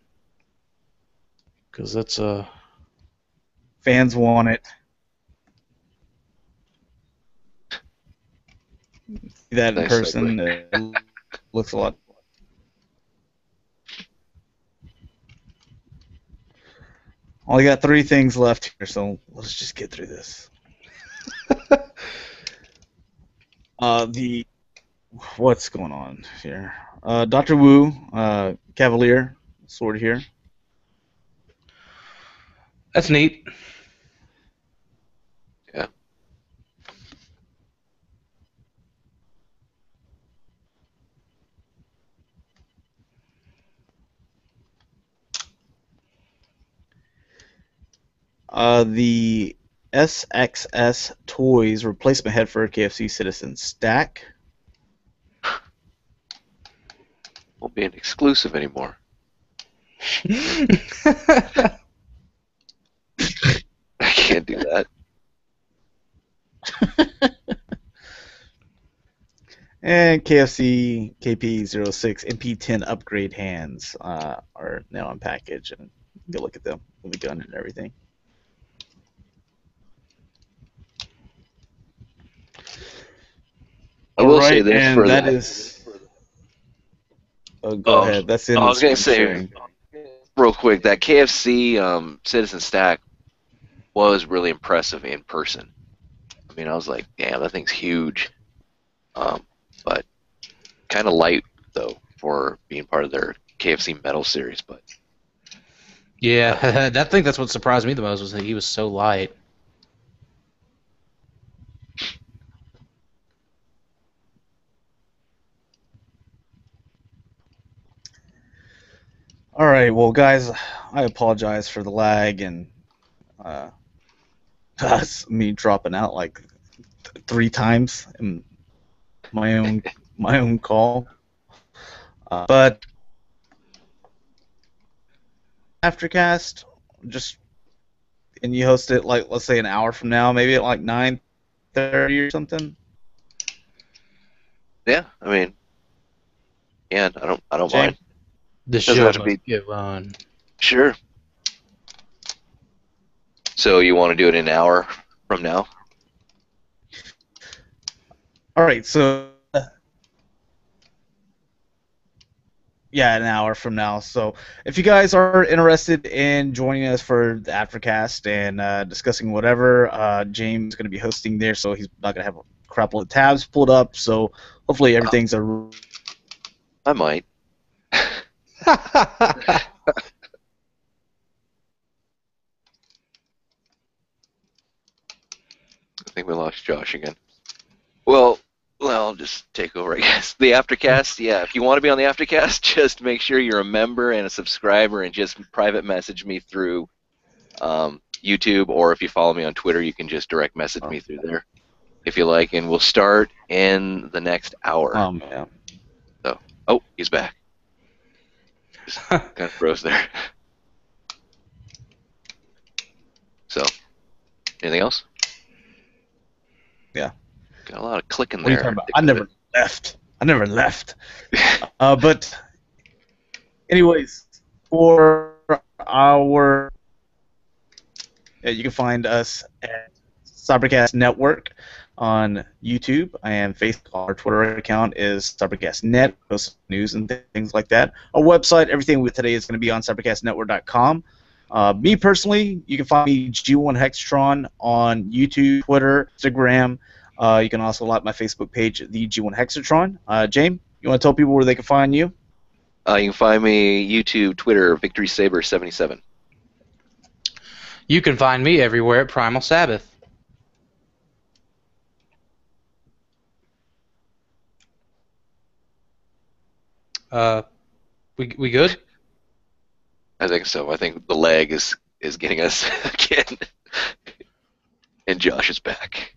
Because that's fans want it. See that in person, it looks a lot. Only got 3 things left here, so let's just get through this. What's going on here? Dr. Wu, Cavalier sword here. That's neat. Yeah. The SXS Toys replacement head for KFC Citizen stack. Won't be an exclusive anymore. I can't do that. And KFC KP06 MP10 upgrade hands are now on package, and go look at them with the gun and everything. I will say this and for that the. is. Go ahead. That's in I the was gonna screen say sharing. real quick that KFC Citizen Stack was really impressive in person. I mean, I was like, damn, that thing's huge. But kind of light though for being part of their KFC Metal series. But Yeah, I think that's what surprised me the most was that he was so light. All right, well, guys, I apologize for the lag and me dropping out like 3 times in my own call. But Aftercast, and you host it like, let's say, an hour from now, maybe at like 9:30 or something. yeah, I mean, yeah, I don't Jaim? mind. The Doesn't show have to must be- get on. Sure. So you want to do it in an hour from now? All right, so yeah, an hour from now. So if you guys are interested in joining us for the Aftercast and discussing whatever, James is going to be hosting there, so he's not going to have a crap load of tabs pulled up. So hopefully everything's I might. I think we lost Josh again. Well, I'll just take over, I guess. The Aftercast, yeah, if you want to be on the Aftercast, just make sure you're a member and a subscriber and just private message me through YouTube, or if you follow me on Twitter, you can just direct message me through there if you like, and we'll start in the next hour. man. So, oh, he's back. Just kind of froze there. So, anything else? Yeah. Got a lot of clicking What are you there. talking about? I never left. But anyways, for our you can find us at Cybercast Network on YouTube and Facebook. Our Twitter account is CybercastNet. Post news and things like that. Our website, everything with today is going to be on CybercastNetwork.com. Me personally, you can find me G1 Hextron on YouTube, Twitter, Instagram. You can also like my Facebook page, the G1 Hexatron. Jaim, you want to tell people where they can find you? You can find me YouTube, Twitter, VictorySaber77. You can find me everywhere at PrimalSabbath. We good? I think so. I think the lag is getting us again. And Josh is back.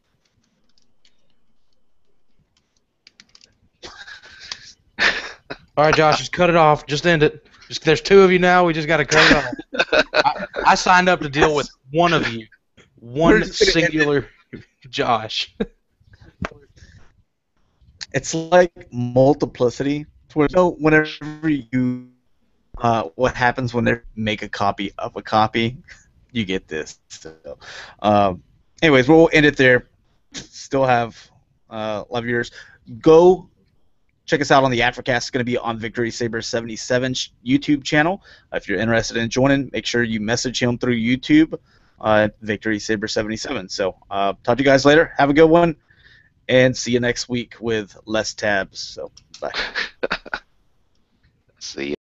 All right, Josh, just cut it off. Just end it. There's 2 of you now. We just got to cut it off. I signed up to deal with one of you. One singular Josh. It's like multiplicity. Where, whenever you, what happens when they make a copy of a copy, you get this. So, anyways, we'll end it there. Still have love yours. Go check us out on the Aftercast. It's going to be on Victory Saber 77 YouTube channel. If you're interested in joining, make sure you message him through YouTube, Victory Saber 77. So talk to you guys later. Have a good one, and see you next week with less tabs. So bye. See ya.